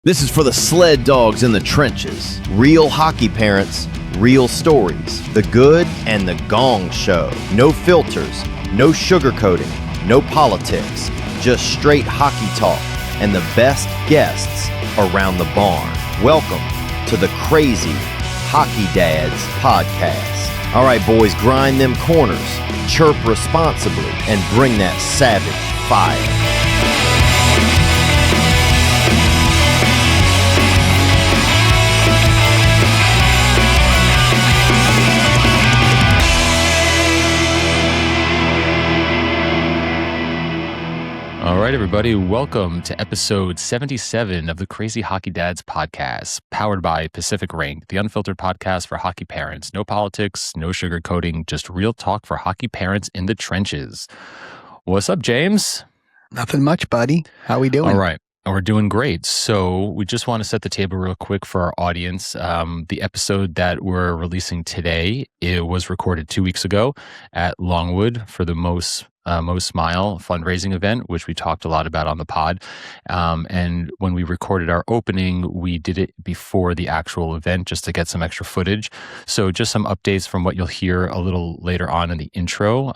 This is for the sled dogs in the trenches. Real hockey parents, real stories. The good and the gong show. No filters, no sugarcoating, no politics. Just straight hockey talk and the best guests around the barn. Welcome to the Crazy Hockey Dads podcast. All right, boys, grind them corners, chirp responsibly, and bring that savage fire. All right, everybody, welcome to episode 77 of the Crazy Hockey Dads podcast, powered by Pacific Rink, the unfiltered podcast for hockey parents. No politics, no sugarcoating, just real talk for hockey parents in the trenches. What's up, James? Nothing much, buddy. How we doing? All right. We're doing great. So we just want to set the table real quick for our audience. The episode that we're releasing today, it was recorded 2 weeks ago at Longwood for the Most Smile fundraising event, which we talked a lot about on the pod. And when we recorded our opening, we did it before the actual event just to get some extra footage. So just some updates from what you'll hear a little later on in the intro.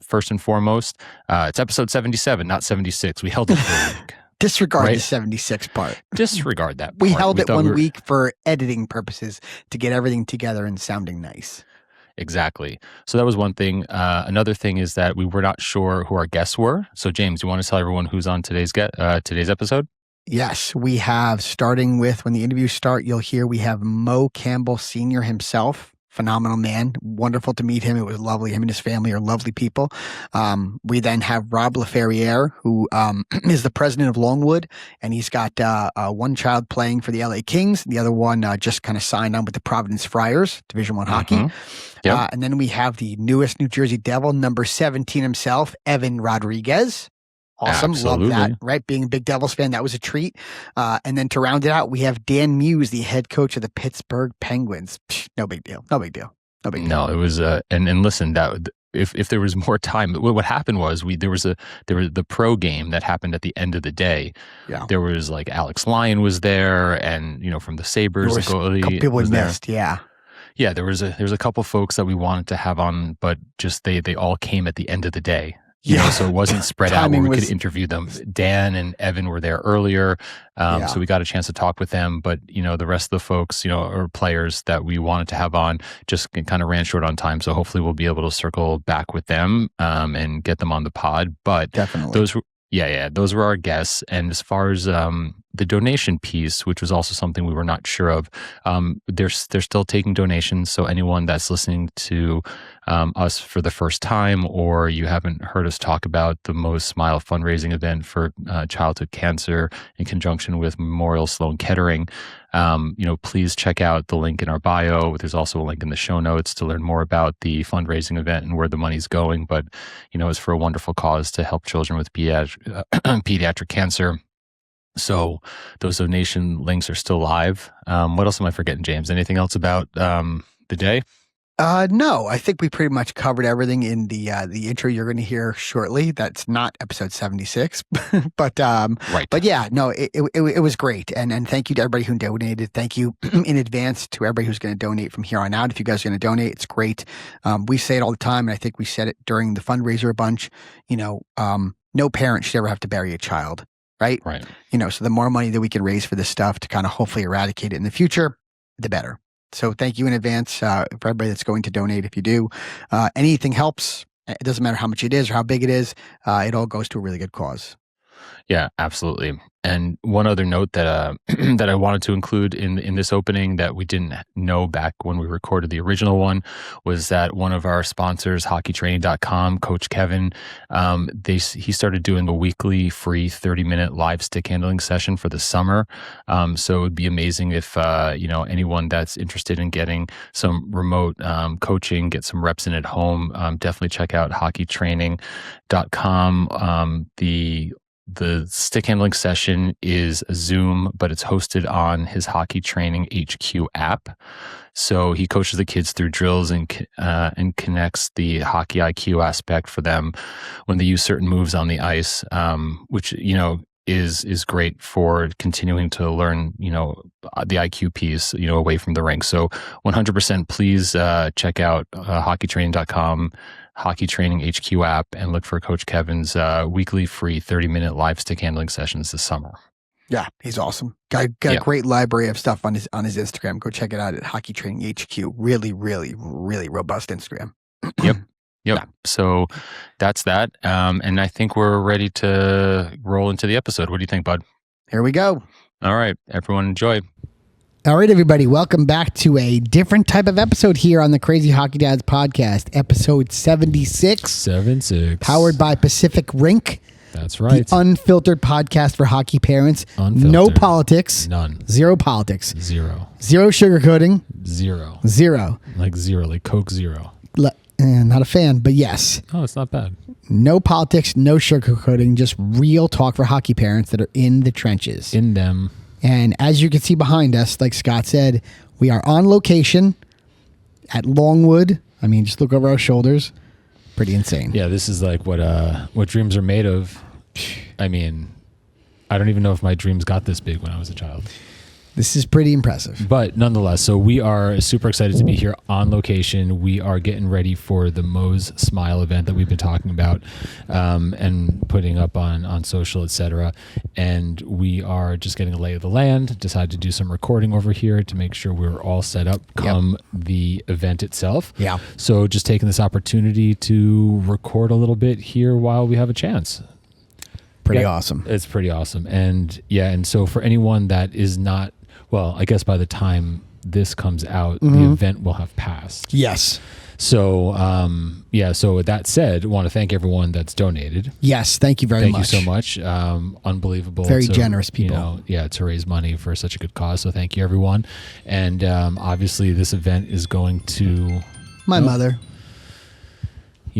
First and foremost, it's episode 77, not 76. We held it for a week. Disregard the 76 part. Disregard that part. We held it 1 week for editing purposes to get everything together and sounding nice. Exactly. So that was one thing. Another thing is that we were not sure who our guests were. So James, you want to tell everyone who's on today's episode? Yes, we have, starting with when the interviews start, you'll hear we have Maurice Campbell Sr. himself. Phenomenal man. Wonderful to meet him. It was lovely. Him and his family are lovely people. We then have Rob Laferriere, who is the president of Longwood, and he's got one child playing for the LA Kings. The other one just kind of signed on with the Providence Friars, Division I hockey. Yep. And then we have the newest New Jersey Devil, number 17 himself, Evan Rodrigues. Awesome. Absolutely. Love that, right? Being a big Devils fan, that was a treat. And then to round it out, we have Dan Muse, the head coach of the Pittsburgh Penguins. No big deal. No, it was, and listen, that if there was more time, what happened was there was the pro game that happened at the end of the day. Yeah. There was like Alex Lyon was there, and from the Sabres, a couple people we missed. Yeah. Yeah, there was a couple folks that we wanted to have on, but just they all came at the end of the day. So it wasn't spread out where we could interview them. Dan and Evan were there earlier, so we got a chance to talk with them. But the rest of the folks, or players that we wanted to have on, just kind of ran short on time. So hopefully we'll be able to circle back with them and get them on the pod. But definitely, those were our guests. And as far as the donation piece, which was also something we were not sure of, they're still taking donations. So anyone that's listening to us for the first time, or you haven't heard us talk about the Most Smile fundraising event for childhood cancer in conjunction with Memorial Sloan Kettering, please check out the link in our bio. There's also a link in the show notes to learn more about the fundraising event and where the money's going. But, it's for a wonderful cause to help children with pediatric cancer. So those donation links are still live. What else am I forgetting, James? Anything else about the day? No, I think we pretty much covered everything in the intro you're going to hear shortly. That's not episode 76, but right. But yeah, no, it was great, and thank you to everybody who donated. Thank you in advance to everybody who's going to donate from here on out. If you guys are going to donate, it's great. We say it all the time, and I think we said it during the fundraiser a bunch. No parent should ever have to bury a child. Right. So the more money that we can raise for this stuff to kind of hopefully eradicate it in the future, the better. So thank you in advance for everybody that's going to donate. If you do, anything helps. It doesn't matter how much it is or how big it is. It all goes to a really good cause. Yeah, absolutely. And one other note that that I wanted to include in this opening that we didn't know back when we recorded the original one was that one of our sponsors, hockeytraining.com, Coach Kevin, he started doing a weekly free 30-minute live stick handling session for the summer. So it would be amazing if anyone that's interested in getting some remote coaching, get some reps in at home, definitely check out hockeytraining.com. The stick handling session is a Zoom, but it's hosted on his Hockey Training HQ app. So he coaches the kids through drills and connects the hockey IQ aspect for them when they use certain moves on the ice, which, is great for continuing to learn, the IQ piece, away from the rink. So 100%, please check out hockeytraining.com, Hockey Training HQ app, and look for Coach Kevin's weekly free 30-minute live stick handling sessions this summer. Yeah, he's awesome. Got a great library of stuff on his Instagram. Go check it out at Hockey Training HQ. Really, really, really robust Instagram. Yep. Yeah. So that's that. And I think we're ready to roll into the episode. What do you think, bud? Here we go. All right, everyone, enjoy. All right, everybody, welcome back to a different type of episode here on the Crazy Hockey Dads podcast, episode 76. 76. Powered by Pacific Rink. That's right. The unfiltered podcast for hockey parents. Unfiltered. No politics. None. Zero politics. Zero. Zero sugarcoating. Zero. Zero. Like zero, like Coke Zero. Not a fan, but yes. Oh, it's not bad. No politics, no sugarcoating, just real talk for hockey parents that are in the trenches. In them. And as you can see behind us, like Scott said, we are on location at Longwood. I mean, just look over our shoulders. Pretty insane. Yeah, this is like what dreams are made of. I mean, I don't even know if my dreams got this big when I was a child. This is pretty impressive. But nonetheless, so we are super excited to be here on location. We are getting ready for the Moe's Smile event that we've been talking about and putting up on social, etc. And we are just getting a lay of the land, decided to do some recording over here to make sure we're all set up come the event itself. Yeah. So just taking this opportunity to record a little bit here while we have a chance. Pretty awesome. It's pretty awesome. And and so for anyone that is not, well, I guess by the time this comes out, the event will have passed. Yes. So, so with that said, I want to thank everyone that's donated. Yes, thank you very much. Thank you so much. Unbelievable. Very generous people. To raise money for such a good cause. So thank you, everyone. And obviously this event is going to... My mother.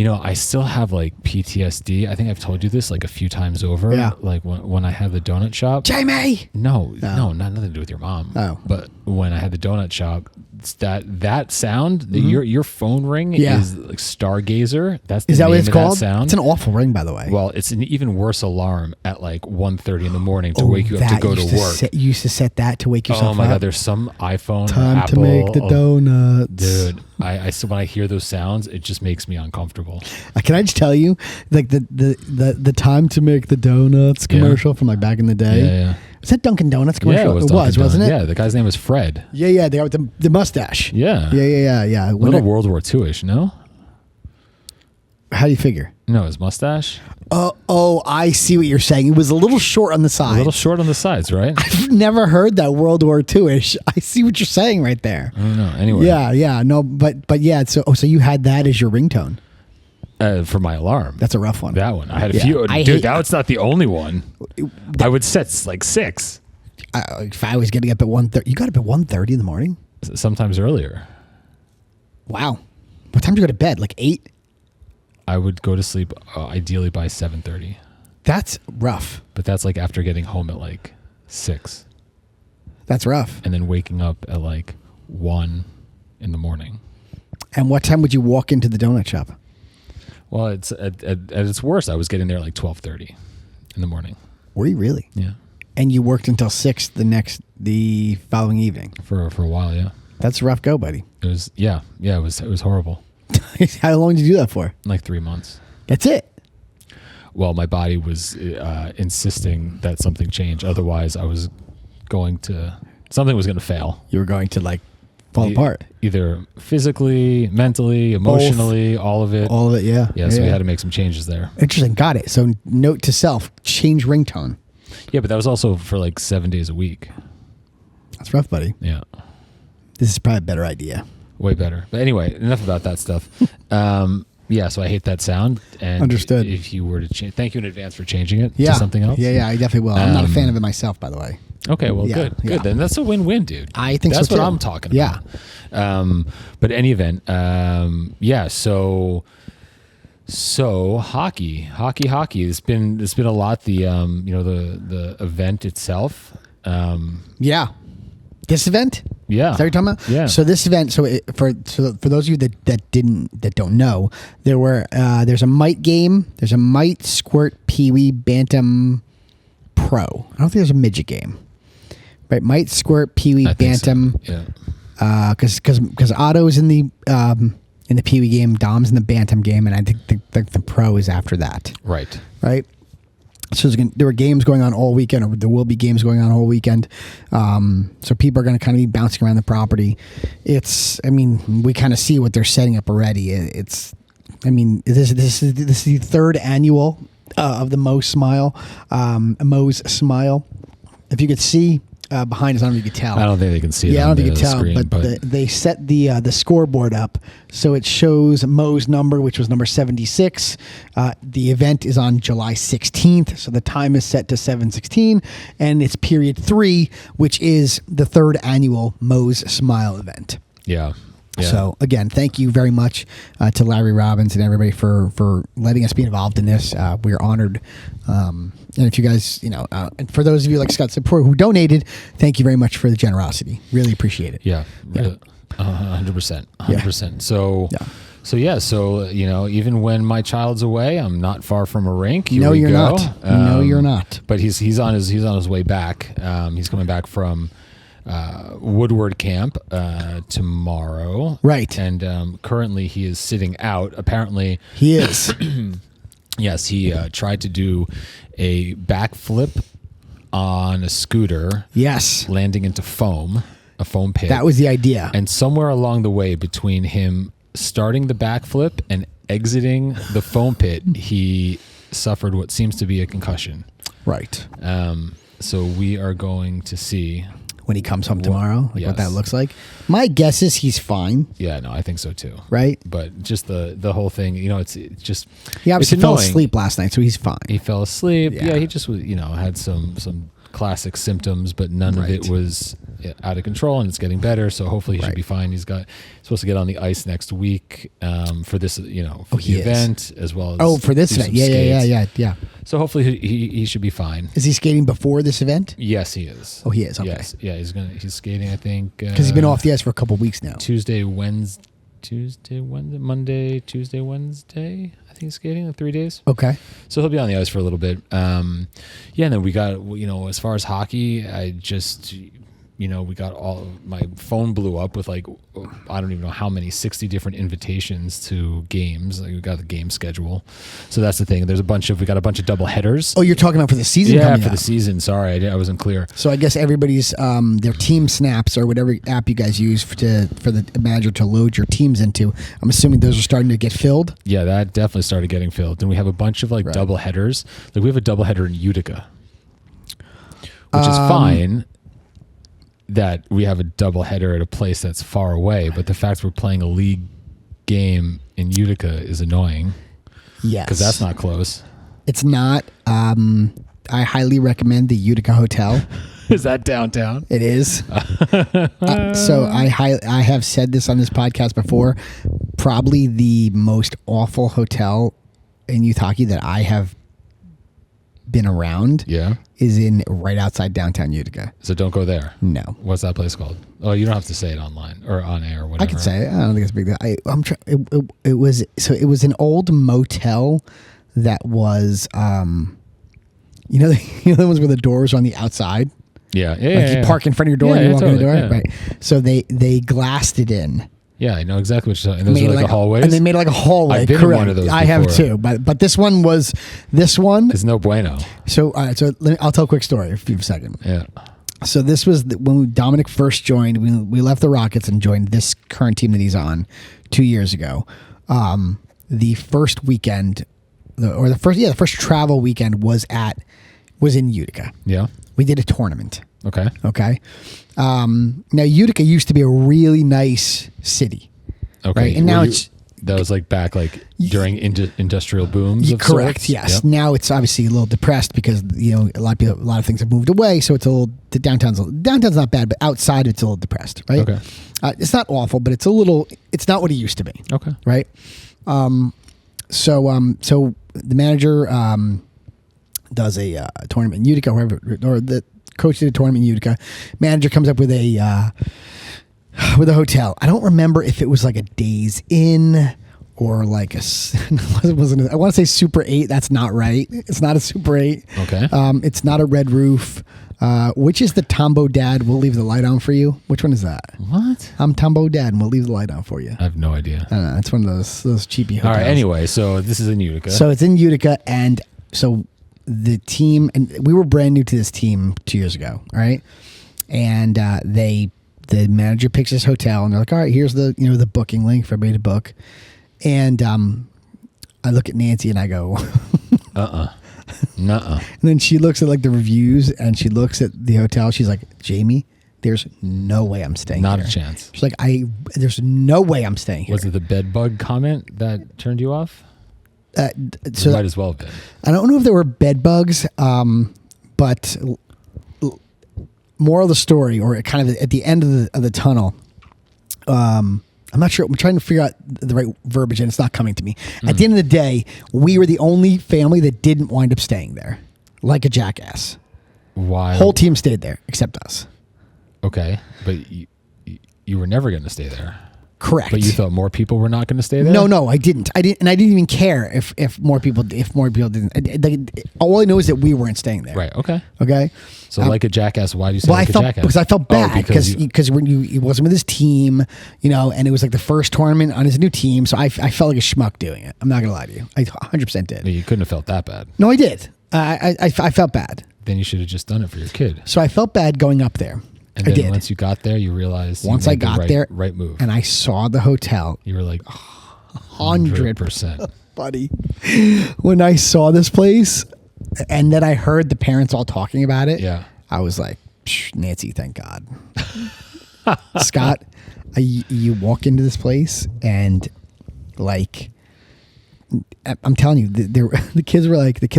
I still have like PTSD. I think I've told you this like a few times over. Yeah. Like when I had the donut shop. Jamie! No, nothing to do with your mom. Oh. But when I had the donut shop, it's that sound, your phone ring is like Stargazer. That's the Is that name what it's of called? that sound. It's an awful ring, by the way. Well, it's an even worse alarm at like 1:30 in the morning to wake you up to go to work. You used to set that to wake yourself up. Oh my God, there's some iPhone, Time Apple, to make the donuts. Dude, I when I hear those sounds, it just makes me uncomfortable. Can I just tell you, like the time to make the donuts commercial from like back in the day? Yeah. Was that Dunkin' Donuts commercial? Yeah, it was, wasn't it? Yeah, the guy's name was Fred. Yeah, the guy with the mustache. Yeah. Yeah. A little World War II-ish, no? How do you figure? No, his mustache. Oh, I see what you're saying. It was a little short on the sides. A little short on the sides, right? I've never heard that World War II-ish. I see what you're saying right there. I don't know. Anyway. Yeah. No, but yeah. So you had that as your ringtone. For my alarm. That's a rough one. That one. I had a few. Dude, that's not the only one. I would set like 6. If I was getting up at 1:30, you got up at 1:30 in the morning? Sometimes earlier. Wow. What time do you go to bed? Like 8? I would go to sleep ideally by 7:30. That's rough. But that's like after getting home at like 6. That's rough. And then waking up at like 1 in the morning. And what time would you walk into the donut shop? Well, it's at its worst, I was getting there like 12:30 in the morning. Were you really? Yeah. And you worked until 6 the following evening. For a while, yeah. That's a rough go, buddy. It was it was horrible. How long did you do that for? Like 3 months. That's it. Well, my body was insisting that something change. Otherwise, something was going to fail. You were going to like fall apart. Either physically, mentally, emotionally, all of it. All of it, yeah. Yeah, so we had to make some changes there. Interesting. Got it. So note to self, change ringtone. Yeah, but that was also for like 7 days a week. That's rough, buddy. Yeah. This is probably a better idea. Way better. But anyway, enough about that stuff. So I hate that sound. And Understood. If you were to change, thank you in advance for changing it to something else. Yeah, I definitely will. I'm not a fan of it myself, by the way. Okay, well, good. Then that's a win-win, dude. I think that's so too. what I'm talking about. Yeah. But any event, So hockey. It's been a lot. The event itself. This event. Yeah. Is that what you're talking about? Yeah. So this event. For those of you that don't know, there's a mite game. There's a mite squirt peewee bantam pro. I don't think there's a midget game. Right? Mite, squirt, peewee, bantam. So. Yeah. Because Otto's in the peewee game, Dom's in the bantam game, and I think the pro is after that. Right. Right. So there were games going on all weekend, or there will be games going on all weekend. So people are going to kind of be bouncing around the property. We kind of see what they're setting up already. This is the third annual of the Moe's Smile. If you could see behind us, I don't know if you could tell. I don't think they can see it. Yeah, I on don't think you can tell, screen, but they set the scoreboard up so it shows Moe's number, which was number 76. The event is on July 16th, so the time is set to 7:16, and it's period 3, which is the third annual Moe's Smile event. Yeah. Yeah. So again, thank you very much to Larry Robbins and everybody for letting us be involved in this. We're honored. And if you guys, and for those of you like Scott said before who donated, thank you very much for the generosity. Really appreciate it. Yeah. 100%. 100%. So even when my child's away, I'm not far from a rink. Here we go. No, you're not. But he's on his way back. He's coming back from Woodward Camp tomorrow. Right. And currently he is sitting out. Apparently he is. Yes, he tried to do a backflip on a scooter. Yes. Landing into a foam pit. That was the idea. And somewhere along the way between him starting the backflip and exiting the foam pit, he suffered what seems to be a concussion. Right. So we are going to see when he comes home tomorrow, what that looks like. My guess is he's fine. Yeah, no, I think so too. Right? But just the whole thing, it's just... He obviously fell asleep last night, so he's fine. He fell asleep. Yeah, he just was, had some classic symptoms, but none of it was out of control, and it's getting better, so hopefully he should be fine. He's supposed to get on the ice next week for this, for the event, as well as... for this event. Yeah. So hopefully he should be fine. Is he skating before this event? Yes, he is. Oh, he is. Okay. Yes, yeah, he's skating. I think because he's been off the ice for a couple of weeks now. Monday, Tuesday, Wednesday. I think he's skating in 3 days. Okay. So he'll be on the ice for a little bit. And then we got as far as hockey, I just. We got my phone blew up with I don't even know how many, 60 different invitations to games. We got the game schedule. So that's the thing. We got a bunch of double headers. Oh, you're talking about for the season? Yeah, for the season. Sorry, I wasn't clear. So I guess everybody's, their team snaps or whatever app you guys use for the manager to load your teams into. I'm assuming those are starting to get filled. Yeah, that definitely started getting filled. And we have a bunch of double headers. We have a double header in Utica, which is fine. That we have a double header at a place that's far away, but the fact we're playing a league game in Utica is annoying. Yes. Because that's not close. It's not. I highly recommend the Utica Hotel. Is that downtown? It is. So I have said this on this podcast before. Probably the most awful hotel in youth hockey that I have been around. Yeah. Is in right outside downtown Utica. So don't go there. No. What's that place called? Oh, you don't have to say it online or on air or whatever. I can say it. I don't think it's a big deal. It was an old motel that was the ones where the doors are on the outside. Yeah. You park in front of your door and you walk in the door. Yeah. Right. So they glassed it in. Yeah, I know exactly what you're talking about. And those are like a hallway? And they made it like a hallway. I've been correct. in one of those before. I have too. But this one. It's no bueno. So I'll tell a quick story if you have a second. Yeah. So this was when Dominic first joined. We left the Rockets and joined this current team that he's on 2 years ago. The first weekend, the first travel weekend was in Utica. Yeah. We did a tournament. Okay. Now Utica used to be a really nice city. Okay. Right? And now that was back during industrial booms. Of correct. Sorts? Yes. Yep. Now it's obviously a little depressed because a lot of things have moved away. So it's the downtown's not bad, but outside it's a little depressed. Right. Okay. It's not awful, but it's not what it used to be. Okay. Right. So the manager does a tournament in Utica, or the coach did a tournament in Utica. Manager comes up with a hotel. I don't remember if it was like a Days Inn or like I want to say Super 8. That's not right. It's not a Super 8. Okay. It's not a red roof. Which is the Tombow Dad? We'll leave the light on for you. Which one is that? What? I'm Tombow Dad, and we'll leave the light on for you. I have no idea. I don't know. It's one of those cheapy hotels. All right. Anyway, so this is in Utica. So it's in Utica, and so the team, and we were brand new to this team 2 years ago. All right, and the manager picks this hotel, and they're like, "All right, here's the the booking link for everybody to book." And I look at Nancy and I go, Nuh-uh. And then she looks at like the reviews and she looks at the hotel. She's like, Jamie, there's no way I'm staying Not here. a chance. She's like, there's no way I'm staying here. Was it the bed bug comment that turned you off? So might as well have been. I don't know if there were bed bugs, but moral of the story, or kind of at the end of the tunnel, I'm not sure. I'm trying to figure out the right verbiage, and it's not coming to me. At the end of the day, we were the only family that didn't wind up staying there, like a jackass. Why? Whole team stayed there except us. Okay, but you were never going to stay there. Correct. But you thought more people were not going to stay there? No, I didn't. And I didn't even care if more people didn't. All I know is that we weren't staying there. Right. Okay. Okay. So like a jackass. Why do you say like a jackass? Because I felt bad Oh, because when he wasn't with his team, and it was like the first tournament on his new team, so I felt like a schmuck doing it. I'm not gonna lie to you. I 100% did. You couldn't have felt that bad. No, I did. I felt bad. Then you should have just done it for your kid. So I felt bad going up there. And I then did. once you got there, you realized Once I got there, right move, and I saw the hotel. You were like 100%, buddy. When I saw this place, and then I heard the parents all talking about it. Yeah, I was like, Nancy, thank God. Scott, you walk into this place, and like, I'm telling you, the kids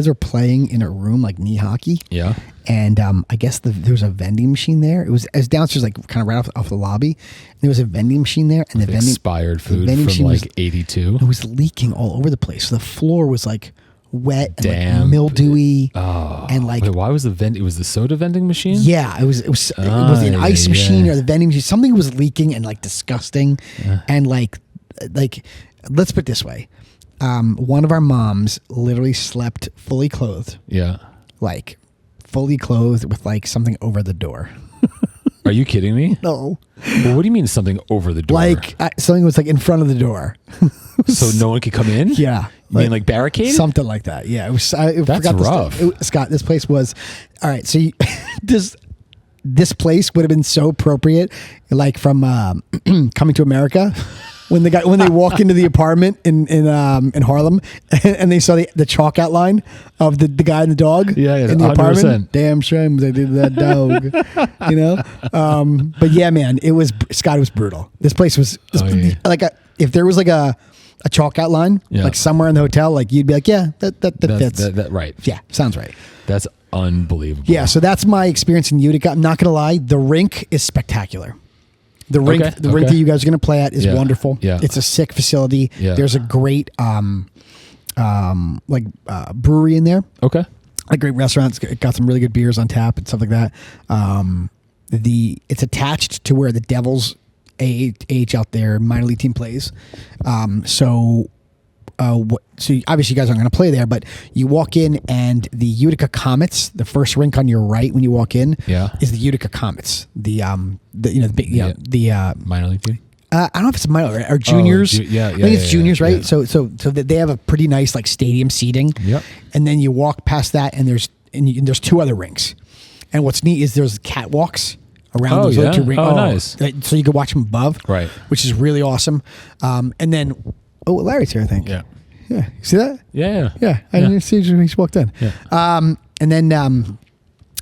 were playing in a room like knee hockey. Yeah. And I guess there was a vending machine there. It was downstairs, like kind of right off the lobby. And there was a vending machine there, and the expired food from like 82. It was leaking all over the place. So the floor was like wet and damp, like mildewy. Oh, and like, wait, why was it was the soda vending machine? Yeah, it was an ice machine or the vending machine. Something was leaking and like disgusting. And like let's put it this way. One of our moms literally slept fully clothed. Yeah. Like fully clothed with like something over the door. Are you kidding me? No. Well, what do you mean something over the door? Like something was like in front of the door. So no one could come in? Yeah. You mean like barricade? Something like that. Yeah. It was. That's rough. Scott, this place was, all right. So this place would have been so appropriate, like from Coming to America. When they walk into the apartment in Harlem and they saw the chalk outline of the guy and the dog in the 100%. Apartment. Damn shame they did that dog. But yeah, man, it was brutal. This place was like if there was like a chalk outline like somewhere in the hotel, like you'd be like, yeah, that fits. That right. Yeah, sounds right. That's unbelievable. Yeah, so that's my experience in Utica. I'm not gonna lie, the rink is spectacular. The rink that you guys are going to play at is wonderful. Yeah. It's a sick facility. Yeah. There's a great brewery in there. Okay. A great restaurant. It's got some really good beers on tap and stuff like that. It's attached to where the Devils AHL their minor league team plays. So obviously you guys aren't going to play there, but you walk in and the Utica Comets, the first rink on your right when you walk in, is the Utica Comets. The minor league team. I don't know if it's minor or juniors. I think it's juniors, right? Yeah. So they have a pretty nice like stadium seating. Yep. And then you walk past that, and there's two other rinks. And what's neat is there's catwalks around those other two rinks. Oh, nice. So you can watch them above, right? Which is really awesome. And then Larry's here, I think. Yeah. Yeah. You see that? Yeah. I didn't see he just walked in. Yeah.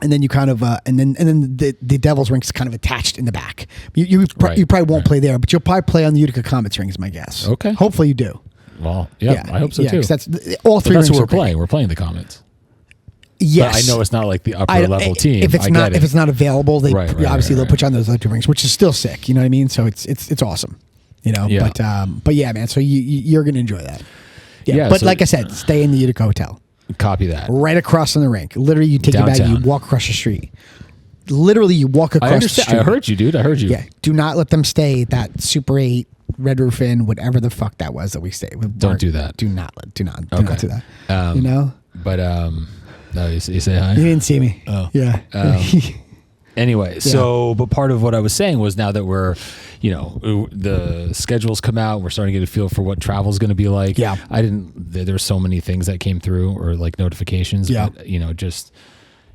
And then you kind of and then the Devils rink is kind of attached in the back. You probably won't play there, but you'll probably play on the Utica Comets ring, is my guess. Okay. Hopefully you do. Well, yeah. I hope so too. That's all three. That's what we're playing. We're playing the Comets. Yes, but I know it's not like the upper level team. If it's not available, they obviously they'll put you on those other two rings, which is still sick. You know what I mean? So it's awesome. Yeah. But yeah, man. So you're gonna enjoy that. Yeah. But like I said, stay in the Utica Hotel. Copy that. Right across from the rink. Literally, you take your bag, you walk across the street. literally you walk across I the understand. street. I heard you, dude. I heard you. Yeah. Do not let them stay at that Super 8 Red Roof Inn, whatever the fuck that was that we stayed with. Don't do that. Do not do Okay. not do that. You know? But no, you say hi. You didn't see me. Oh. Yeah. Anyway, but part of what I was saying was now that we're, the schedules come out, we're starting to get a feel for what travel's going to be like. Yeah. There were so many things that came through or like notifications. Yeah. But, just,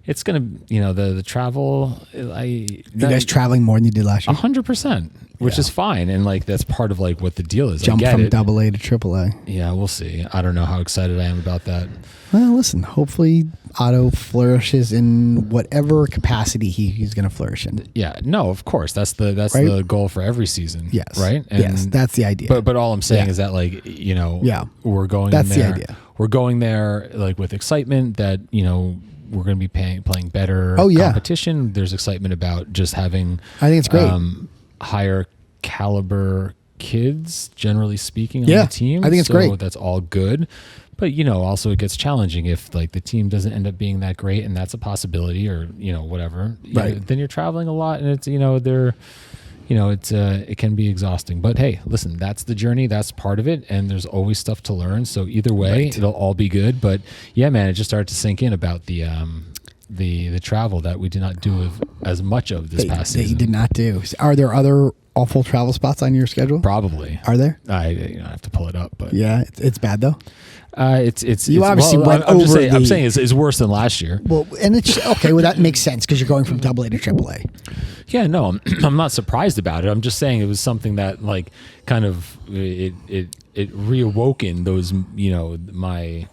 it's going to, the travel. You guys traveling more than you did last year? 100%, which is fine. And like, that's part of like what the deal is. Jump I get from it. AA to AAA. Yeah, we'll see. I don't know how excited I am about that. Well, listen, hopefully Otto flourishes in whatever capacity he's going to flourish in. Yeah, no, of course. That's the goal for every season. Yes. Right? And, yes, that's the idea. But all I'm saying is that like, we're going That's there. the idea. We're going there like with excitement that, we're going to be playing better competition. There's excitement about just having I think it's great. Higher caliber kids, generally speaking, on the team. I think it's great. That's all good. But, also it gets challenging if like the team doesn't end up being that great, and that's a possibility, or, whatever. Right. Then you're traveling a lot, and it's, it can be exhausting. But hey, listen, that's the journey. That's part of it. And there's always stuff to learn. So either way, it'll all be good. But yeah, man, it just started to sink in about the travel that we did not do as much of this past season. That you did not do. Are there other awful travel spots on your schedule? Probably. Are there? I have to pull it up, but yeah, it's bad though. It's you obviously went I'm over. I'm saying it's worse than last year. Well, and it's okay. Well, that makes sense because you're going from AA to AAA. Yeah, no, I'm not surprised about it. I'm just saying it was something that like kind of it reawoken those my.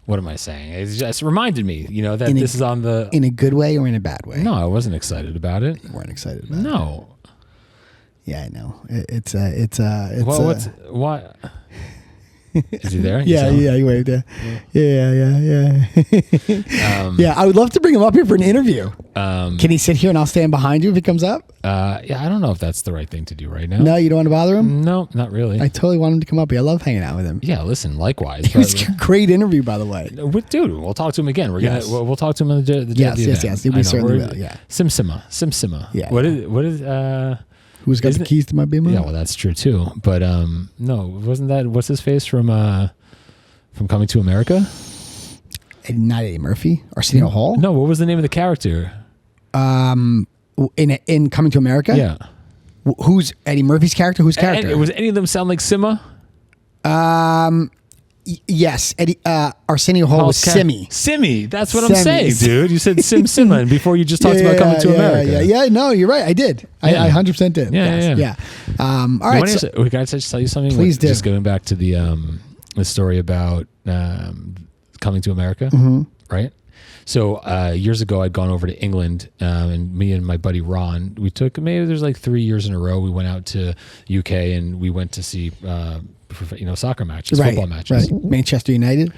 What am I saying? It just reminded me, that this is on the in a good way or in a bad way. No, I wasn't excited about it. You weren't excited about it. No. Yeah, I know. What? Is he there? Yeah, he waved. Yeah. Yeah, I would love to bring him up here for an interview. Can he sit here and I'll stand behind you if he comes up? Yeah, I don't know if that's the right thing to do right now. No, you don't want to bother him? No, not really. I totally want him to come up here. I love hanging out with him. Yeah, listen, likewise. It was a great interview, by the way. Dude, we'll talk to him again. We'll talk to him on the yes, event. We certainly will. Yeah. Simsima. Yeah. What is Who's got the keys to my Beamer? Yeah, well, that's true too. But no, wasn't that what's his face from Coming to America? Not Eddie Murphy. Arsenio Hall? No, what was the name of the character? In Coming to America? Yeah. Who's Eddie Murphy's character? Whose character? Was any of them sound like Sima? Yes, Eddie. Arsenio Hall was Simi. Simi, that's what I'm saying, dude. You said Sima, and before you just talked about Coming to America. Yeah. No, you're right. I did. Yeah. I 100% did. Yeah. All right. We got to tell you something. Please do. Just going back to the story about Coming to America, right? So years ago, I'd gone over to England, and me and my buddy Ron, we took maybe there's like 3 years in a row. We went out to UK and we went to see soccer matches, football matches. Right. Manchester United.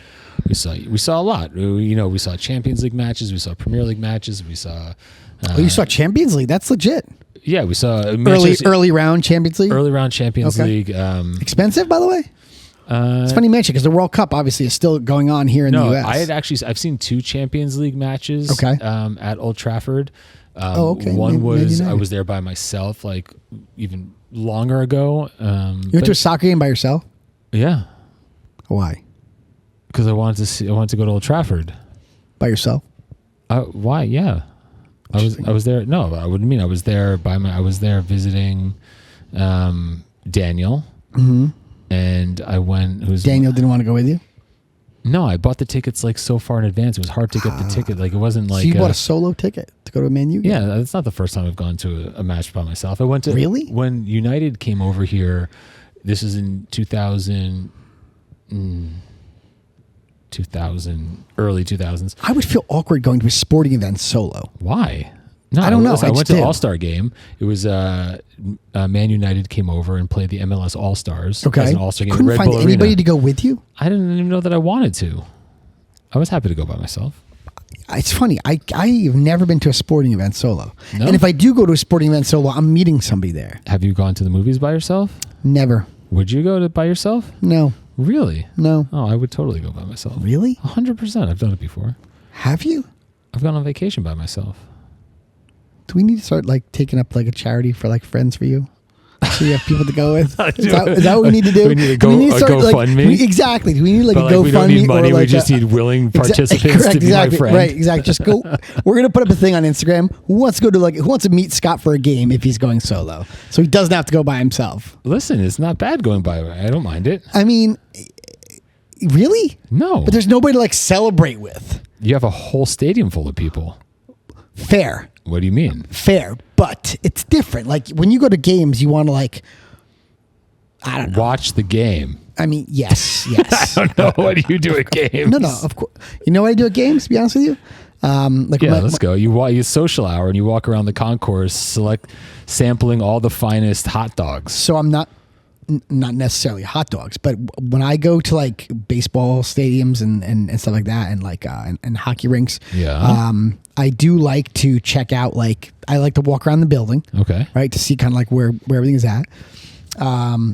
We saw a lot. We saw Champions League matches. We saw Premier League matches. We saw. You saw Champions League? That's legit. Yeah, we saw early round Champions League. Early round Champions League. Expensive, by the way. It's funny you mention because the World Cup obviously is still going on here in the US. I've seen 2 Champions League matches. Okay. At Old Trafford. Okay. One was I was there by myself, like even longer ago. You went to a soccer game by yourself? Yeah. Why? Because I wanted to go to Old Trafford. By yourself? Why? Yeah. I was there. No, I wouldn't mean I was there I was there visiting Daniel. Mm-hmm. And I went. Daniel didn't want to go with you? No, I bought the tickets like so far in advance. It was hard to get the ticket. Like it wasn't like. So you bought a solo ticket to go to a Man U game? Yeah, that's not the first time I've gone to a match by myself. I went to really when United came over here. This is in 2000, early 2000s. I would feel awkward going to a sporting event solo. Why? No, I don't know. I went to the All-Star game. It was Man United came over and played the MLS All-Stars. Okay. As an All-Star game. Couldn't Red find Bull anybody Arena. to go with you? I didn't even know that I wanted to. I was happy to go by myself. It's funny. I've never been to a sporting event solo. No? And if I do go to a sporting event solo, I'm meeting somebody there. Have you gone to the movies by yourself? Never. Would you go by yourself? No. Really? No. Oh, I would totally go by myself. Really? 100%. I've done it before. Have you? I've gone on vacation by myself. Do we need to start like taking up like a charity for like friends for you? So you have people to go with. Is that what we need to do? We need to GoFundMe. Exactly. Do we need like but a GoFundMe? We don't need money. Like we just need willing participants to be my friend. Right. Exactly. Just go. We're gonna put up a thing on Instagram. Who wants to meet Scott for a game if he's going solo, so he doesn't have to go by himself. Listen, it's not bad going by. I don't mind it. I mean, really? No. But there's nobody to like celebrate with. You have a whole stadium full of people. Fair. What do you mean? Fair, but it's different. Like when you go to games, you want to like, I don't know. Watch the game. I mean, yes. I don't know. What do you do at games? No, of course. You know what I do at games, to be honest with you? Let's go. You social hour and you walk around the concourse, sampling all the finest hot dogs. So I'm not necessarily hot dogs, but when I go to like baseball stadiums and stuff like that, and like and hockey rinks, I do like to check out. Like I like to walk around the building, right, to see kind of like where everything is at.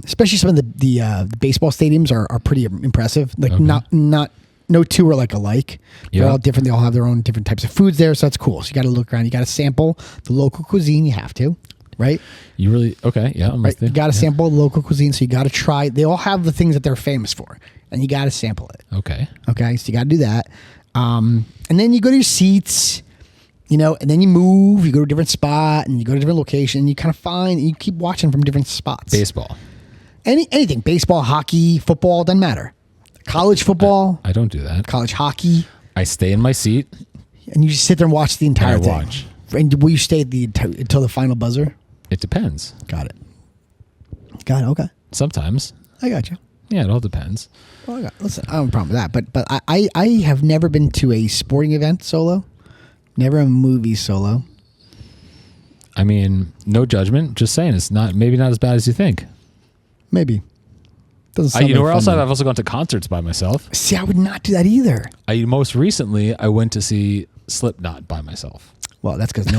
Especially some of the baseball stadiums are pretty impressive. Like no two are like alike. They're all different. They all have their own different types of foods there, so that's cool. So you got to look around. You got to sample the local cuisine. You have to. Right? You really I'm right. You got to sample the local cuisine, so you got to try. They all have the things that they're famous for, and you got to sample it. Okay. So you got to do that, and then you go to your seats, and then you move. You go to a different spot, and you go to a different location. And you kind of find, you keep watching from different spots. Baseball, anything, baseball, hockey, football, doesn't matter. College football. I don't do that. College hockey. I stay in my seat, and you just sit there and watch the entire thing. Watch. And will you stay until the final buzzer? It depends. Got it. Okay. Sometimes. I got you. Yeah, it all depends. Well, listen, I don't have a problem with that. But I have never been to a sporting event solo. Never a movie solo. I mean, no judgment. Just saying, it's maybe not as bad as you think. Maybe. Doesn't sound where else I've also gone to concerts by myself. See, I would not do that either. Most recently, I went to see Slipknot by myself. Well, that's because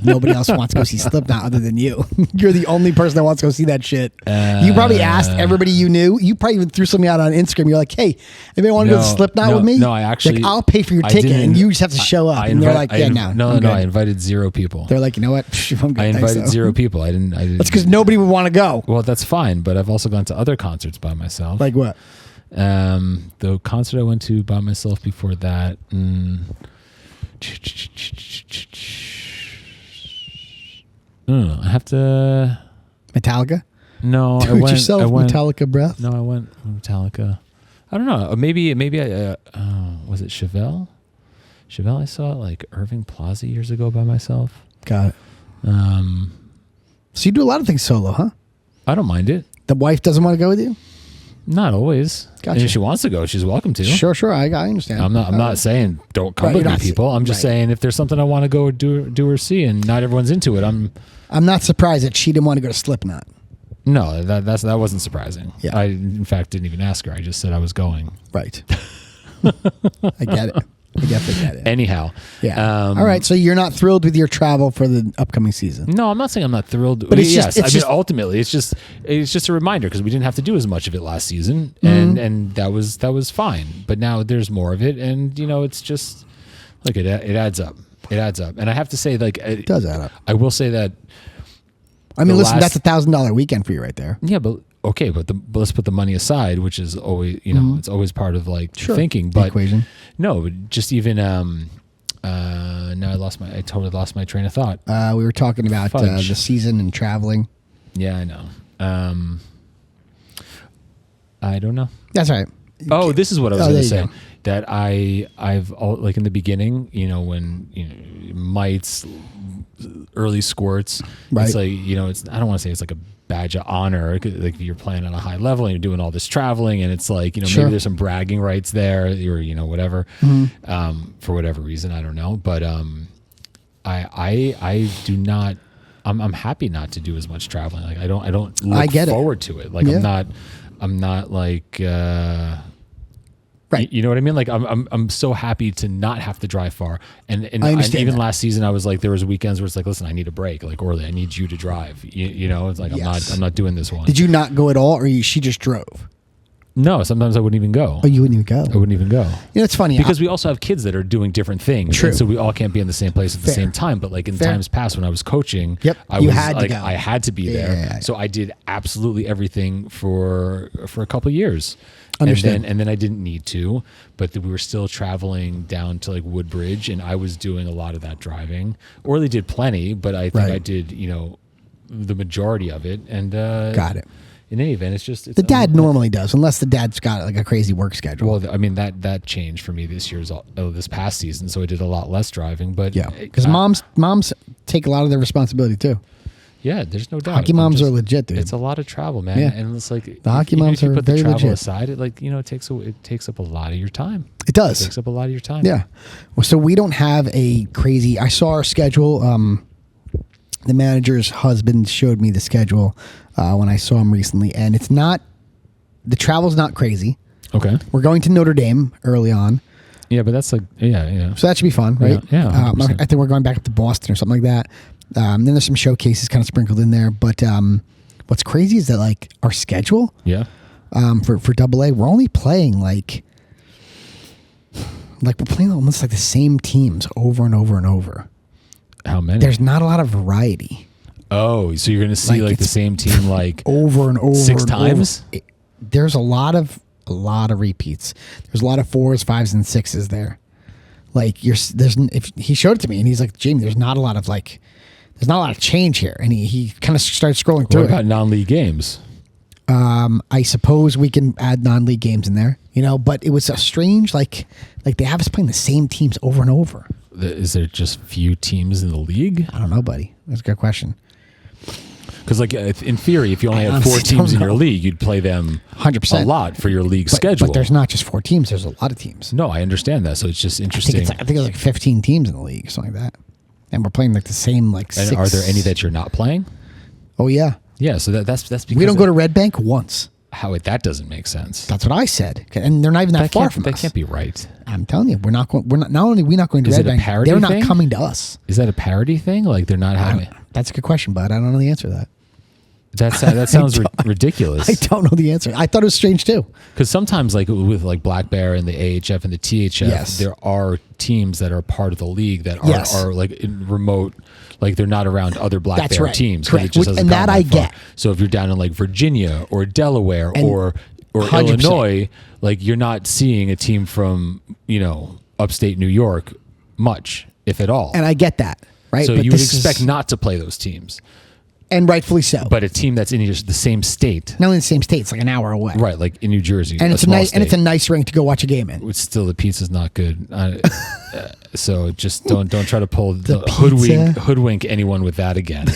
nobody else wants to go see Slipknot other than you. You're the only person that wants to go see that shit. You probably asked everybody you knew. You probably even threw something out on Instagram. You're like, "Hey, anybody want to go to Slipknot with me?" No, I actually. I'll pay for your ticket, and you just have to show up. And they're like, No. I invited 0 people. They're like, you know what? I invited 0 people. I didn't. That's because nobody would want to go. Well, that's fine. But I've also gone to other concerts by myself. Like what? The concert I went to by myself before that. I have to. Metallica? No, Do it yourself, Metallica breath? No, I went Metallica. I don't know. Maybe I was it Chevelle? Chevelle, I saw like Irving Plaza years ago by myself. Got it. So you do a lot of things solo, huh? I don't mind it. The wife doesn't want to go with you? Not always. Gotcha. And if she wants to go, she's welcome to. Sure. I understand. I'm not saying don't come with me, people. I'm just saying if there's something I want to go do or see, and not everyone's into it, I'm not surprised that she didn't want to go to Slipknot. No, that wasn't surprising. Yeah. I in fact didn't even ask her. I just said I was going. Right. I get it. I definitely get it. Anyhow. Yeah. All right. So you're not thrilled with your travel for the upcoming season? No, I'm not saying I'm not thrilled. But ultimately, it's just a reminder because we didn't have to do as much of it last season, and that was fine. But now there's more of it, and it's just like it adds up. It adds up, and I have to say, like it does add up. I will say that. I mean, listen, that's $1,000 weekend for you right there. Yeah, but okay, but let's put the money aside, which is always, it's always part of like thinking. But the equation. No, just even now I totally lost my train of thought. We were talking about the season and traveling. Yeah, I know. I don't know. That's right. Oh, this is what I was going to say. That I've like in the beginning, when mites, early squirts. Right. It's like it's I don't want to say it's like a badge of honor. Like if you're playing on a high level and you're doing all this traveling, and it's like maybe there's some bragging rights there, or whatever, for whatever reason, I don't know. But I do not. I'm happy not to do as much traveling. Like I don't look forward to it. Like I'm not like. Right. You know what I mean? Like I'm so happy to not have to drive far. And even last season I was like, there was weekends where it's like, listen, I need a break. Like Orly, I need you to drive. It's like I'm not doing this one. Did you not go at all, or she just drove? No, sometimes I wouldn't even go. Oh, you wouldn't even go? I wouldn't even go. You know, it's funny. Because we also have kids that are doing different things. True. And so we all can't be in the same place at the Fair. same time. But like in Fair. times past when I was coaching, Yep. I You was had to like, go. I had to be there. Yeah. So I did absolutely everything for a couple of years. Understand. And then I didn't need to, but we were still traveling down to like Woodbridge, and I was doing a lot of that driving. Orly did plenty, but I think I did, the majority of it. And Got it. in any event, it's The dad normally does, unless the dad's got like a crazy work schedule. Well, I mean that changed for me this past season, so I did a lot less driving. But yeah, because moms take a lot of their responsibility too. Yeah, there's no doubt. Hockey moms are legit, dude. It's a lot of travel, man. Yeah. And it's like the hockey even moms if you are put very the travel legit. aside, it takes up a lot of your time. It does. It takes up a lot of your time. Yeah. Well, so we don't have a crazy. I saw our schedule. The manager's husband showed me the schedule when I saw him recently, and it's not. The travel's not crazy. Okay. We're going to Notre Dame early on. Yeah, but that's like yeah. So that should be fun, right? Yeah, 100%. I think we're going back up to Boston or something like that. Then there's some showcases kind of sprinkled in there. But what's crazy is that like our schedule, for AA, we're only playing like we're playing almost like the same teams over and over and over. How many? There's not a lot of variety. Oh, so you're going to see like the same team like over and over 6 and times? over. There's a lot of repeats. There's a lot of 4s, 5s, and 6s there. Like if he showed it to me and he's like, Jamie, there's not a lot of change here. And he kind of started scrolling through What about non-league games? I suppose we can add non-league games in there, but it was a strange, like they have us playing the same teams over and over. Is there just few teams in the league? I don't know, buddy. That's a good question. Because like in theory, if you only I had 4 honestly teams in don't your know. league, you'd play them 100%. a lot for your league schedule. But there's not just 4 teams. There's a lot of teams. No, I understand that. So it's just interesting. I think it's like 15 teams in the league or something like that. And we're playing like the same like 6. And are there any that you're not playing? Oh, yeah. Yeah, so that's because we don't go to Red Bank once. That doesn't make sense. That's what I said. And they're not even that far from us. That can't be right. I'm telling you, we're not only are we not going to Is Red it a Bank, parity they're not thing? coming to us. Is that a parity thing? Like they're not having... That's a good question, bud. I don't know the answer to that. That sounds ridiculous. I don't know the answer. I thought it was strange too. Because sometimes, like with like Black Bear and the AHF and the THF, there are teams that are part of the league that are like in remote, like they're not around other Black Bear teams. Correct. It just hasn't And that gotten I far. get. So if you're down in like Virginia or Delaware or 100%. Illinois, like you're not seeing a team from upstate New York much, if at all. And I get that, right? So but you would expect not to play those teams. And rightfully so. But a team that's in the same state. Not only in the same state, it's like an hour away. Right, like in New Jersey. And it's a nice rink to go watch a game in. It's still, the pizza's not good. So just don't try to pull the pizza. hoodwink anyone with that again.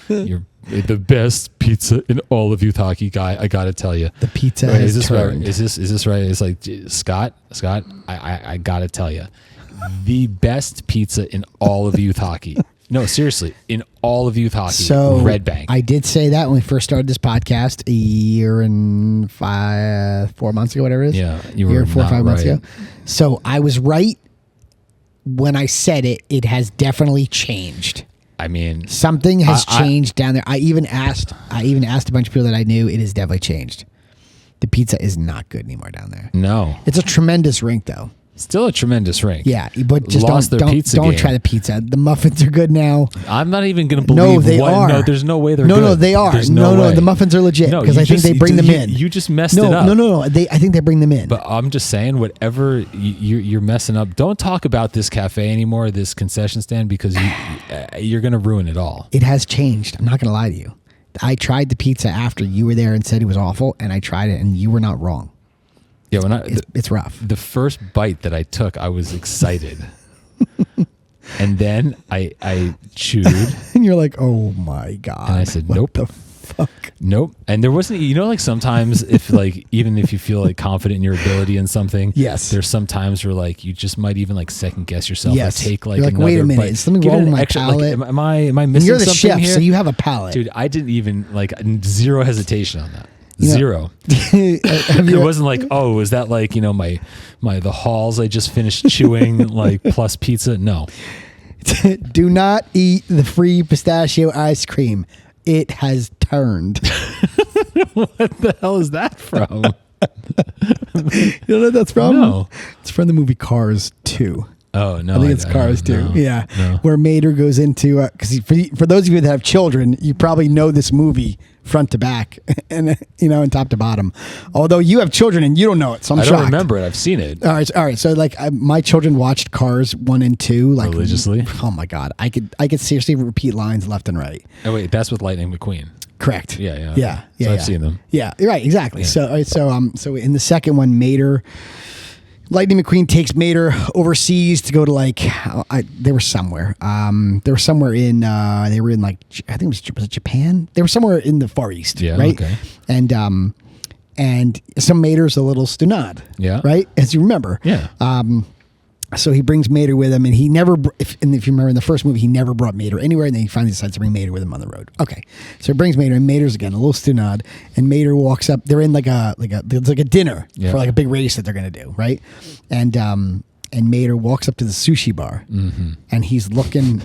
You're the best pizza in all of youth hockey, guy. I gotta tell you, the pizza right, is this turned. right? Is this right? It's like Scott. I gotta tell you, the best pizza in all of youth hockey. No, seriously, in all of youth hockey, So Red Bank. I did say that when we first started this podcast a year and 4 months ago, whatever it is. Yeah, you were 4 or 5 months ago. So I was right when I said it. It has definitely changed. I mean, Something has changed down there. I even asked a bunch of people that I knew. It has definitely changed. The pizza is not good anymore down there. no, It's a tremendous rink, though. still a tremendous rink. Yeah, but just Lost their pizza don't game. try the pizza. The muffins are good now. I'm not even going to believe. No, they are. No, there's no way they're good. No, they are. There's No, way. the muffins are legit No, because you I think just- they bring them you- in. You just messed it up. No. I think they bring them in. But I'm just saying, whatever you're messing up, don't talk about this cafe anymore, this concession stand, because you're going to ruin it all. It has changed. I'm not going to lie to you. I tried the pizza after you were there and said it was awful, and I tried it, and you were not wrong. Yeah, when It's rough. the first bite that I took, I was excited, and then I chewed, And you're like, oh my God. and I said, what nope. the fuck? Nope. And there wasn't, like sometimes if like, even if you feel like confident in your ability in something, Yes. there's some times where like you just might even like second guess yourself. Yes. Or take like You're like, another wait a minute, bite. is something Give it wrong an with my extra, palate? Like, am I And missing you're the something chef, here? so you have a palate. Dude, I didn't even like zero hesitation on that. You know- Zero. It wasn't like, oh, is that like, the halls I just finished chewing like plus pizza? No. Do not eat the free pistachio ice cream. It has turned. What the hell is that from? You don't know what that's from? No. It's from the movie Cars 2. Oh no! I think it's Cars 2. No, Yeah, no. where Mater goes into because for those of you that have children, you probably know this movie front to back and and top to bottom. Although you have children and you don't know it, so I'm I shocked. don't remember it. I've seen it. All right. So like my children watched Cars 1 and 2 like religiously. Oh my god, I could seriously repeat lines left and right. Oh wait, that's with Lightning McQueen. Correct. Yeah. So I've seen them. Yeah, you're right. Exactly. Yeah. So in the second one, Lightning McQueen takes Mater overseas to go to they were somewhere. They were somewhere in they were in like I think was it Japan? They were somewhere in the Far East. Yeah. Right. Okay. And some Mater's a little stunad. Yeah. Right. As you remember. Yeah. So he brings Mater with him, and he never. If you remember in the first movie, he never brought Mater anywhere, and then he finally decides to bring Mater with him on the road. Okay, so he brings Mater, and Mater's again a little stunad, and Mater walks up. They're in like a dinner for like a big race that they're gonna do, right? And Mater walks up to the sushi bar, and he's looking.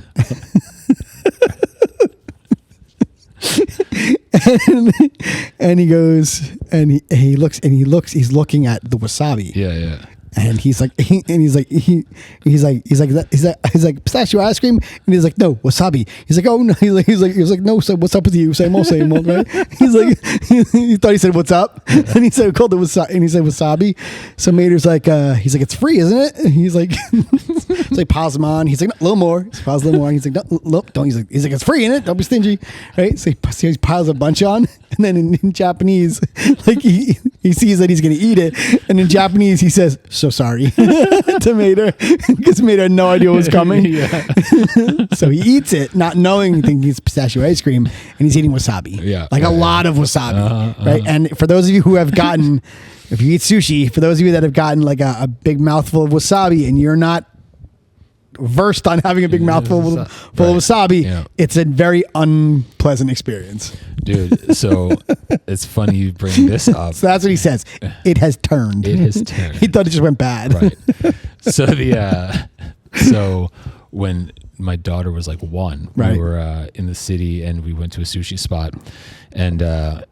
and he goes and he looks he's looking at the wasabi. Yeah. And he's like pistachio ice cream, and he's like, no, wasabi. He's like, oh no, he's like no, so what's up with you? Same old, right? He's like, he thought he said what's up, and he said called it wasabi, and he said wasabi. So Mater's like, he's like, it's free, isn't it? And he's like, it's like piles them on. He's like, no, a little more. He piles a little more. He's like, no, look, don't. He's like, it's free, isn't it? Don't be stingy, right? So he piles a bunch on, and then in Japanese, like he sees that he's gonna eat it, and in Japanese he says, so sorry to Mater, because Mater had no idea what was coming. So he eats it, not knowing, thinking it's pistachio ice cream, and he's eating wasabi. A lot of wasabi, right? And for those of you who have gotten, if you eat sushi, for those of you that have gotten like a big mouthful of wasabi, and you're not versed on having a big mouthful full of wasabi, it's a very unpleasant experience. Dude, so it's funny you bring this up. So that's what he says. It has turned. It has turned. He thought it just went bad. Right. So so when my daughter was like 1, we were in the city and we went to a sushi spot, and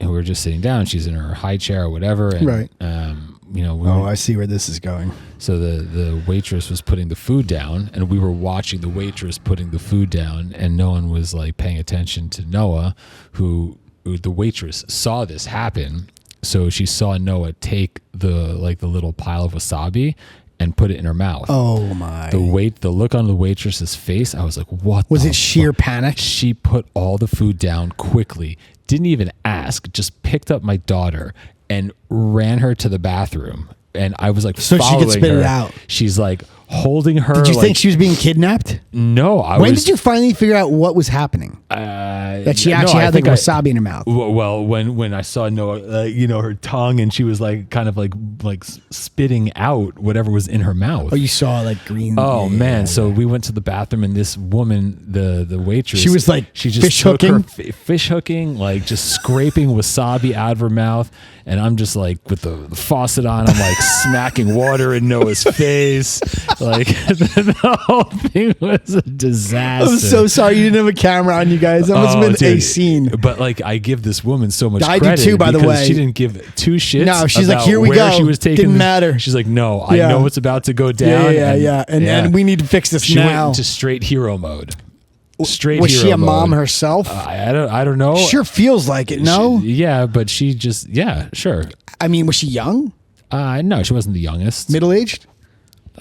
we were just sitting down. She's in her high chair or whatever, and I see where this is going. So the waitress was putting the food down, and we were watching the waitress putting the food down, and no one was like paying attention to Noah, who the waitress saw this happen. So she saw Noah take the little pile of wasabi and put it in her mouth. Oh my! The look on the waitress's face, I was like, "What?" Was it sheer panic? She put all the food down quickly, didn't even ask, just picked up my daughter and ran her to the bathroom. And I was like, so she could spit it out. She's like holding her. Did you think she was being kidnapped? No, When did you finally figure out what was happening? That she actually had like wasabi in her mouth. Well, when I saw Noah, her tongue, and she was like kind of like spitting out whatever was in her mouth. Oh, you saw like green. Oh man! So we went to the bathroom, and this woman, the waitress, she was like she just fish hooking, fish hooking, like just scraping wasabi out of her mouth, and I'm just like with the faucet on, I'm like smacking water in Noah's face. Like the whole thing was a disaster. I'm so sorry you didn't have a camera on you guys. That must have been a scene. But like I give this woman so much I credit. do too, by the way. She didn't give 2 shits. No, she's about like, here we where go. She was taking Didn't matter. She's like, no, I know what's about to go down. And we need to fix this she now. Went into straight hero mode. Straight was hero she a mode. mom herself? I don't know. Sure feels like it. No. But she just sure. I mean, was she young? No, she wasn't the youngest. Middle aged.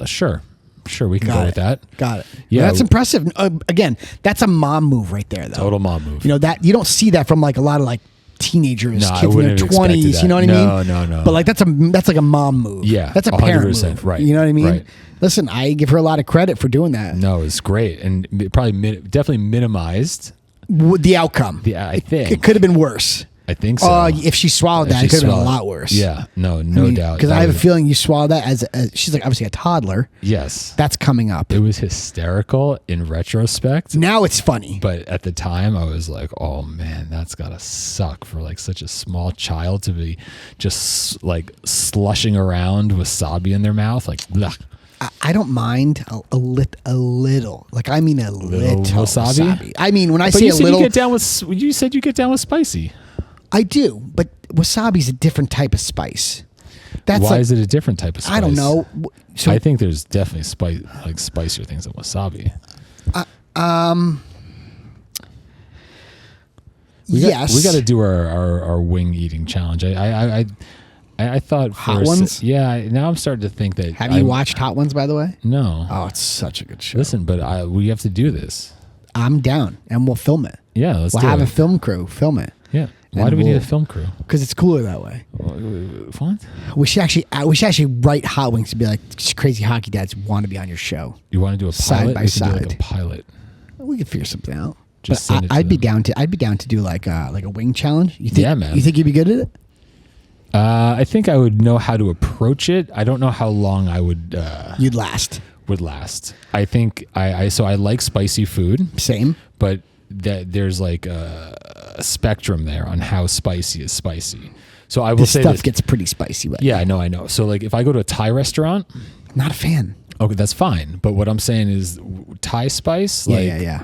Sure, we can go with that. Got it. Yeah, that's impressive. Again, that's a mom move right there, though. Total mom move. That you don't see that from like a lot of like teenagers, no, kids in their 20s. You know what I mean? No. But like that's like a mom move. Yeah, that's a parent move. Right. You know what I mean? Right. Listen, I give her a lot of credit for doing that. No, it's great, and it probably definitely minimized the outcome. Yeah, I think it could have been worse. I think so. If she swallowed that, it could have been a lot worse. Yeah, no doubt. Because I have a feeling you swallowed that as she's like obviously a toddler. Yes, that's coming up. It was hysterical in retrospect. Now it's funny, but at the time I was like, "Oh man, that's gotta suck for like such a small child to be just like slushing around wasabi in their mouth." Like, blech. I don't mind a little. Like I mean a little wasabi. I mean when I but say you a little, you said you get down with spicy. I do, but wasabi's a different type of spice. Why is it a different type of spice? I don't know. So I think there's definitely spicier things than wasabi. Yes. We got to do our wing eating challenge. I thought Hot Ones? Yeah, now I'm starting to think that. Have you watched Hot Ones, by the way? No. Oh, it's such a good show. Listen, but we have to do this. I'm down, and we'll film it. Yeah, we'll have a film crew film it. Yeah. Why do we need a film crew? Because it's cooler that way. What? We should actually write Hot Wings to be like crazy hockey dads want to be on your show. You want to do a pilot? Side by We could do side. like a pilot. We could figure something out. Just But send it to I'd be them. down to do like a wing challenge. You think, Yeah, man. You think you'd be good at it? I think I would know how to approach it. I don't know how long I would You'd last. I think I like spicy food, Same. but there's like a spectrum there on how spicy is spicy. So I will This say stuff this. gets pretty spicy. But Yeah, I know. So like if I go to a Thai restaurant, not a fan. okay, that's fine. But what I'm saying is Thai spice, Yeah.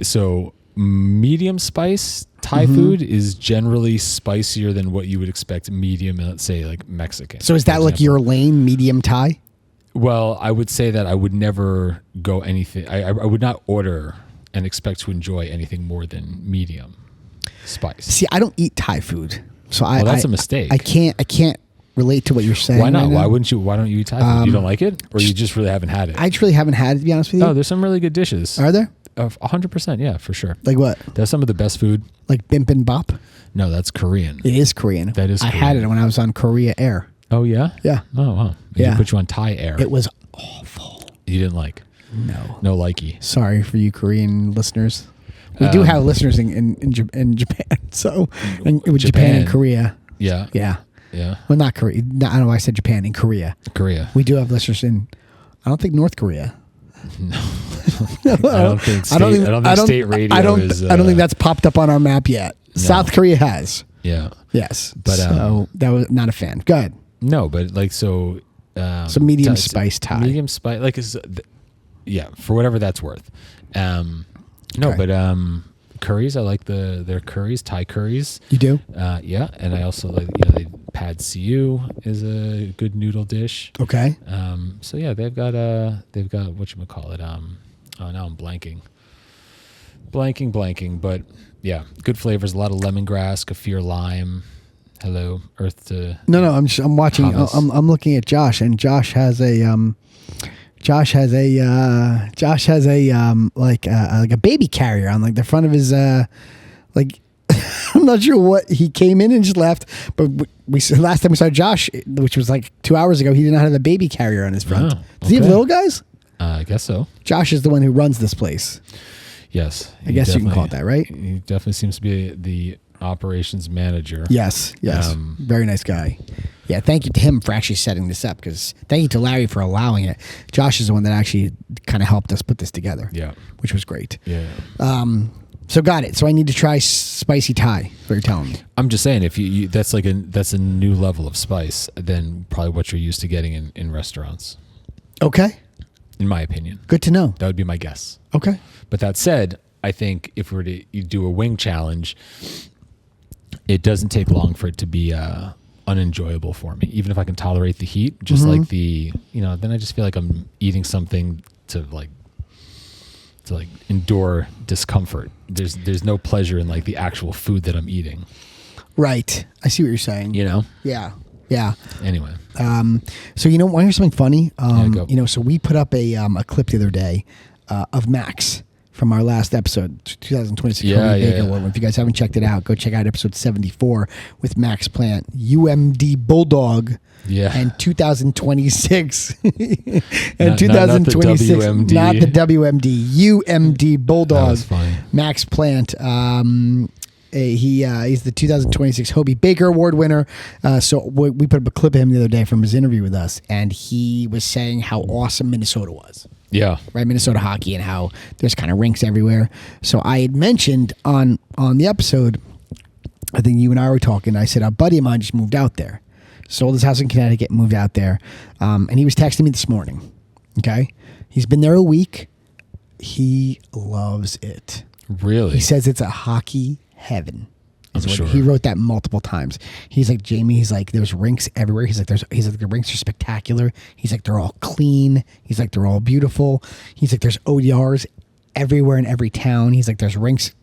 So medium spice Thai food is generally spicier than what you would expect medium, let's say like Mexican. So is for that like example. your lane, medium Thai? Well, I would say that I would never go anything. I would not order and expect to enjoy anything more than medium spice. See, I don't eat Thai food, so That's a mistake. I can't relate to what you're saying. Why not? right now. Why don't you eat Thai food? You don't like it, or you just really haven't had it? I just really haven't had it, to be honest with you. Oh, there's some really good dishes. Are there? 100%, yeah, for sure. Like what? There's some of the best food. Like bibimbap? No, that's Korean. It is Korean. That is I had Korean. it when I was on Korea Air. Oh yeah. Yeah. Oh wow. They Yeah. put you on Thai Air. It was awful. You didn't like. No. No likey. Sorry for you Korean listeners. We do have listeners in Japan. So with Japan and Korea. Yeah. Yeah. Yeah. Well, not Korea. No, I don't know why I said Japan. In Korea. Korea. We do have listeners in, I don't think North Korea. No. I don't think state radio is. I don't think that's popped up on our map yet. No. South Korea has. Yeah. Yes. But, so that was not a fan. Go ahead. No, but like so. So medium spice Thai. Medium spice, like yeah, for whatever that's worth. No, Okay. but curries. I like their curries, Thai curries. You do? Yeah, and I also like pad siu is a good noodle dish. Okay. So yeah, they've got whatchamacallit. Oh, now I'm blanking, but yeah, good flavors. A lot of lemongrass, kaffir lime. Hello, earth to. No, I'm watching. Hummus. I'm looking at Josh, and Josh has a like a baby carrier on like the front of his like. I'm not sure what he came in and just left, but we last time we saw Josh, which was like 2 hours ago, he did not have a baby carrier on his front. Oh, Does he have okay. little guys? I guess so. Josh is the one who runs this place. Yes, I guess you can call it that, right? He definitely seems to be the operations manager. Yes. Very nice guy. Yeah, thank you to him for actually setting this up, because thank you to Larry for allowing it. Josh is the one that actually kind of helped us put this together. Yeah, Which was great. yeah. So got it. So I need to try spicy Thai. What you're telling me. I'm just saying, if you that's a new level of spice than probably what you're used to getting in restaurants. Okay. In my opinion, Good to know. that would be my guess. Okay. But that said, I think if we were to do a wing challenge, it doesn't take long for it to be unenjoyable for me. Even if I can tolerate the heat, just like then I just feel like I'm eating something to endure discomfort. There's no pleasure in like the actual food that I'm eating. Right. I see what you're saying. Yeah. Yeah. Anyway. So want to hear something funny? Go. So we put up a clip the other day of Max from our last episode, 2026 Hobie Baker Award. If you guys haven't checked it out, go check out episode 74 with Max Plant, UMD Bulldog. Yeah. And 2026 and Not 2026, the WMD. not the WMD, UMD Bulldog. That was funny. Max Plant. He's the 2026 Hobie Baker Award winner. So we put up a clip of him the other day from his interview with us, and he was saying how awesome Minnesota was. Yeah. Right, Minnesota hockey, and how there's kind of rinks everywhere. So I had mentioned on the episode, I think you and I were talking. I said a buddy of mine just moved out there, sold his house in Connecticut, moved out there, and he was texting me this morning. Okay, he's been there a week. He loves it. Really? He says it's a hockey heaven. knows what sure. he wrote that multiple times. He's like, Jamie, he's like, there's rinks everywhere. He's like, the rinks are spectacular. He's like, they're all clean. He's like, they're all beautiful. He's like, there's ODRs everywhere in every town. He's like, there's rinks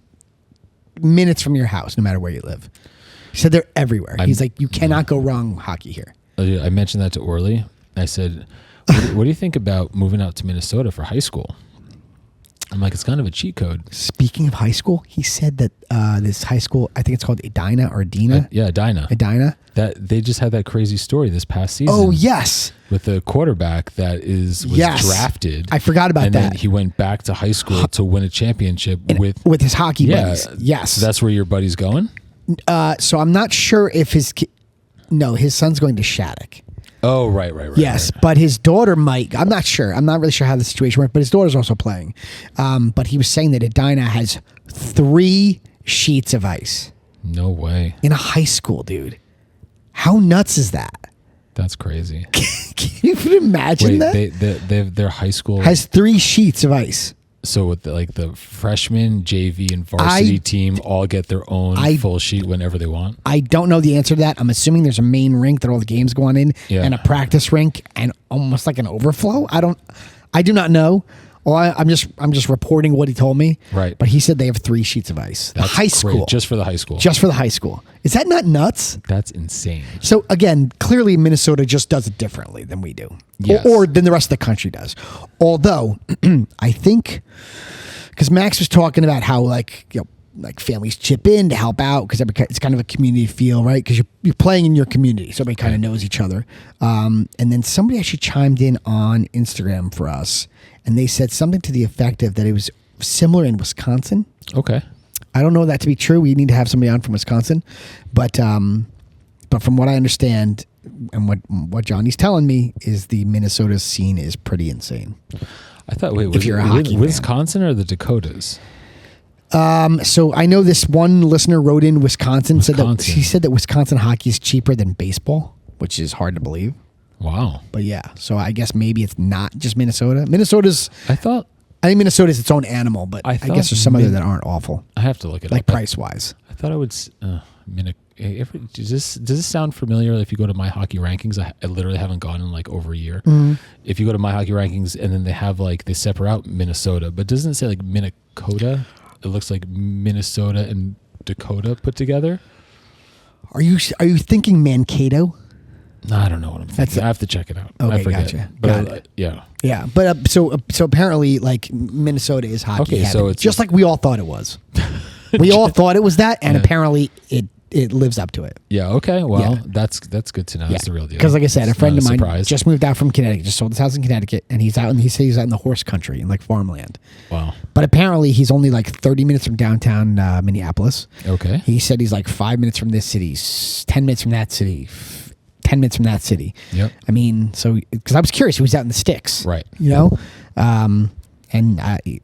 minutes from your house, no matter where you live. He said they're everywhere. He's like, you cannot go wrong hockey here. I mentioned that to Orly. I said, what do you think about moving out to Minnesota for high school? I'm like, it's kind of a cheat code. Speaking of high school, he said that this high school, I think it's called Edina or Edina. Edina. That they just had that crazy story this past season. Oh, yes. With a quarterback that was drafted. I forgot about that. And then he went back to high school to win a championship with his hockey buddies. Yes. So that's where your buddy's going? So I'm not sure if his son's going to Shattuck. Oh, right. Yes, but his daughter might. I'm not sure. I'm not really sure how the situation works, but his daughter's also playing. But he was saying that Edina has 3 sheets of ice. No way. In a high school, dude. How nuts is that? That's crazy. Can you imagine that? Their high school has 3 sheets of ice. So with the freshman, JV, and varsity team all get their own full sheet whenever they want? I don't know the answer to that. I'm assuming there's a main rink that all the games go on in and a practice rink and almost like an overflow. I do not know. Well, I'm just reporting what he told me. Right. But he said they have 3 sheets of ice. That's high school. Great. Just for the high school. Just for the high school. Is that not nuts? That's insane. So again, clearly Minnesota just does it differently than we do. Yes. Or than the rest of the country does. Although, I think, because Max was talking about how like families chip in to help out because it's kind of a community feel, right? Because you're playing in your community, so everybody kind of knows each other. And then somebody actually chimed in on Instagram for us, and they said something to the effect of that it was similar in Wisconsin. Okay. I don't know that to be true. We need to have somebody on from Wisconsin, but from what I understand and what Johnny's telling me is the Minnesota scene is pretty insane. I thought, if you're a hockey Wisconsin or the Dakotas? So I know this one listener wrote in Wisconsin. He said that Wisconsin hockey is cheaper than baseball, which is hard to believe. Wow. But yeah, so I guess maybe it's not just Minnesota. I think Minnesota is its own animal, but I guess there's some other that aren't awful. I have to look it up. Like price-wise. I thought I would... does this sound familiar if you go to My Hockey Rankings? I literally haven't gone in like over a year. Mm-hmm. If you go to My Hockey Rankings and then they have they separate out Minnesota, but doesn't it say like Minnesota? It looks like Minnesota and Dakota put together. Are you thinking Mankato? No, I don't know what I'm thinking. I have to check it out. Okay, I forget. Gotcha. But yeah. But so apparently, like Minnesota is hockey. Okay, so it's just like we all thought it was. We all thought it was that, and apparently it lives up to it. Yeah. Okay. Well, that's good to know. That's the real deal. Because, like I said, a friend of mine just moved out from Connecticut, just sold his house in Connecticut, and he said he's out in the horse country in like farmland. Wow. But apparently, he's only like 30 minutes from downtown Minneapolis. Okay. He said he's like 5 minutes from this city, 10 minutes from that city. 10 minutes from that city. Yep. I mean, so because I was curious, he was out in the sticks, right? You know, and it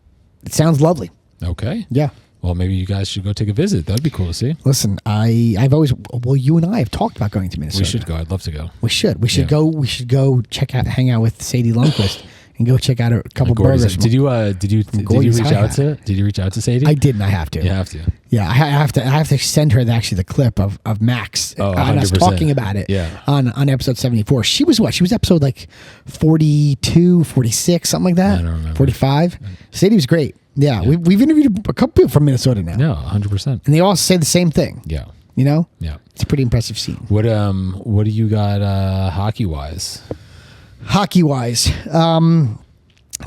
sounds lovely. Okay. Yeah. Well, maybe you guys should go take a visit. That'd be cool to see. Listen, you and I have talked about going to Minnesota. We should go. I'd love to go. We should go. We should go hang out with Sadie Lundquist. And go check out a couple burgers. Did you reach out to Sadie? I didn't. I have to. You have to. Yeah, I have to send her the clip of Max and us talking about it. Yeah. On episode 74. She was what? She was episode like 42, 46, something like that. I don't remember. 45. Sadie was great. Yeah. We've interviewed a couple people from Minnesota now. No, 100%. And they all say the same thing. Yeah. You know? Yeah. It's a pretty impressive scene. What do you got hockey wise? Hockey wise,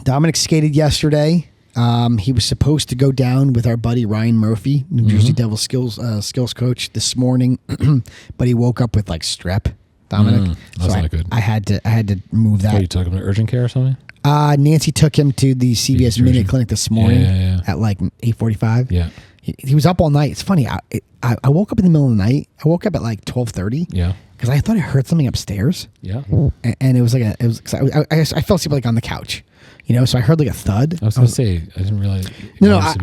Dominic skated yesterday. He was supposed to go down with our buddy Ryan Murphy, New Jersey Devils skills coach, this morning, but he woke up with like strep. Dominic, that's not good. I had to move that. What, you took him to urgent care or something? Nancy took him to the CVS Minute Clinic this morning at like 8:45. Yeah. He was up all night. It's funny. I woke up in the middle of the night. I woke up at like 12:30. Yeah. Because I thought I heard something upstairs. Yeah. And it was like I fell asleep like on the couch, you know. So I heard like a thud. I was gonna say I didn't realize. No. I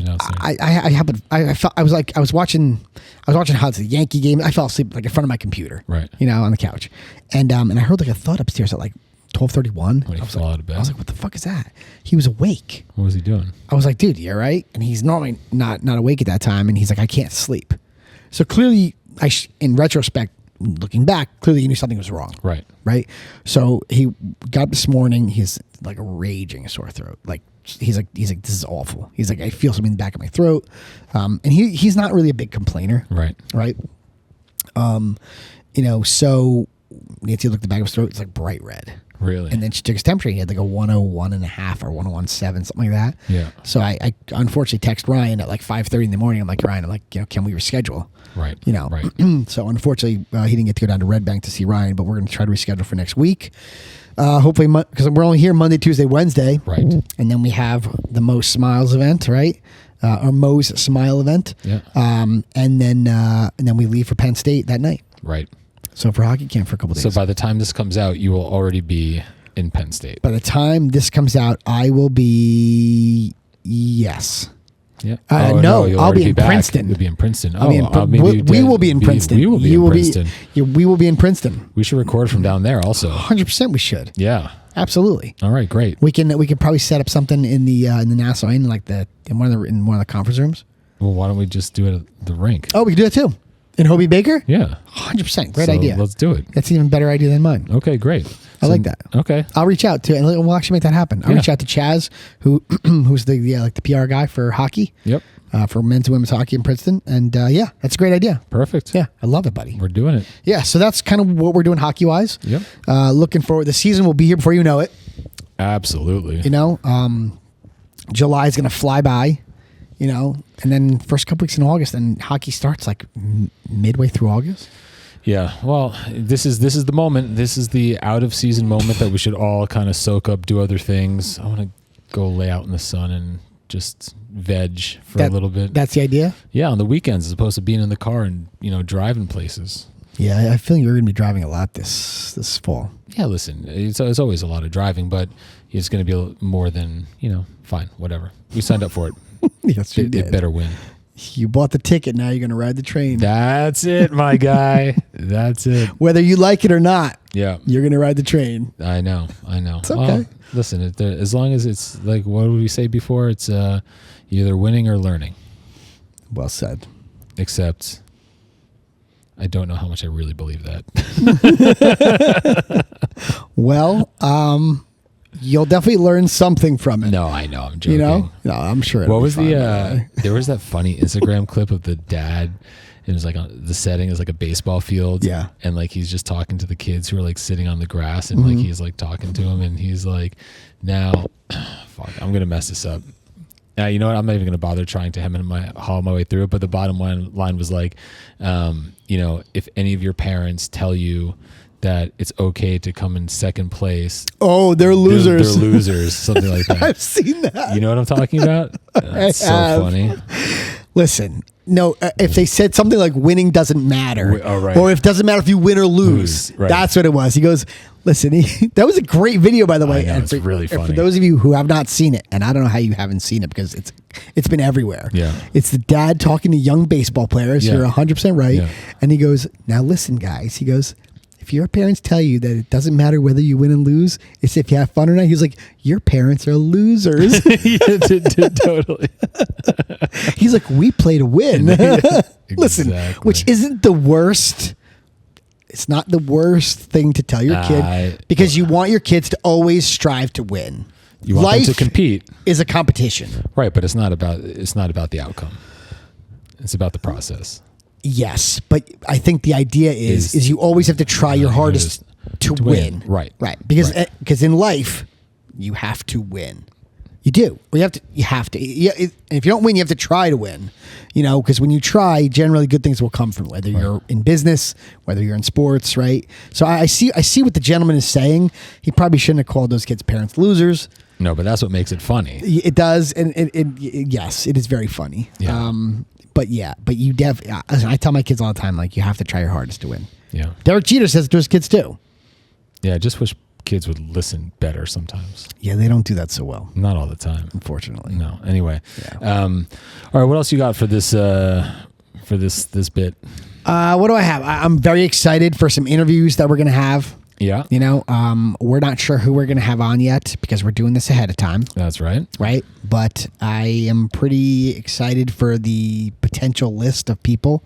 was watching how it's a Yankee game. I fell asleep like in front of my computer, right? You know, on the couch, and I heard like a thud upstairs at like 12:31. When he fell out of bed. I was like, what the fuck is that? He was awake. What was he doing? I was like, dude, you all right? And he's normally not awake at that time, and he's like, I can't sleep. So clearly, in retrospect, looking back, clearly he knew something was wrong. Right. Right. So he got up this morning. He's like raging sore throat. Like he's like, this is awful. He's like, I feel something in the back of my throat. And he's not really a big complainer. Right. Right. So Nancy looked at the back of his throat. It's like bright red. Really? And then she took his temperature. He had like a 101.5 or 101.7, something like that. Yeah. So I unfortunately text Ryan at like 5:30 in the morning. I'm like, Ryan, can we reschedule? Right. Right. So unfortunately, he didn't get to go down to Red Bank to see Ryan, but we're going to try to reschedule for next week. Hopefully, because we're only here Monday, Tuesday, Wednesday. Right. And then we have the Mo's Smiles event, right? Or Mo's Smile event. Yeah. And then we leave for Penn State that night. Right. So for hockey camp for a couple days. So by the time this comes out, you will already be in Penn State. By the time this comes out, I will be yes. Yeah. No, I'll be in Princeton. You'll be in Princeton. We will be in Princeton. We will be in Princeton. We will be in Princeton. We should record from down there also. 100% we should. Yeah. Absolutely. All right, great. We can probably set up something in the Nassau Inn, like in one of the conference rooms. Well, why don't we just do it at the rink? Oh, we can do that too. In Hobie Baker? Yeah. 100%. Great idea. Let's do it. That's an even better idea than mine. Okay, great. I like that. Okay. I'll reach out to, and we'll actually make that happen. I'll reach out to Chaz, who's the PR guy for hockey. Yep. For men's and women's hockey in Princeton. And that's a great idea. Perfect. Yeah, I love it, buddy. We're doing it. Yeah, so that's kind of what we're doing hockey-wise. Yep. Looking forward. The season will be here before you know it. Absolutely. July is going to fly by, and then first couple weeks in August, and hockey starts like midway through August. Yeah. Well, this is the moment. This is the out of season moment that we should all kind of soak up, do other things. I want to go lay out in the sun and just veg for a little bit. That's the idea? Yeah, on the weekends as opposed to being in the car and, driving places. Yeah, I feel you're going to be driving a lot this fall. Yeah, listen, it's always a lot of driving, but it's going to be more than, fine, whatever. We signed up for it. Yes, you did. It better win. You bought the ticket, now you're going to ride the train. That's it, my guy. That's it. Whether you like it or not, yeah, you're going to ride the train. I know. It's okay. Well, listen, as long as it's like, what did we say before? It's either winning or learning. Well said. Except I don't know how much I really believe that. Well, you'll definitely learn something from it. No, I know. I'm joking. No, I'm sure. What was there was that funny Instagram clip of the dad. It was like the setting is like a baseball field. Yeah. And like he's just talking to the kids who are like sitting on the grass and like he's like talking to them and he's like, now, fuck, I'm going to mess this up. Now, you know what? I'm not even going to bother trying to haul my way through it. But the bottom line was like, if any of your parents tell you that it's okay to come in second place. Oh, they're losers. They're losers. Something like that. I've seen that. You know what I'm talking about? That's so funny. Listen, no, if they said something like winning doesn't matter, or if it doesn't matter if you win or lose, right. That's what it was. He goes, listen, that was a great video, by the way. I know, it's really funny. For those of you who have not seen it, and I don't know how you haven't seen it because it's been everywhere. Yeah. It's the dad talking to young baseball players. Yeah. You're 100% right. Yeah. And he goes, now listen, guys. He goes, if your parents tell you that it doesn't matter whether you win and lose, it's if you have fun or not. He's like, your parents are losers. Yeah, totally. He's like, we play to win. Listen, which isn't the worst. It's not the worst thing to tell your kid because you want your kids to always strive to win. You want them to compete. Is a competition. Right, but it's not about the outcome. It's about the process. Yes, but I think the idea is you always have to try your hardest to win. Right. Because in life, you have to win. You do. You have to. Yeah, if you don't win, you have to try to win. Because when you try, generally good things will come from it, whether you're in business, whether you're in sports, right? So I see what the gentleman is saying. He probably shouldn't have called those kids' parents losers. No, but that's what makes it funny. It does, and yes, it is very funny. Yeah. But you I tell my kids all the time, like, you have to try your hardest to win. Yeah. Derek Jeter says it to his kids too. Yeah, I just wish kids would listen better sometimes. Yeah, they don't do that so well. Not all the time. Unfortunately. No. Anyway. Yeah. All right, what else you got for this this bit? What do I have? I'm very excited for some interviews that we're going to have. Yeah. We're not sure who we're going to have on yet because we're doing this ahead of time. That's right. Right. But I am pretty excited for the potential list of people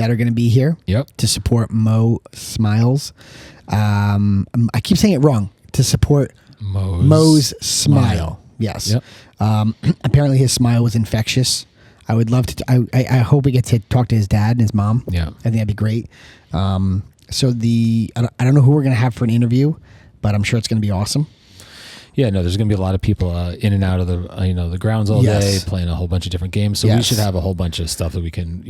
that are going to be here to support Mo Smiles. I keep saying it wrong. To support Mo's smile. Yes. Yep. Apparently his smile was infectious. I would love to. I hope we get to talk to his dad and his mom. Yeah. I think that'd be great. So I don't know who we're going to have for an interview, but I'm sure it's going to be awesome. Yeah, no, there's going to be a lot of people in and out of the grounds all day, playing a whole bunch of different games. So we should have a whole bunch of stuff that we can,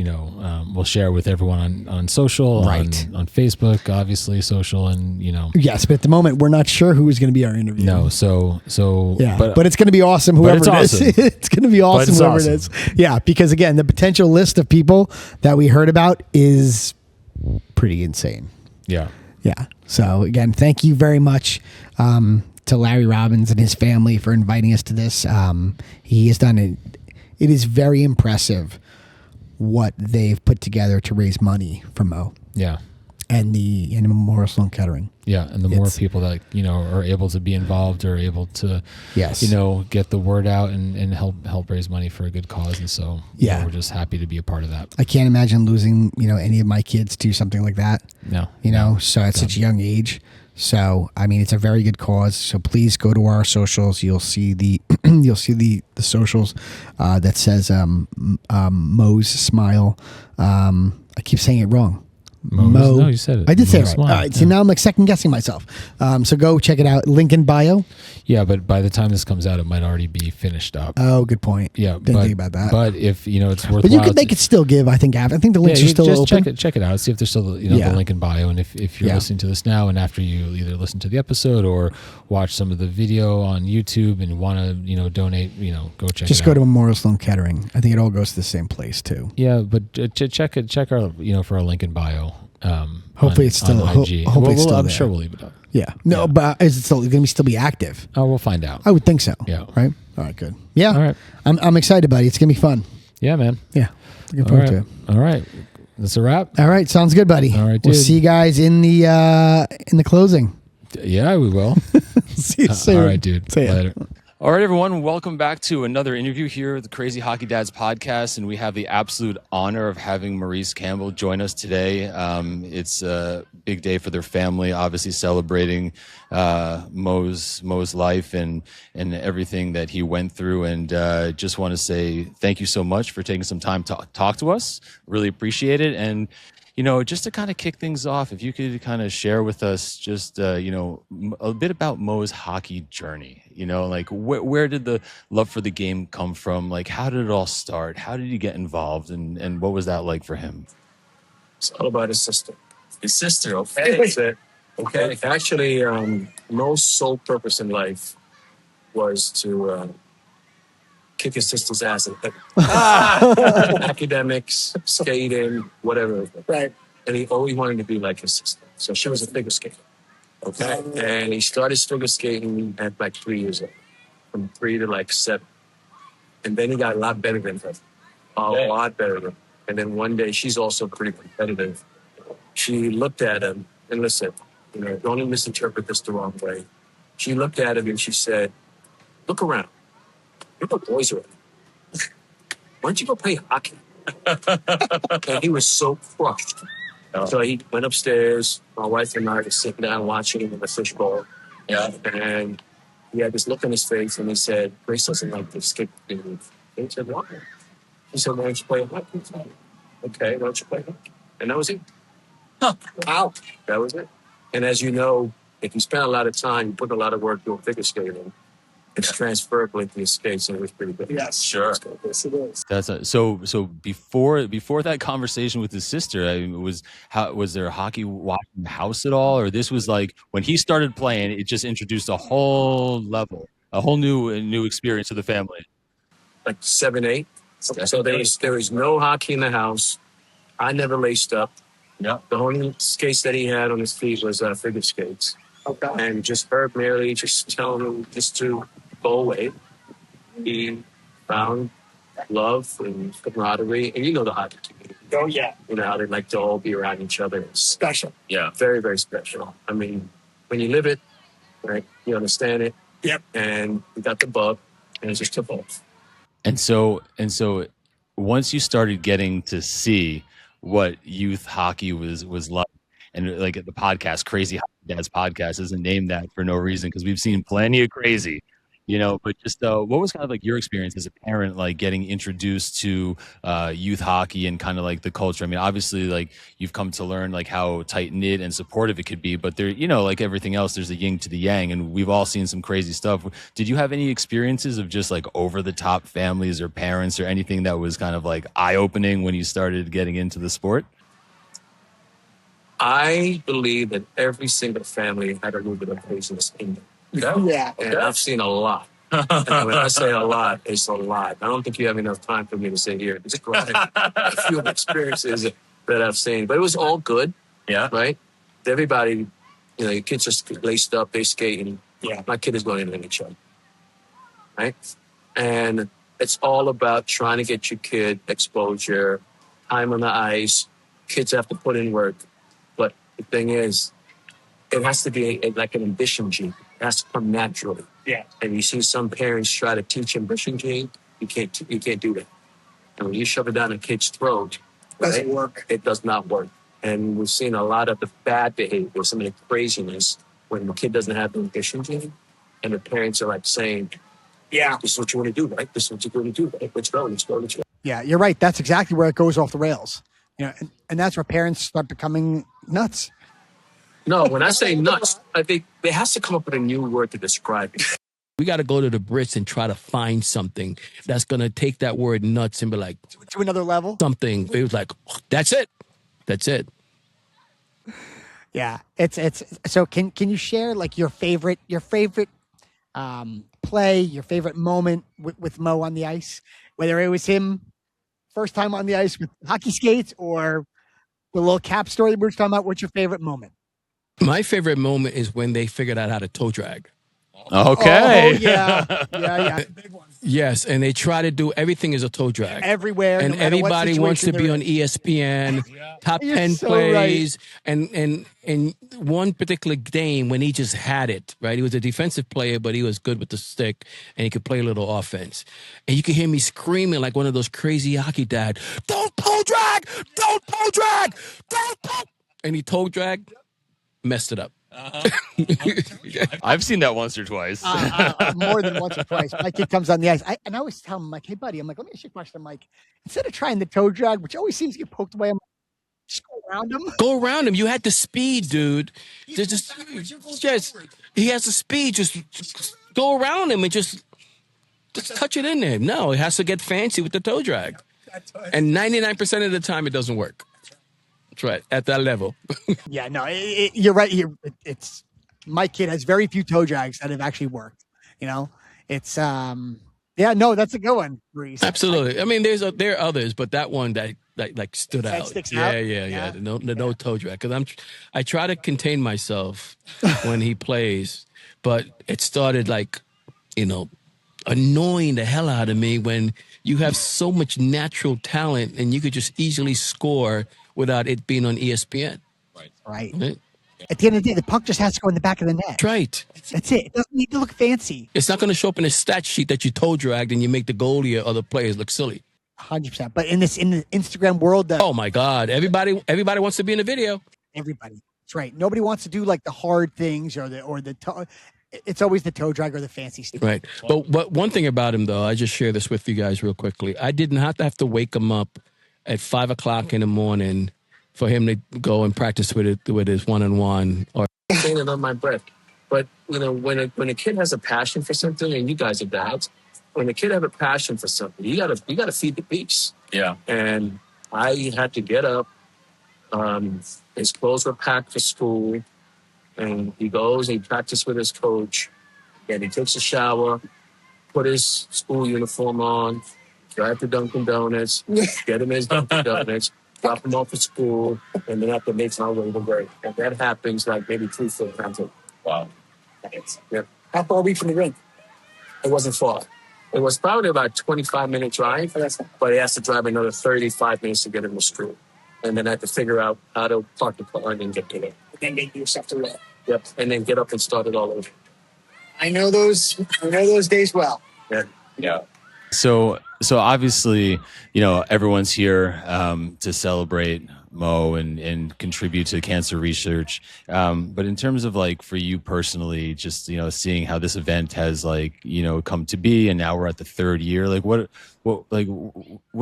we'll share with everyone on social, on Facebook, obviously social, and Yes, but at the moment we're not sure who is going to be our interview. No, so yeah, but it's going to be awesome. Whoever it is, awesome. It's going to be awesome. Whoever it is, yeah, because again, the potential list of people that we heard about is pretty insane. Yeah. So again, thank you very much. To Larry Robbins and his family for inviting us to this. He has done it. It is very impressive what they've put together to raise money for Mo. Yeah. And the Memorial Sloan Kettering. Yeah, and the more people that are able to be involved or able to get the word out and help raise money for a good cause, and so we're just happy to be a part of that. I can't imagine losing any of my kids to something like that. No, so at such a young age. So I mean, it's a very good cause. So please go to our socials. You'll see the socials that says Mo's Smile. I keep saying it wrong. Mo. No, you said it. I did say it right. All right. So now I'm like second guessing myself. So go check it out. Link in bio. Yeah, but by the time this comes out, it might already be finished up. Oh, good point. Yeah, didn't think about that. But if it's worthwhile, but you could make it still give. I think the links are still just open. Check it out. See if there's still the link in bio. And if you're listening to this now, and after you either listen to the episode or watch some of the video on YouTube and want to donate, go check. Just go to Memorial Sloan Kettering. I think it all goes to the same place too. Yeah, but check our for our link in bio. Hopefully it's still IG. Hopefully it's still I'm there. sure we'll leave it up. Yeah. No, but is it still going to still be active? Oh, we'll find out. I would think so. Yeah. Right. All right. Good. Yeah. All right. I'm excited, buddy. It's gonna be fun. Yeah, man. Yeah. Looking forward to it. All right. That's a wrap. All right. Sounds good, buddy. All right, dude. We'll see you guys in the closing. Yeah, we will. See you soon. All right, dude. See ya. Later. All right, everyone. Welcome back to another interview here at the Crazy Hockey Dads podcast, and we have the absolute honor of having Maurice Campbell join us today. It's a big day for their family, obviously celebrating Mo's life and everything that he went through. And just want to say thank you so much for taking some time to talk to us. Really appreciate it. And just to kind of kick things off, if you could kind of share with us just, a bit about Mo's hockey journey, like where did the love for the game come from? Like, how did it all start? How did you get involved? And what was that like for him? It's all about his sister. His sister, okay. That's it. Okay. Actually, Mo's sole purpose in life was to kick his sister's ass at academics, skating, whatever. Right. And he always wanted to be like his sister. So she was a figure skater. Okay. And he started figure skating at like 3 years old, from 3 to like 7. And then he got a lot better than her. A lot better than her. And then one day, she's also pretty competitive. She looked at him, and listen, don't misinterpret this the wrong way. She looked at him and she said, "Look around. You know boys around. Why don't you go play hockey?" And he was so crushed. So he went upstairs. My wife and I were sitting down watching him in the fishbowl. Yeah. And he had this look on his face, and he said, "Grace doesn't like to skate." And he said, "Why?" He said, "Why don't you play hockey?" "Okay, why don't you play hockey?" And that was it. Huh. Wow. That was it. And as you know, if you spend a lot of time, you put a lot of work doing figure skating, it's transferable into your skates, and it was pretty good. Yes, sure. Yes, it is. So before that conversation with his sister, was there a hockey watching the house at all, or this was like when he started playing, it just introduced a whole level, a whole new experience to the family? Like 7, 8. So there was no hockey in the house. I never laced up. Yeah. The only skates that he had on his feet was figure skates. Okay. And just Herb merely just telling him just to go away. He found love and camaraderie. And the hockey community. Oh, yeah. How they like to all be around each other. It's Special. Yeah. Very, very special. I mean, when you live it, right, you understand it. Yep. And you got the bug, and it's just took off. And so once you started getting to see what youth hockey was like. And like the podcast, Crazy Hockey Dads podcast, isn't named that for no reason, because we've seen plenty of crazy, but just what was kind of like your experience as a parent, like getting introduced to youth hockey and kind of like the culture? I mean, obviously, like you've come to learn like how tight knit and supportive it could be, but there, like everything else, there's the yin to the yang, and we've all seen some crazy stuff. Did you have any experiences of just like over the top families or parents or anything that was kind of like eye opening when you started getting into the sport? I believe that every single family had a little bit of craziness in them. Yeah. And I've seen a lot. And when I say a lot, it's a lot. I don't think you have enough time for me to sit here and describe a few of the experiences that I've seen. But it was all good. Yeah. Right? Everybody, your kids are laced up, they skating. Yeah. My kid is going into the NHL. Right? And it's all about trying to get your kid exposure, time on the ice. Kids have to put in work. But the thing is, it has to be like an ambition gene. It has to come naturally. Yeah. And you see some parents try to teach ambition gene. You can't do that. And when you shove it down a kid's throat, doesn't work. It does not work. And we've seen a lot of the bad behavior, some of the craziness when the kid doesn't have the ambition gene, and the parents are like saying, "Yeah, this is what you want to do, right? This is what you're going to do, right? Let's go." Yeah, you're right. That's exactly where it goes off the rails. And that's where parents start becoming nuts. No, when I say nuts, I think there has to come up with a new word to describe it. We got to go to the Brits and try to find something that's going to take that word nuts and be like, to another level. Something. It was like, that's it. That's it. Yeah. It's so can you share like your favorite play, your favorite moment with Mo on the ice, whether it was him first time on the ice with hockey skates or the little cap story we were talking about? What's your favorite moment? My favorite moment is when they figured out how to toe drag. Okay. Oh, yeah. Yes, and they try to do everything as a toe drag. Everywhere. And no everybody wants to be on ESPN, top 10 plays. Right. And one particular game when he just had it, right? He was a defensive player, but he was good with the stick, and he could play a little offense. And you can hear me screaming like one of those crazy hockey dad, don't toe drag! Don't toe drag! Don't toe! And he toe dragged, messed it up. I've seen that once or twice. More than once or twice. My kid comes on the ice. I always tell him, like, hey, buddy, I'm like, let me ask you a question. I'm like, instead of trying the toe drag, which always seems to get poked away, I'm like, just go around him. Go around him. You had the speed, dude. He has the speed. Just go around him and just touch it in there. No, it has to get fancy with the toe drag. And 99% of the time, it doesn't work. That's right, at that level. Yeah, no, you're right. It's my kid has very few toe drags that have actually worked. It's that's a good one, Maurice. Absolutely. I mean, there are others, but that one that like stood out. Sticks out. Yeah. No toe drag, because I try to contain myself when he plays, but it started like, annoying the hell out of me when you have so much natural talent and you could just easily score without it being on ESPN. Right. At the end of the day, the puck just has to go in the back of the net. That's right. That's it. It doesn't need to look fancy. It's not going to show up in a stat sheet that you toe dragged and you make the goalie or other players look silly. 100%. But in the Instagram world, oh my God, everybody wants to be in a video. Everybody. That's right. Nobody wants to do like the hard things or the toe. It's always the toe drag or the fancy stuff. Right. But one thing about him, though, I just share this with you guys real quickly. I didn't have to wake him up at 5 o'clock in the morning for him to go and practice with his one-on-one. Or saying it on my breath. But when a kid has a passion for something, and you guys are dads, when a kid have a passion for something, you gotta feed the beast. Yeah. And I had to get up. His clothes were packed for school, and he goes and he practices with his coach, and he takes a shower, put his school uniform on, drive to Dunkin' Donuts, get him his Dunkin' Donuts, drop him off at school, and then have to make my way to work. And that happens like maybe 3-4 times a week. Wow. Yeah. How far are we from the rink? It wasn't far. It was probably about a 25-minute drive, but he has to drive another 35 minutes to get him to school. And then I had to figure out how to park the car and then get to it. And then get yourself to work. Yep. And then get up and start it all over. I know those days well. Yeah. So so obviously, everyone's here to celebrate Mo and contribute to cancer research. But in terms of like for you personally, just seeing how this event has come to be, and now we're at the third year. Like what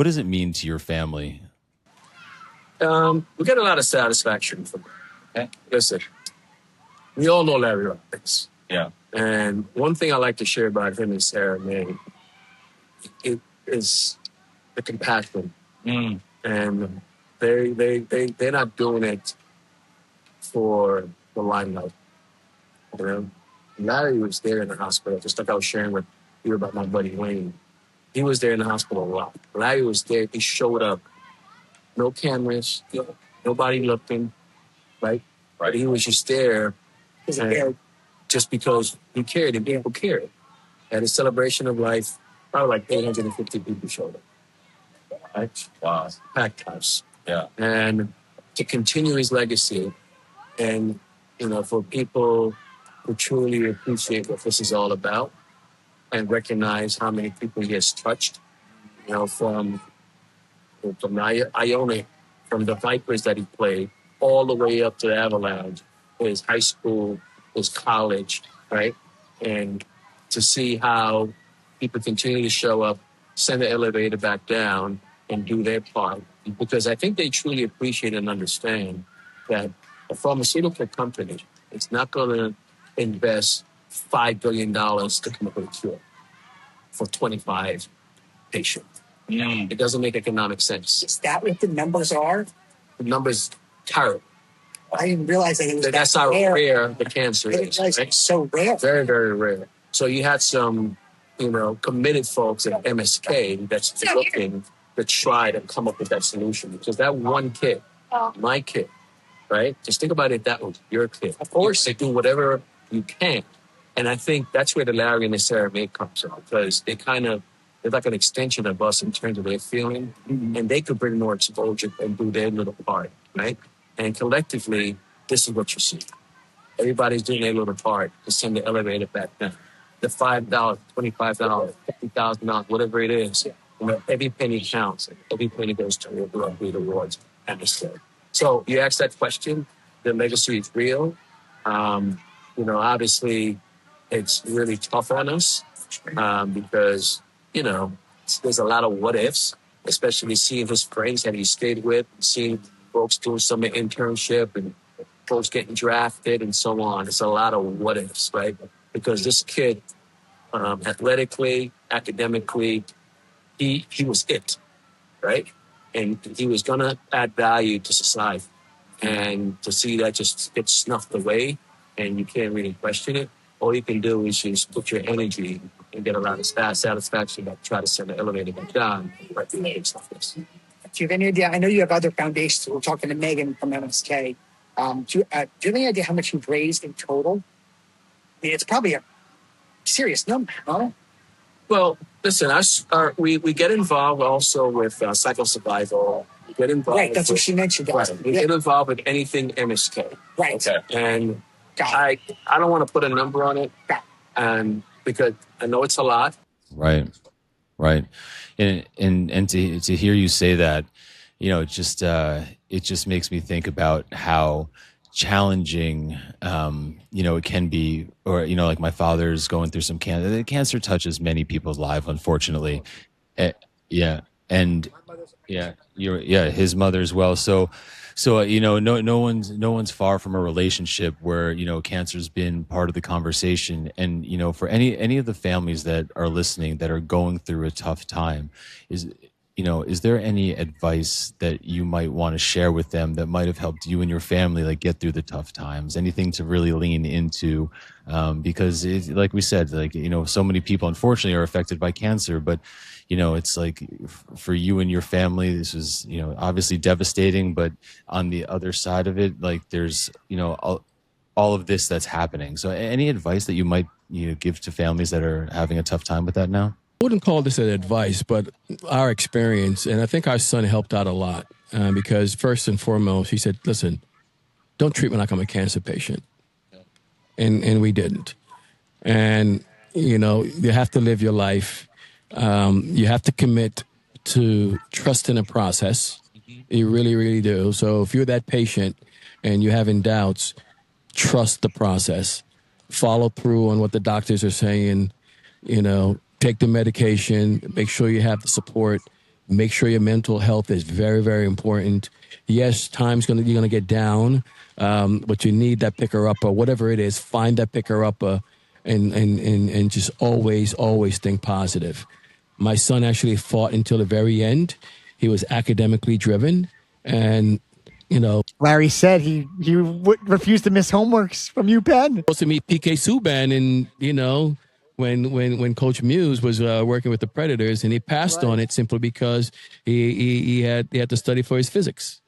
does it mean to your family? We get a lot of satisfaction from it. Listen, we all know Larry Rodrigues. Yeah. And one thing I like to share about him and Sarah May, it is the compassion. And they're not doing it for the limelight. Larry was there in the hospital, just like I was sharing with you about my buddy Wayne. He was there in the hospital a lot. Larry was there. He showed up. No cameras, nobody looking, right? Right. He was just there just because he cared and people cared. At a celebration of life, probably like 850 people showed up. Right? Wow. Packed house. Yeah. And to continue his legacy and, for people who truly appreciate what this is all about and recognize how many people he has touched, from Iona, from the Vipers that he played, all the way up to the Avalanche, his high school, his college, right? And to see how people continue to show up, send the elevator back down, and do their part. Because I think they truly appreciate and understand that a pharmaceutical company is not going to invest $5 billion to come up with a cure for 25 patients. It doesn't make economic sense. Is that what the numbers are? The numbers terrible. I didn't realize that it was That's how rare the cancer is. Right? It's so rare. Very, very rare. So you had some, committed folks at MSK that's looking to try to come up with that solution. Because that one kid, my kid, right? Just think about it, that was your kid. Of course, they do whatever you can. And I think that's where the Larry and the Sarah May comes from. Because they're like an extension of us in terms of their feeling. And they could bring more exposure and do their little part, right? And collectively, this is what you see. Everybody's doing their little part to send the elevator back down. The $5, $25, $50,000, whatever it is, every penny counts. Every penny goes to the awards and the state. So you asked that question. The legacy is real. Obviously, it's really tough on us because, there's a lot of what ifs, especially seeing his friends that he stayed with, seeing folks doing some internship and folks getting drafted and so on. It's a lot of what ifs, right? Because this kid, athletically, academically, he was it, right? And he was going to add value to society. And to see that just get snuffed away and you can't really question it, all you can do is just put your energy and get a lot of satisfaction that try to send the elevator back down right through the stuff. Do you have any idea? I know you have other foundations. We're talking to Megan from MSK. Do you have any idea how much you've raised in total? I mean, it's probably a serious number, huh? Well, listen, we get involved also with psychosurvival. We get involved. Right, that's what she mentioned. Right. We get involved with anything MSK. Right. Okay. And I don't want to put a number on it, and because I know it's a lot. Right. And to hear you say that, it just makes me think about how challenging, it can be, or, like my father's going through some cancer. Cancer touches many people's lives, unfortunately. His mother as well. So, no one's far from a relationship where, cancer's been part of the conversation. And, for any of the families that are listening that are going through a tough time, is there any advice that you might want to share with them that might have helped you and your family get through the tough times? Anything to really lean into? Because like we said, so many people unfortunately are affected by cancer, but it's like for you and your family, this is, obviously devastating, but on the other side of it, there's, all of this that's happening. So any advice that you might give to families that are having a tough time with that now? I wouldn't call this an advice, but our experience, and I think our son helped out a lot because first and foremost, he said, listen, don't treat me like I'm a cancer patient. And we didn't. And, you have to live your life You have to commit to trust in the process. You really, really do. So if you're that patient and you're having doubts, trust the process. Follow through on what the doctors are saying. Take the medication. Make sure you have the support. Make sure your mental health is very, very important. Yes, you're gonna get down, but you need that picker upper, whatever it is. Find that picker upper, and just always think positive. My son actually fought until the very end. He was academically driven, and Larry said he refused to miss homeworks from UPenn. supposed to meet PK Subban, and when Coach Muse was working with the Predators, and he passed on it simply because he had to study for his physics.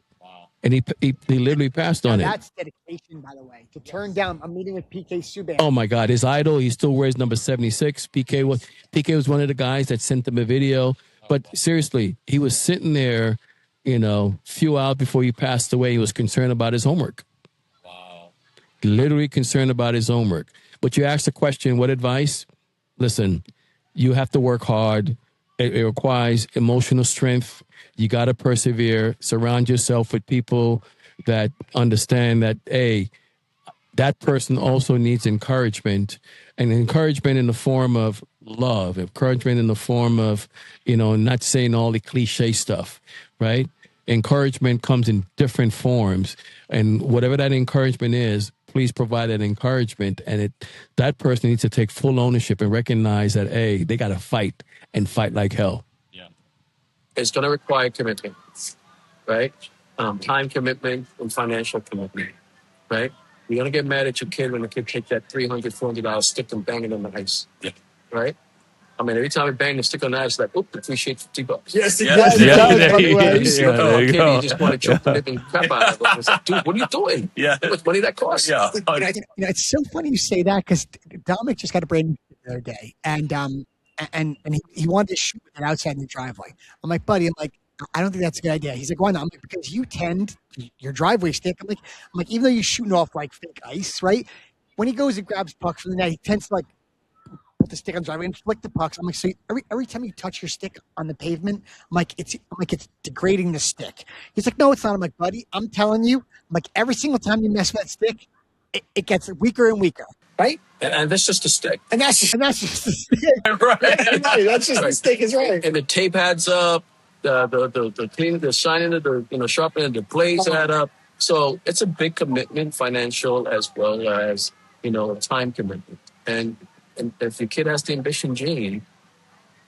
And he literally passed on it. That's dedication, by the way, to turn down a meeting with PK Subban. Oh my God, his idol. He still wears number 76. PK was one of the guys that sent him a video. But seriously, he was sitting there, few hours before he passed away. He was concerned about his homework. Wow. Literally concerned about his homework. But you asked the question, what advice? Listen, you have to work hard. It requires emotional strength. You got to persevere. Surround yourself with people that understand that, hey, that person also needs encouragement, and encouragement in the form of love, encouragement in the form of, not saying all the cliche stuff, right? Encouragement comes in different forms, and whatever that encouragement is, please provide that encouragement. And that person needs to take full ownership and recognize that, hey, they got to fight and fight like hell. Yeah. It's going to require commitment, right? Time commitment and financial commitment, right? You're going to get mad at your kid when the kid takes that $300, $400 stick and bang it on the ice, right? I mean, every time we bang the stick on the ice, it's like, appreciate $50. Yes, it does. You just want to choke the living crap out of it. It's like, dude, what are you doing? Yeah. How much money that costs? Yeah. It's so funny you say that, because Dominic just got a brand new the other day, and he wanted to shoot it outside in the driveway. I'm like, buddy, I don't think that's a good idea. He's like, why not? I'm like, because you tend your driveway stick. I'm like, even though you're shooting off like fake ice, right? When he goes and grabs pucks from the net, he tends to put the stick on the driveway and flick the pucks. I'm like, so every time you touch your stick on the pavement, I'm like, it's degrading the stick. He's like, no, it's not. I'm like, buddy, I'm telling you, every single time you mess with that stick, it gets weaker and weaker. Right? And that's just a stick. And that's just the stick. right. That's just the stick is right. And the tape adds up. The cleaning, the shining of the sharpening, the blades add up. So it's a big commitment, financial as well as time commitment. And if your kid has the ambition gene,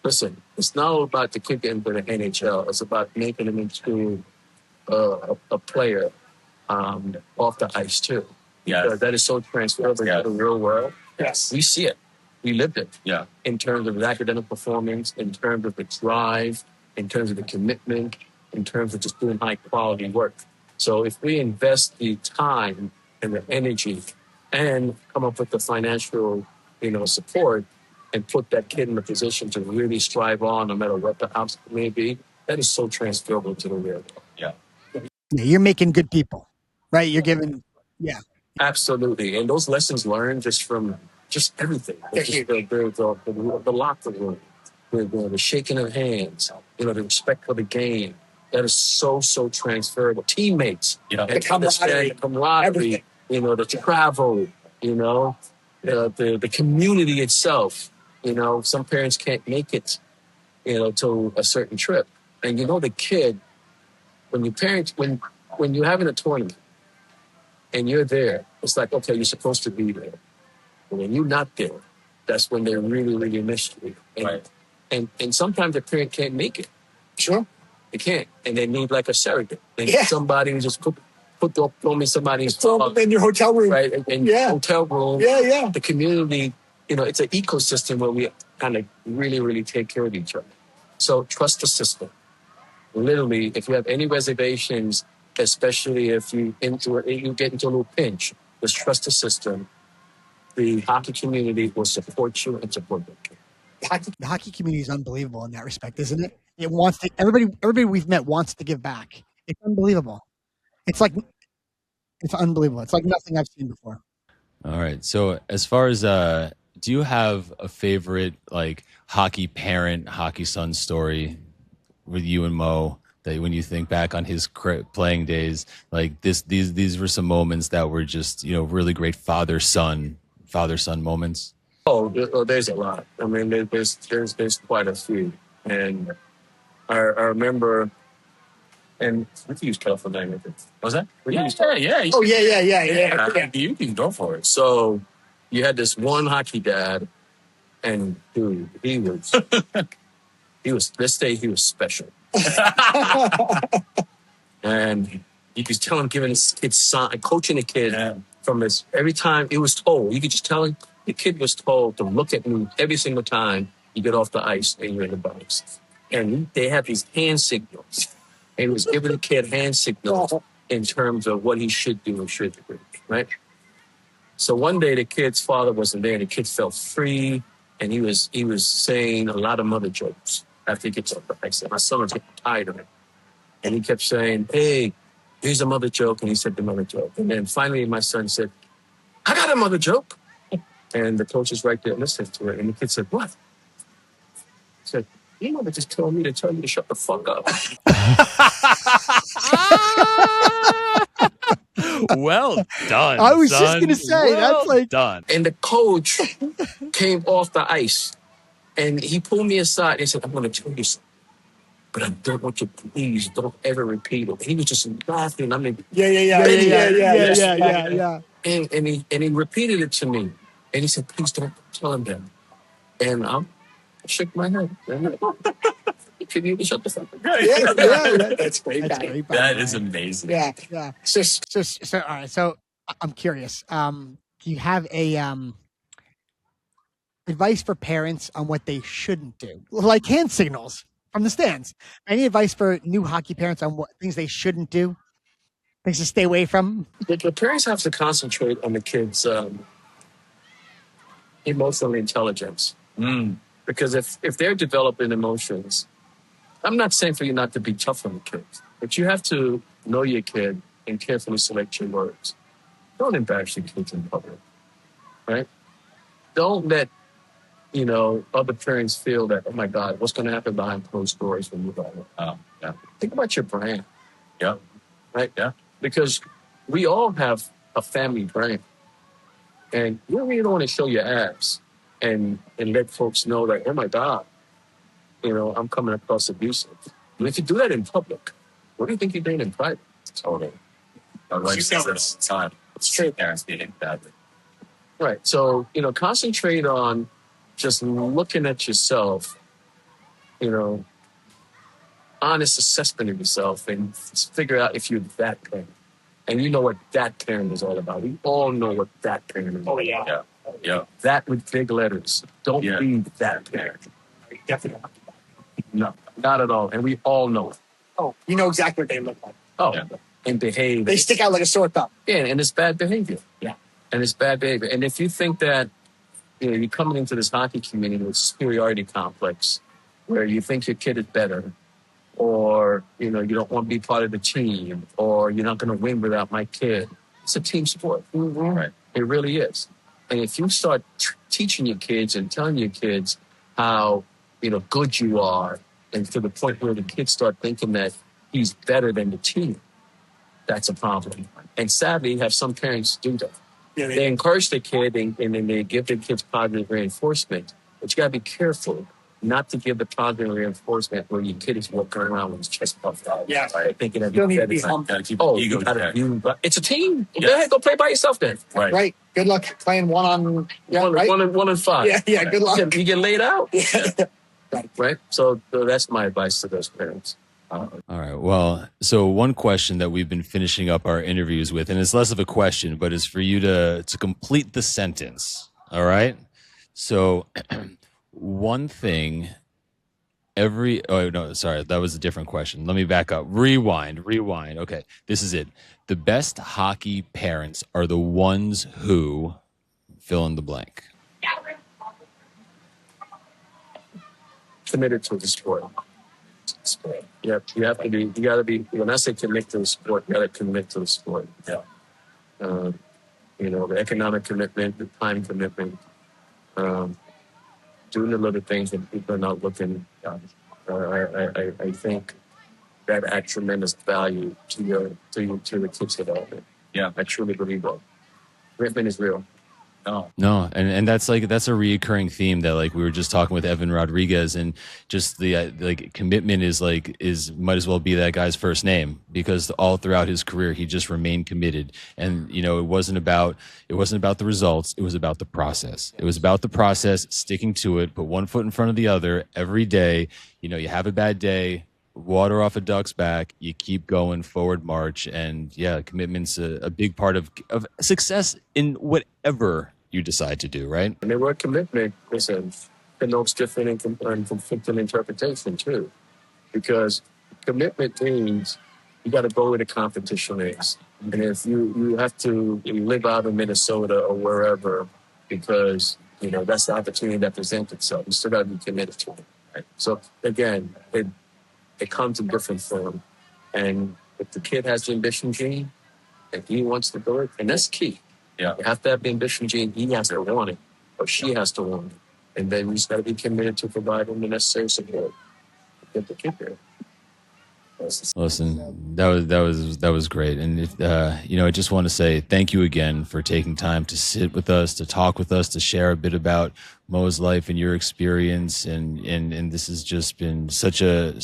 listen, it's not all about the kid getting to the NHL. It's about making them into a player off the ice too. Yeah, that is so transferable to the real world. Yes, we see it, we lived it. Yeah, in terms of the academic performance, in terms of the drive, in terms of the commitment, in terms of just doing high quality work. So if we invest the time and the energy and come up with the financial, support and put that kid in a position to really strive on no matter what the obstacle may be, that is so transferable to the real world. Yeah. Yeah, you're making good people, right? You're giving, yeah. Absolutely. And those lessons learned just from everything. The locker room, the shaking of hands, the respect for the game. That is so transferable. Teammates, the camaraderie, the travel, the community itself. Some parents can't make it, to a certain trip. And the kid, when you're having a tournament and you're there, it's like, okay, you're supposed to be there. But when you're not there, that's when they really, really miss you. And sometimes the parent can't make it. Sure. They can't. And they need like a surrogate. They need somebody who just throw me somebody's in your hotel room. Right. In hotel room. Yeah. The community, it's an ecosystem where we kind of really, really take care of each other. So trust the system. Literally, if you have any reservations, especially if you get into a little pinch, just trust the system. The hockey community will support you and support them. The hockey community is unbelievable in that respect, isn't it? It wants to. Everybody we've met wants to give back. It's unbelievable. It's unbelievable. It's like nothing I've seen before. All right. So as far as Do you have a favorite like hockey parent, hockey son story with you and Mo that when you think back on his playing days, like these were some moments that were just, you know, really great father son moments? There's a lot. I mean, there's quite a few, and I remember. And we can use colorful language. Was that? Yeah. Oh, yeah. You can go for it. So you had this one hockey dad, and dude, he was. Let's say he was special. And you could tell him giving his kid sign, coaching the kid from his every time it was told. You could just tell him the kid was told to look at me every single time you get off the ice and you're in the box. And they have these hand signals. And he was giving the kid hand signals in terms of what he should do and shouldn't do, right? So one day the kid's father wasn't there, and the kid felt free, and he was saying a lot of mother jokes after he gets off the ice. And my son was getting tired of it. And he kept saying, hey, here's a mother joke. And he said the mother joke. And then finally my son said, I got a mother joke. And the coach is right there listening to it. And the kid said, what? He said, your mother just told me to tell you to shut the fuck up. Well done. I was just son. going to say, that's like done. And the coach came off the ice and he pulled me aside and he said, I'm going to tell you something. But I don't want you, please, don't ever repeat it. He was just laughing. I mean, Yeah. And he repeated it to me. And he said, please don't tell him that. And I shook my head. Can you shut the fuck up? That's great. that's great. That is amazing. Yeah. So all right. So I'm curious. Do you have a advice for parents on what they shouldn't do, like hand signals from the stands? Any advice for new hockey parents on what things they shouldn't do, things to stay away from? The parents have to concentrate on the kids' emotional intelligence. Because if they're developing emotions, I'm not saying for you not to be tough on the kids, but you have to know your kid and carefully select your words. Don't embarrass your kids in public, right? Don't let, other parents feel that, oh my God, what's going to happen behind closed doors when you go? Think about your brand. Yeah. Right? Yeah. Because we all have a family brand. And you really don't want to show your abs and let folks know that, oh my God, I'm coming across abusive. And if you do that in public, what do you think you're doing in private? Totally. It's true. Parents being badly. Right. So, concentrate on just looking at yourself, honest assessment of yourself and figure out if you're that parent. And you know what that parent is all about. We all know what that parent is all about. Yeah. That with big letters. Don't be that parent. Definitely. No, not at all. And we all know it. Oh, you know exactly what they look like. Oh, and behave. They stick out like a sore thumb. Yeah, and it's bad behavior. Yeah. And it's bad behavior. And if you think that, you're coming into this hockey community with superiority complex, where you think your kid is better, or, you don't want to be part of the team, or you're not going to win without my kid. It's a team sport. Mm-hmm. Right? It really is. And if you start teaching your kids and telling your kids how, good you are, and to the point where the kids start thinking that he's better than the team, that's a problem. And sadly, you have some parents do that. Yeah, they encourage the kid and then they give their kids positive reinforcement. But you got to be careful not to give the positive reinforcement where your kid is walking around with his chest puffed out. Yeah. Right? Thinking that You need to he's be humble. oh, it's a team. Yeah. Go ahead, go play by yourself then. Right. Good luck playing one on right? one and five. Yeah. Good luck. You get laid out. Yeah. Right. So that's my advice to those parents. All right. Well, so one question that we've been finishing up our interviews with, and it's less of a question, but is for you to complete the sentence. All right. So one thing that was a different question. Let me back up. Rewind. Okay. This is it. The best hockey parents are the ones who fill in the blank. Committed to the sport. Yeah, you gotta be, when I say commit to the sport, you gotta commit to the sport. Yeah. The economic commitment, the time commitment, doing the little things that people are not looking at. I think that add tremendous value to the kids development. Yeah, I truly believe that. Commitment is real. No, and that's a reoccurring theme that like we were just talking with Evan Rodrigues, and just the like commitment is might as well be that guy's first name, because all throughout his career he just remained committed. And you know, it wasn't about the results, it was about the process. It was about the process, sticking to it, put one foot in front of the other every day. You know, you have a bad day, water off a duck's back, you keep going, forward march. And yeah, commitment's a big part of success in whatever you decide to do, right? And the word commitment, listen, connotes different and conflicting interpretation too, because commitment means you got to go where the competition is. And if you have to live out in Minnesota or wherever, because you know that's the opportunity that presents itself, you still got to be committed to it. Right? So again, it comes in different form. And if the kid has the ambition gene and he wants to do it, and that's key. Yeah. You have to have the ambition gene, he has to want it, or she has to want it. And then you just got to be committed to provide them the necessary support to get the kid there. Listen, that was great. And if, you know, I just want to say thank you again for taking time to sit with us, to talk with us, to share a bit about Mo's life and your experience. And this has just been such a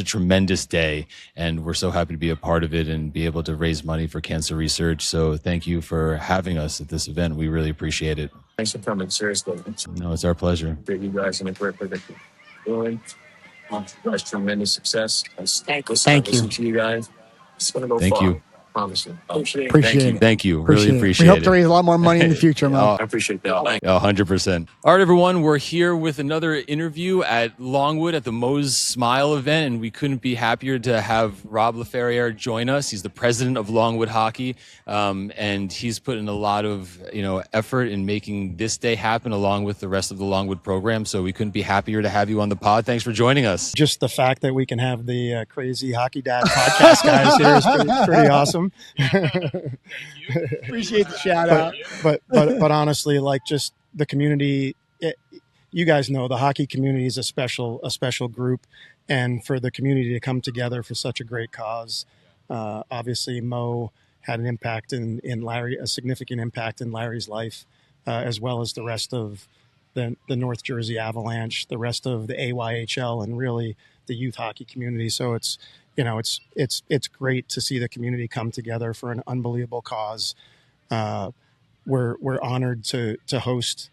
tremendous day. And we're so happy to be a part of it and be able to raise money for cancer research. So thank you for having us at this event. We really appreciate it. Thanks for coming. Seriously. No, it's our pleasure. You guys in a great position. You guys, tremendous success. Thank you. Listen to you guys. It's going to go Thank far. you. I promise you. Thank you. Really appreciate it. We hope it. to raise a lot more money in the future, Mo. I appreciate that. Thank you. 100%. All right, everyone. We're here with another interview at Longwood at the Mo's Smile event, and we couldn't be happier to have Rob Laferriere join us. He's the president of Longwood Hockey, and he's put in a lot of effort in making this day happen, along with the rest of the Longwood program. So we couldn't be happier to have you on the pod. Thanks for joining us. Just the fact that we can have the crazy Hockey Dad podcast guys here is pretty awesome. Appreciate the shout out. But honestly, like, just the community, you guys know the hockey community is a special group, and for the community to come together for such a great cause, obviously Mo had an impact in Larry, a significant impact in Larry's life, as well as the rest of the North Jersey Avalanche, the rest of the AYHL, and really the youth hockey community. So it's great to see the community come together for an unbelievable cause. We're honored to host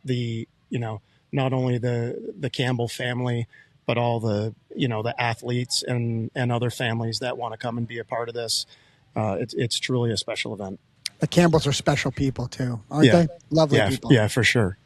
the not only the Campbell family, but all the athletes and other families that want to come and be a part of this. It's truly a special event. The Campbells are special people too, aren't they? Lovely people. Yeah, for sure.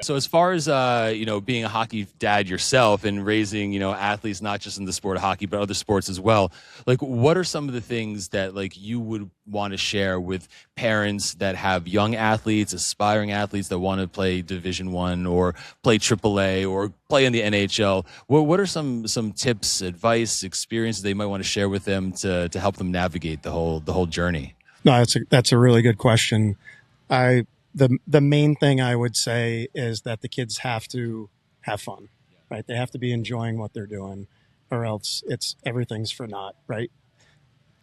So as far as being a hockey dad yourself and raising athletes, not just in the sport of hockey but other sports as well, like, what are some of the things that you would want to share with parents that have young athletes, aspiring athletes that want to play Division I or play AAA or play in the NHL? What are some tips, advice, experiences they might want to share with them to help them navigate the whole journey? No, that's a really good question. The main thing I would say is that the kids have to have fun, right? They have to be enjoying what they're doing, or else everything's for naught, right?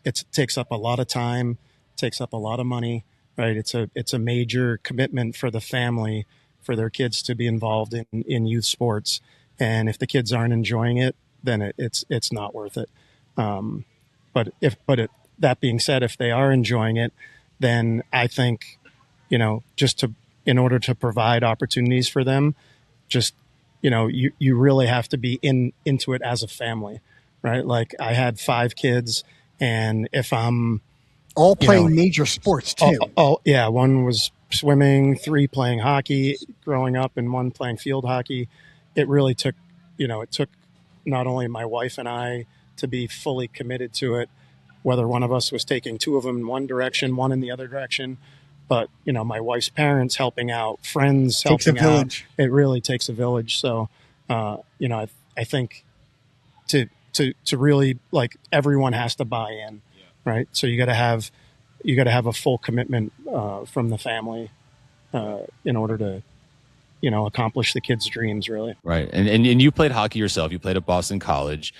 It takes up a lot of time, takes up a lot of money, right? It's a major commitment for the family, for their kids to be involved in youth sports. And if the kids aren't enjoying it, then it's not worth it. That being said, if they are enjoying it, then I think, in order to provide opportunities for them, you really have to be into it as a family, right? Like, I had 5 kids, and if I'm all playing major sports too. Yeah. One was swimming, 3 playing hockey growing up, and 1 playing field hockey. It really took not only my wife and I to be fully committed to it, whether one of us was taking 2 of them in one direction, 1 in the other direction. But, my wife's parents helping out, friends helping out. It really takes a village. So, I think to really, like, everyone has to buy in, right? So you got to have a full commitment from the family in order accomplish the kids' dreams, really. Right. And you played hockey yourself. You played at Boston College.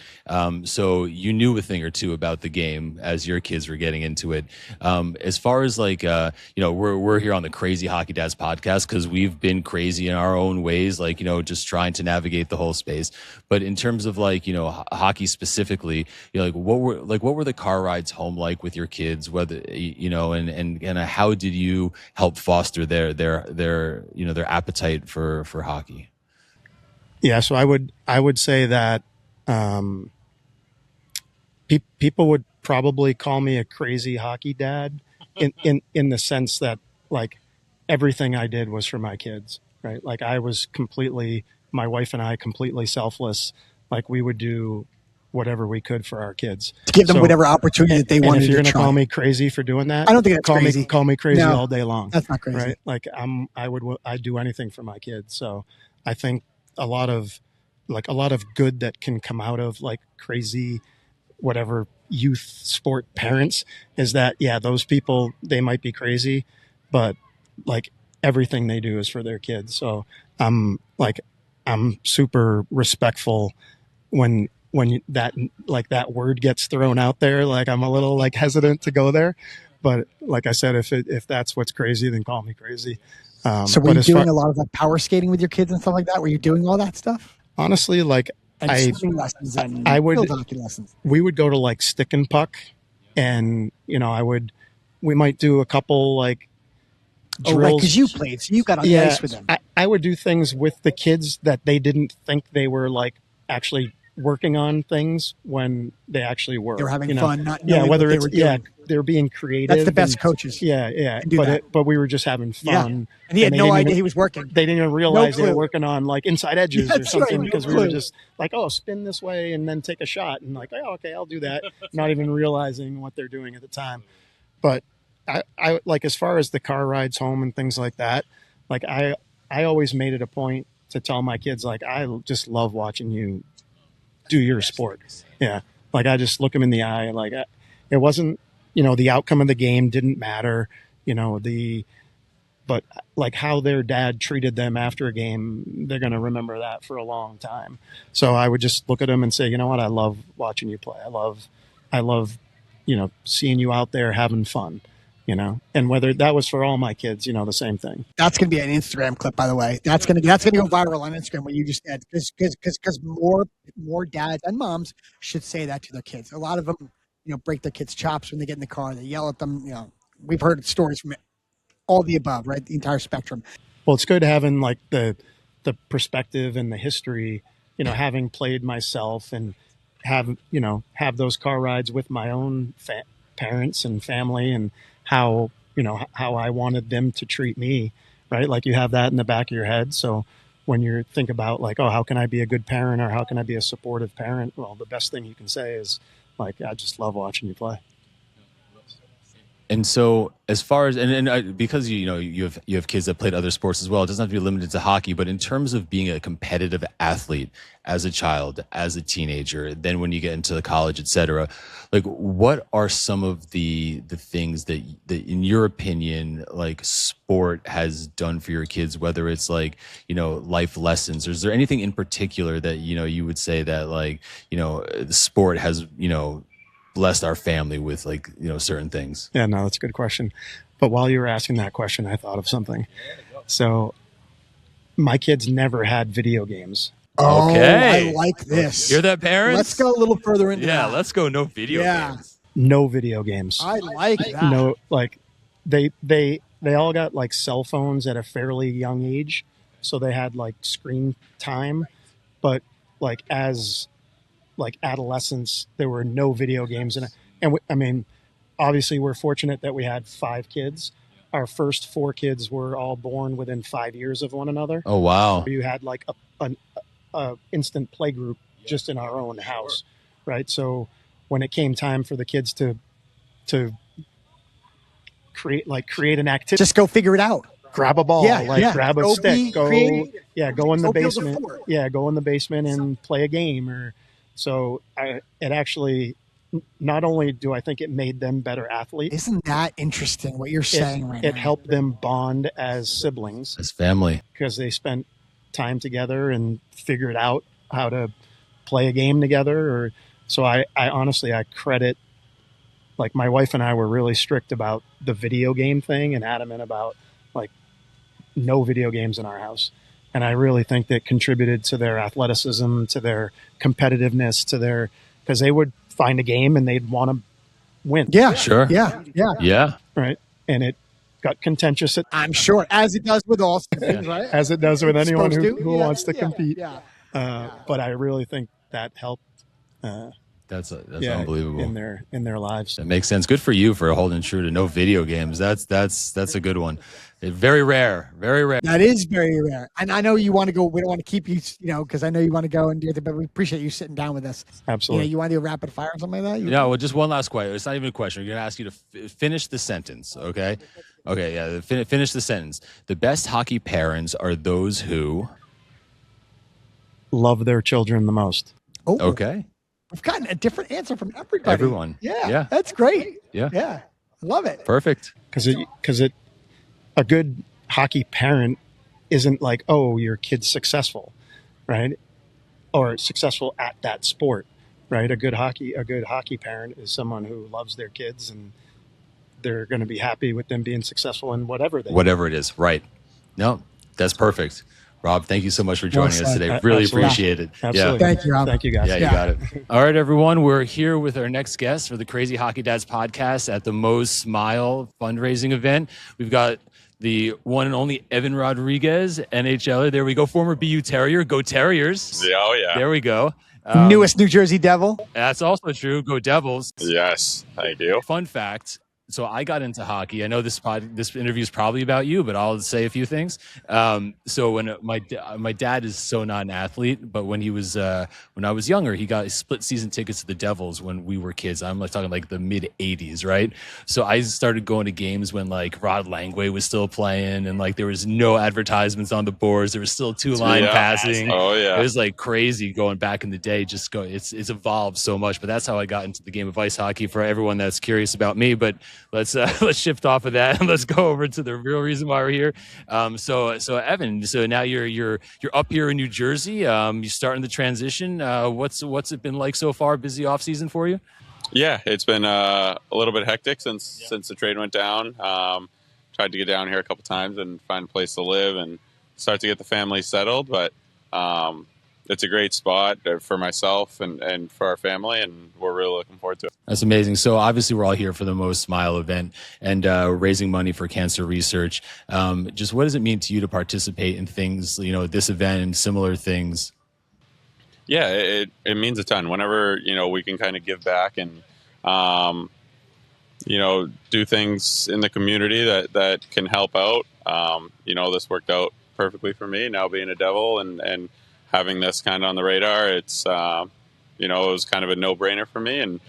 So you knew a thing or two about the game as your kids were getting into it. As far as we're here on the Crazy Hockey Dads podcast because we've been crazy in our own ways, just trying to navigate the whole space. But in terms of hockey specifically, what were the car rides home like with your kids? Whether, and how did you help foster their appetite for hockey? Yeah, so I would say that people would probably call me a crazy hockey dad in the sense that everything I did was for my kids, right? I was my wife and I completely selfless. We would do whatever we could for our kids to give them whatever opportunity that they wanted. If you're going to call me crazy for doing that, I don't think that's crazy. Call me crazy all day long. That's not crazy, right? I'd do anything for my kids. So I think a lot of good that can come out of crazy, whatever youth sport parents is that, those people, they might be crazy, but everything they do is for their kids. So I'm super respectful when that word gets thrown out there. I'm a little hesitant to go there, but like I said, if that's what's crazy, then call me crazy. So were you doing a lot of power skating with your kids and stuff like that? Were you doing all that stuff? Honestly, swimming lessons and field hockey lessons. We would go to stick and puck, and we might do a couple drills. Right, because you played, so you got on the ice with them. I would do things with the kids that they didn't think they were actually working on things when they actually were. They were having fun, not knowing whether what they were doing. They're being creative. That's the best coaches. Yeah. But we were just having fun. Yeah. And he had no idea he was working. They didn't even realize they were working on inside edges or something, right, because we were just spin this way and then take a shot and okay, I'll do that. Not even realizing what they're doing at the time. But I as far as the car rides home and things like that, I always made it a point to tell my kids, I just love watching you do your sport. Yeah. I just look them in the eye. It wasn't, the outcome of the game didn't matter, but how their dad treated them after a game, they're going to remember that for a long time. So I would just look at them and say, you know what? I love watching you play. I love, seeing you out there having fun, and whether that was for all my kids, the same thing. That's going to be an Instagram clip, by the way. That's going to go viral on Instagram, what you just said, because more dads and moms should say that to their kids. A lot of them, break their kids' chops when they get in the car. They yell at them. We've heard stories from all the above, right? The entire spectrum. Well, it's good having the perspective and the history, having played myself and have those car rides with my own parents and family, and how I wanted them to treat me, right? You have that in the back of your head. So when you think about how can I be a good parent or how can I be a supportive parent? Well, the best thing you can say is I just love watching you play. And so, as far as because you have kids that played other sports as well, it doesn't have to be limited to hockey. But in terms of being a competitive athlete as a child, as a teenager, then when you get into college, etc., what are some of the things that in your opinion, sport has done for your kids? Whether it's life lessons, or is there anything in particular that you would say that the sport has blessed our family with certain things? Yeah, no, that's a good question. But while you were asking that question, I thought of something. So my kids never had video games. Oh, okay. I like this. Hear that, parents? Let's go a little further into that. Yeah, let's go. No video games. No video games. I like that. No, they all got cell phones at a fairly young age, so they had screen time. But as adolescence, there were no video games. And obviously we're fortunate that we had 5 kids. Our first 4 kids were all born within 5 years of one another. Oh, wow. You had a instant play group just in our own house. Right. So when it came time for the kids to create an activity, just go figure it out. Grab a ball, grab a stick, go in the basement. Go in the basement and play a game. So it actually, not only do I think it made them better athletes. Isn't that interesting what you're saying right now? It helped them bond as siblings. As family. Because they spent time together and figured out how to play a game together. Or so I honestly, I credit, like, my wife and I were really strict about the video game thing and adamant about, like, no video games in our house. And I really think that contributed to their athleticism, to their competitiveness, to their, because they would find a game and they'd want to win. Yeah. Sure. Yeah. Right. And it got contentious I'm sure, as it does with all things, right? as it does with anyone who wants to Yeah. compete. Yeah. But I really think that helped. That's unbelievable in their lives. That makes sense. Good for you for holding true to no video games. That's a good one. Very rare. That is very rare. And I know you want to go. We don't want to keep you, because I know you want to go and do it. But we appreciate you sitting down with us. Absolutely. You want to do a rapid fire or something like that? Well, just one last question. It's not even a question. We're going to ask you to finish the sentence. Okay. Yeah. Finish the sentence. The best hockey parents are those who love their children the most. Oh, okay. We've gotten a different answer from everybody. Everyone. Yeah. That's great. Yeah. I love it. Perfect. Because a good hockey parent isn't like, oh, your kid's successful, right? Or successful at that sport, right? A good hockey parent is someone who loves their kids and they're going to be happy with them being successful in whatever it is. Right. No, that's perfect. Rob, thank you so much for joining us today. Really Absolutely. appreciate it. Absolutely. Thank you, Rob. Thank you, guys. Yeah, you got it. All right, everyone. We're here with our next guest for the Crazy Hockey Dads podcast at the Mo's Smile fundraising event. We've got the one and only Evan Rodrigues, NHLer. There we go. Former BU Terrier. Go Terriers. Oh, yeah. There we go. Newest New Jersey Devil. That's also true. Go Devils. Yes, thank you. Fun fact. So I got into hockey. I know this interview is probably about you, but I'll say a few things. So when my dad is so not an athlete, but when I was younger, he got split season tickets to the Devils when we were kids. I'm like talking like the mid '80s, right? So I started going to games when like Rod Langway was still playing, and like there was no advertisements on the boards. There was still two-line passing. Oh yeah, it was like crazy going back in the day. It's evolved so much, but that's how I got into the game of ice hockey. For everyone that's curious about me, but let's shift off of that and let's go over to the real reason why we're here. So Evan, so now you're up here in New Jersey. You're starting the transition. What's it been like so far? Busy off season for you? Yeah, it's been a little bit hectic since the trade went down. Tried to get down here a couple times and find a place to live and start to get the family settled, but it's a great spot for myself and for our family, and we're really looking forward to it. That's amazing. So obviously we're all here for the Mo's Smile event and raising money for cancer research. Just what does it mean to you to participate in things, this event and similar things? Yeah, it means a ton. Whenever, we can kind of give back and, do things in the community that can help out. This worked out perfectly for me now being a Devil and having this kind of on the radar. It's, it was kind of a no-brainer for me, and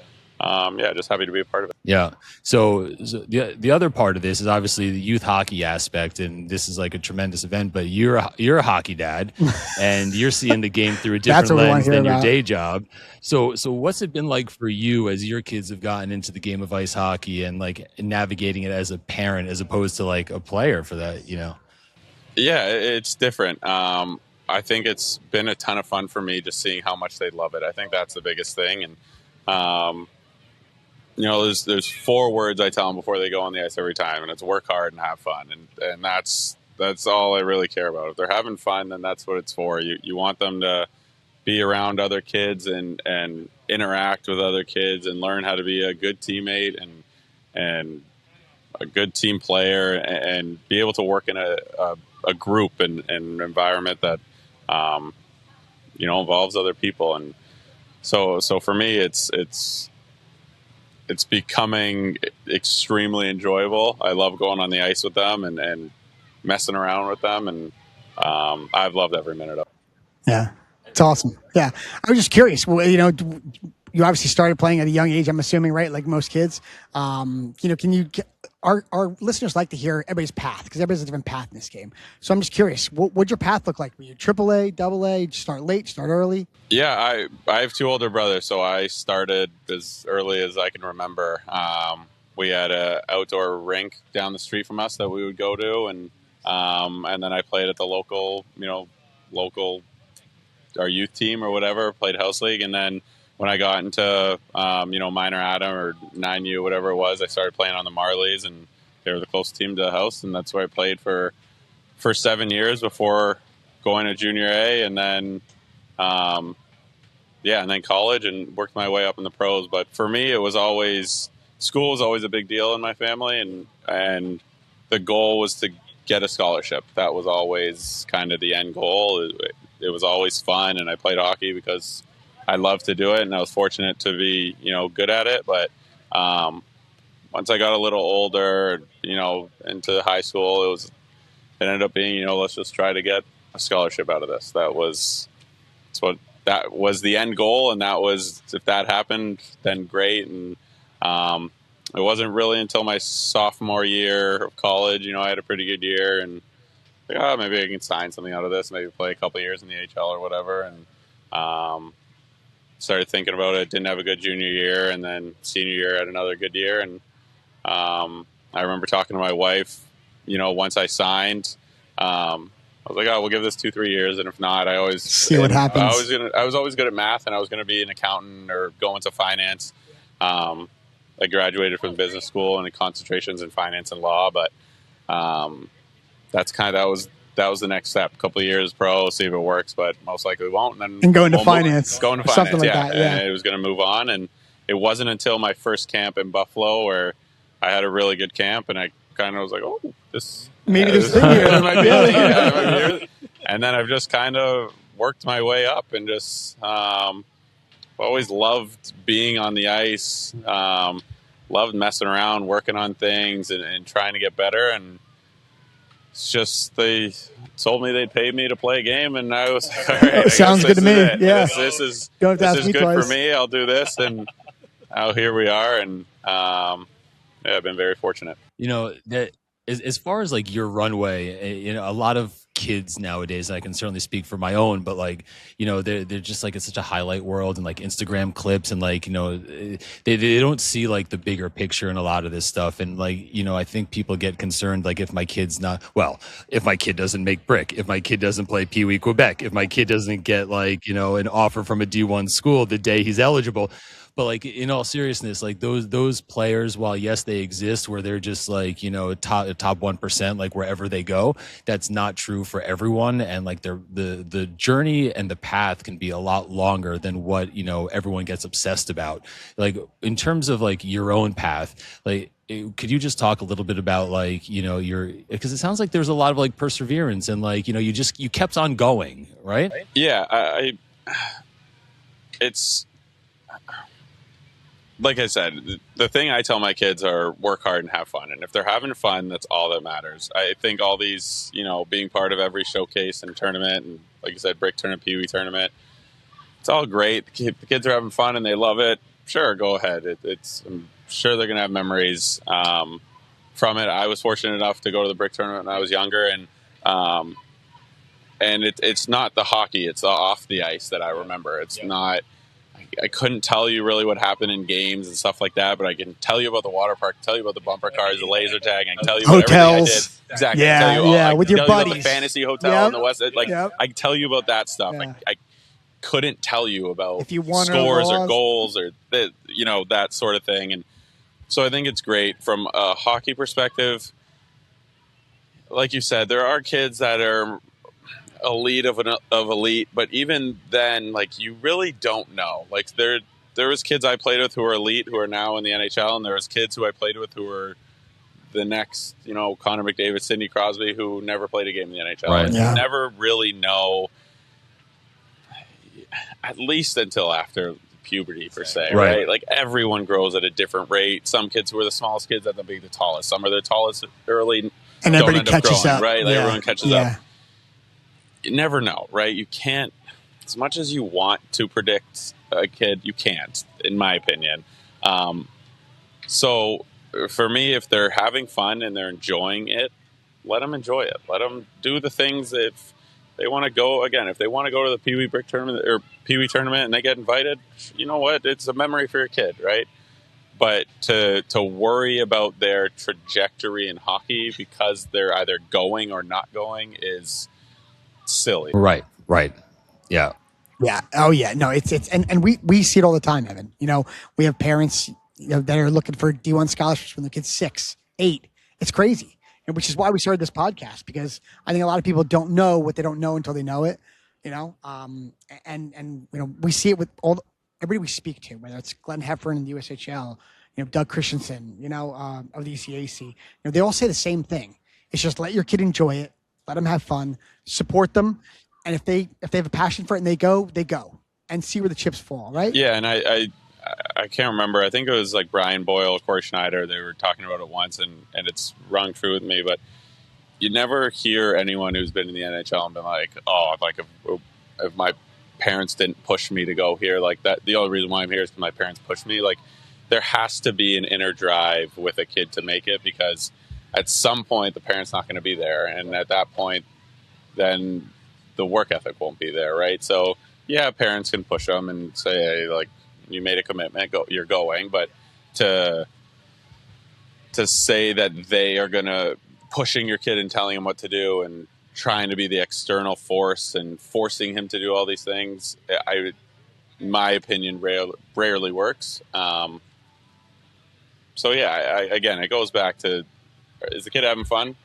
just happy to be a part of it. Yeah. So the other part of this is obviously the youth hockey aspect, and this is like a tremendous event. But you're a hockey dad, and you're seeing the game through a different lens than your day job. So what's it been like for you as your kids have gotten into the game of ice hockey and like navigating it as a parent as opposed to like a player for that? Yeah, it's different. I think it's been a ton of fun for me just seeing how much they love it. I think that's the biggest thing. And, there's 4 words I tell them before they go on the ice every time, and it's work hard and have fun. And that's all I really care about. If they're having fun, then that's what it's for. You want them to be around other kids and interact with other kids and learn how to be a good teammate and a good team player and be able to work in a group and an environment that, involves other people. And so for me, it's becoming extremely enjoyable. I love going on the ice with them and messing around with them. And, I've loved every minute of it. Yeah. It's awesome. Yeah. I was just curious, you obviously started playing at a young age, I'm assuming, right? Like most kids. Our listeners like to hear everybody's path because everybody's a different path in this game. So I'm just curious, what'd your path look like? Were you AAA, AA? Did you start late, start early? Yeah, I have 2 older brothers, so I started as early as I can remember. We had a outdoor rink down the street from us that we would go to, and then I played at the local, local, our youth team or whatever, played house league. And then when I got into, minor Adam or 9U, whatever it was, I started playing on the Marlies, and they were the closest team to the house. And that's where I played for 7 years before going to junior A, and then, and then college, and worked my way up in the pros. But for me, it was always, school was always a big deal in my family. And the goal was to get a scholarship. That was always kind of the end goal. It was always fun. And I played hockey because I loved to do it, and I was fortunate to be, good at it. But once I got a little older, into high school, it ended up being, let's just try to get a scholarship out of this. That was the end goal, and that was, if that happened, then great. And it wasn't really until my sophomore year of college, I had a pretty good year, and maybe I can sign something out of this, maybe play a couple of years in the AHL or whatever. And started thinking about it. Didn't have a good junior year, and then senior year had another good year. And I remember talking to my wife, once I signed, I was like, we'll give this 2-3 years, and if not, I always see what happens. I was always good at math, and I was going to be an accountant or go into finance. I graduated from business school and concentrations in finance and law, but that was the next step. A couple of years pro, see if it works, but most likely won't. And go into finance. Go into finance, something like that. Yeah. And it was going to move on, and it wasn't until my first camp in Buffalo where I had a really good camp, and I kind of was like, maybe this thing here might be here. And then I've just kind of worked my way up, and just always loved being on the ice, loved messing around, working on things, and trying to get better. And it's just, they told me they'd pay me to play a game, and I was like, all right, sounds good to me. Yeah, this is good for me. I'll do this, and here we are. And I've been very fortunate. That as far as like your runway, a lot of kids nowadays, I can certainly speak for my own, but they're just like, it's such a highlight world, and like Instagram clips, and they don't see like the bigger picture in a lot of this stuff. And I think people get concerned, like, if my kid doesn't make brick, if my kid doesn't play Pee Wee Quebec, if my kid doesn't get an offer from a D1 school the day he's eligible. But in all seriousness, those players, while yes, they exist where they're just top 1%, wherever they go, that's not true for everyone. And the journey and the path can be a lot longer than what, everyone gets obsessed about. In terms of your own path, could you just talk a little bit about because it sounds like there's a lot of perseverance, and you kept on going, right? Yeah. It's, like I said, the thing I tell my kids are work hard and have fun. And if they're having fun, that's all that matters. I think all these, being part of every showcase and tournament, and like you said, brick tournament, Pee Wee tournament, it's all great. The kids are having fun and they love it. Sure, go ahead. I'm sure they're going to have memories from it. I was fortunate enough to go to the brick tournament when I was younger, and it's not the hockey, it's the off the ice that I remember. It's not. I couldn't tell you really what happened in games and stuff like that, but I can tell you about the water park, tell you about the bumper cars, the laser tag, I can tell you about everything I did. Exactly. Yeah, with your buddies. About the fantasy hotel in the West. I can tell you about that stuff. Yeah. I couldn't tell you about if you won scores or goals or that sort of thing. And so I think it's great from a hockey perspective. Like you said, there are kids that are elite of elite, but even then, you really don't know. There was kids I played with who are elite who are now in the NHL, and there was kids who I played with who were the next, Connor McDavid, Sidney Crosby, who never played a game in the NHL. Right. You never really know, at least until after puberty per se, right? Everyone grows at a different rate. Some kids who are the smallest kids end up being the tallest. Some are the tallest early, and everybody catches up, right? Everyone catches up. You never know, right? You can't, as much as you want to predict a kid, you can't, in my opinion. So for me, if they're having fun and they're enjoying it, let them enjoy it. Let them do the things. If they want to go, again, if they want to go to the Pee Wee Brick tournament or Pee Wee tournament and they get invited, you know what? It's a memory for your kid, right? But to worry about their trajectory in hockey because they're either going or not going is silly. Right. Right. Yeah. Yeah. Oh yeah. No, it's and we see it all the time, Evan. We have parents that are looking for D1 scholarships when their kid's 6, 8. It's crazy. And which is why we started this podcast, because I think a lot of people don't know what they don't know until they know it. And we see it with everybody we speak to, whether it's Glenn Heffern in the USHL, Doug Christensen, of the ECAC. They all say the same thing. It's just let your kid enjoy it, let them have fun, support them. And if they have a passion for it and they go, and see where the chips fall, right? Yeah, and I can't remember. I think it was like Brian Boyle, Corey Schneider. They were talking about it once, and it's rung true with me. But you never hear anyone who's been in the NHL and been like, "Oh, if my parents didn't push me to go here, like that." The only reason why I'm here is because my parents pushed me. Like, there has to be an inner drive with a kid to make it, because at some point the parent's not going to be there, and at that point, then the work ethic won't be there, right? So yeah, parents can push them and say, "Hey, like, you made a commitment, you're going." But to say that they are gonna pushing your kid and telling him what to do and trying to be the external force and forcing him to do all these things, in my opinion, rarely works. So yeah, again, it goes back to, is the kid having fun?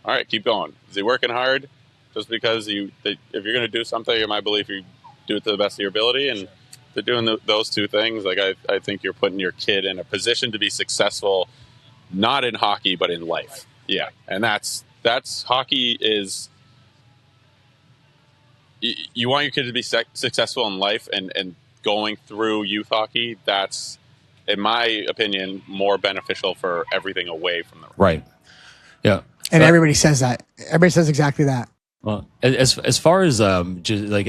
All right, keep going. Is he working hard? Just because if you're going to do something, in my belief, you do it to the best of your ability. And if they're doing those two things, like I think you're putting your kid in a position to be successful, not in hockey, but in life. Yeah. And that's hockey is, you want your kid to be successful in life, and going through youth hockey, that's, in my opinion, more beneficial for everything away from the Right. Yeah. And everybody says that. Everybody says exactly that. Well, as far as just like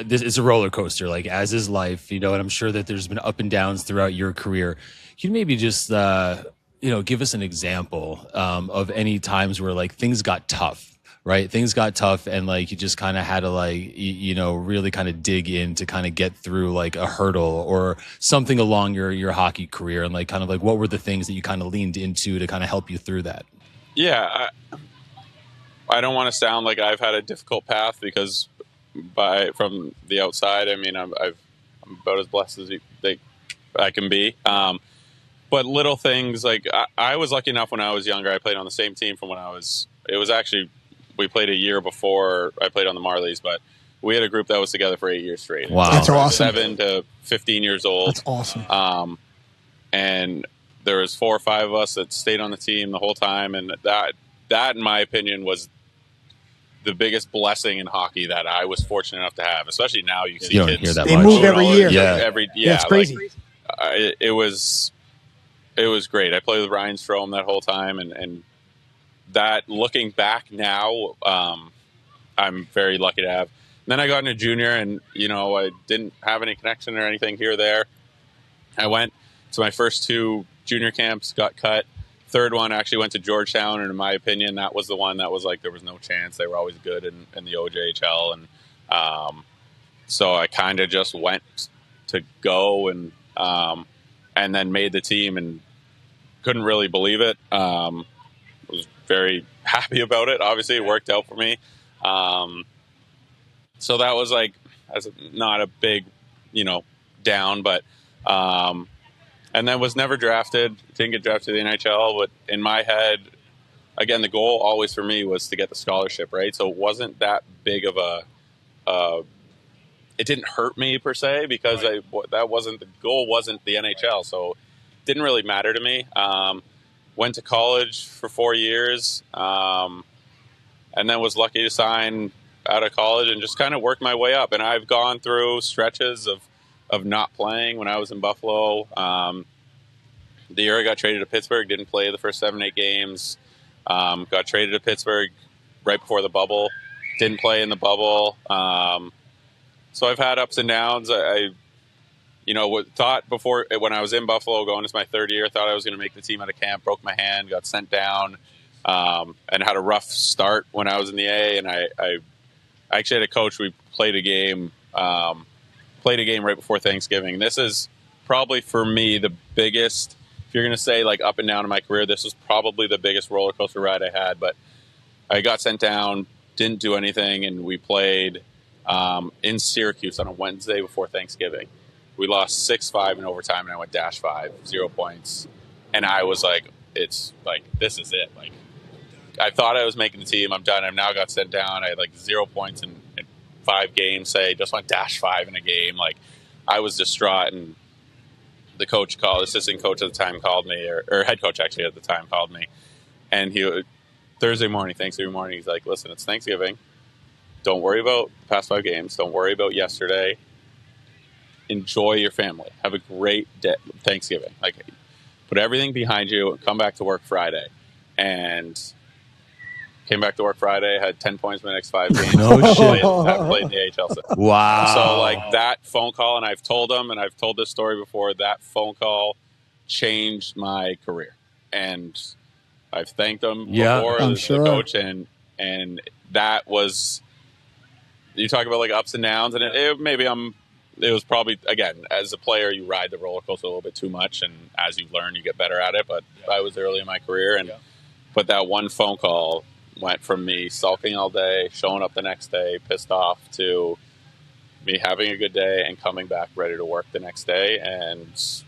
this, it's a roller coaster, like as is life, and I'm sure that there's been up and downs throughout your career. Can you maybe just give us an example of any times where like things got tough, right? Things got tough, and like you just kind of had to like really kind of dig in to kind of get through like a hurdle or something along your hockey career, and like kind of like what were the things that you kind of leaned into to kind of help you through that? Yeah. I don't want to sound like I've had a difficult path, because from the outside, I mean, I'm about as blessed as I can be. But little things like I was lucky enough when I was younger. I played on the same team from when we played a year before I played on the Marlies, but we had a group that was together for 8 years straight. Wow. That's awesome. 7 to 15 years old. That's awesome. And there was 4 or 5 of us that stayed on the team the whole time, and that, in my opinion, was the biggest blessing in hockey that I was fortunate enough to have. Especially now, you see don't kids. hear that They much. move every year. Yeah, it's crazy. Like, it was great. I played with Ryan Strome that whole time, and that, looking back now, I'm very lucky to have. And then I got into junior, and I didn't have any connection or anything here or there. I went to my first 2 junior camps, got cut. Third one actually went to Georgetown, and in my opinion, that was the one that was like there was no chance. They were always good in the OJHL, and so I kind of just went to go and then made the team, and couldn't really believe it. Was very happy about it. Obviously, it worked out for me. So that was like, as not a big, down, but. And then was never drafted. Didn't get drafted to the NHL. But in my head, again, the goal always for me was to get the scholarship, right? So it wasn't that big of it didn't hurt me per se, because that wasn't the goal. Wasn't the NHL, so it didn't really matter to me. Went to college for 4 years, and then was lucky to sign out of college and just kind of worked my way up. And I've gone through stretches of not playing when I was in Buffalo. The year I got traded to Pittsburgh, didn't play the first 7-8 games. Got traded to Pittsburgh right before the bubble, didn't play in the bubble. So I've had ups and downs. I thought before, when I was in Buffalo going into my 3rd year, thought I was going to make the team out of camp, broke my hand, got sent down, and had a rough start when I was in the A. And I actually had a coach, we played a game right before Thanksgiving. This is probably for me the biggest, if you're going to say like up and down in my career, this was probably the biggest roller coaster ride I had. But I got sent down, didn't do anything, and we played. in Syracuse on a Wednesday before Thanksgiving. We lost 6-5 in overtime, and I went -5, 0 points. And I was like, it's like, this is it. Like, I thought I was making the team. I'm done. I've now got sent down. I had like 0 points in 5 games. Say, just went -5 in a game. Like, I was distraught. And the assistant coach at the time called me, or head coach actually at the time called me. And Thanksgiving morning, he's like, listen, it's Thanksgiving. Don't worry about the past 5 games. Don't worry about yesterday. Enjoy your family. Have a great day, Thanksgiving. Like, put everything behind you and come back to work Friday. And came back to work Friday, had 10 points in the next 5 games. No shit. I've played in the AHL. Wow. So, like, that phone call, and I've told him, and I've told this story before, that phone changed my career. And I've thanked him before as the coach, and that was, you talk about like ups and downs, and it was probably, again, as a player, you ride the roller coaster a little bit too much, and as you learn, you get better at it. But I was early in my career, but that one phone call went from me sulking all day, showing up the next day pissed off, to me having a good day and coming back ready to work the next day, and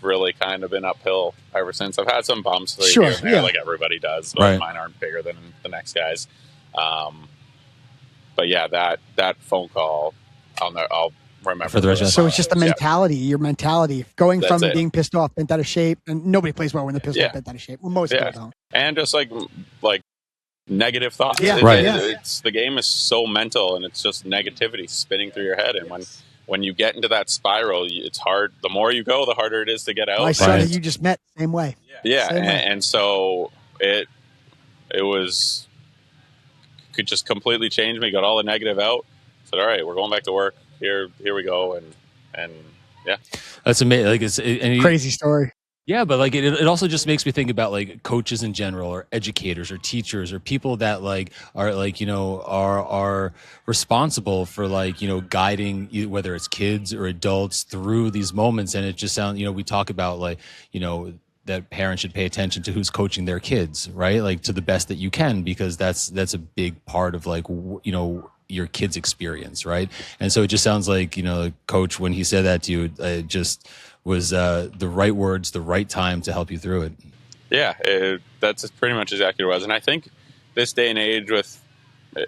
really kind of been uphill ever since. I've had some bumps here and there, like everybody does, but mine aren't bigger than the next guy's. But yeah, that phone call, I'll remember for the rest of So it's just the mentality, your mentality, going That's from it. being pissed off, bent out of shape, and nobody plays well when they're pissed off, bent out of shape. Well, most people don't. And just like negative thoughts. It's the game is so mental, and it's just negativity spinning through your head. And when you get into that spiral, it's hard. The more you go, the harder it is to get out. My son that you just met, same way. And so it could just completely change me. Got all the negative out. Said, all right, we're going back to work. Here we go. And yeah, that's amazing. Like crazy story. Yeah, but like it also just makes me think about like coaches in general, or educators, or teachers, or people that like are like, are responsible for like, guiding, whether it's kids or adults, through these moments. And it just sounds, we talk about like, that parents should pay attention to who's coaching their kids, right? Like to the best that you can, because that's a big part of like, your kid's experience, right? And so it just sounds like, coach, when he said that to you, it just was the right words, the right time to help you through it. Yeah, that's pretty much exactly what it was. And I think this day and age, with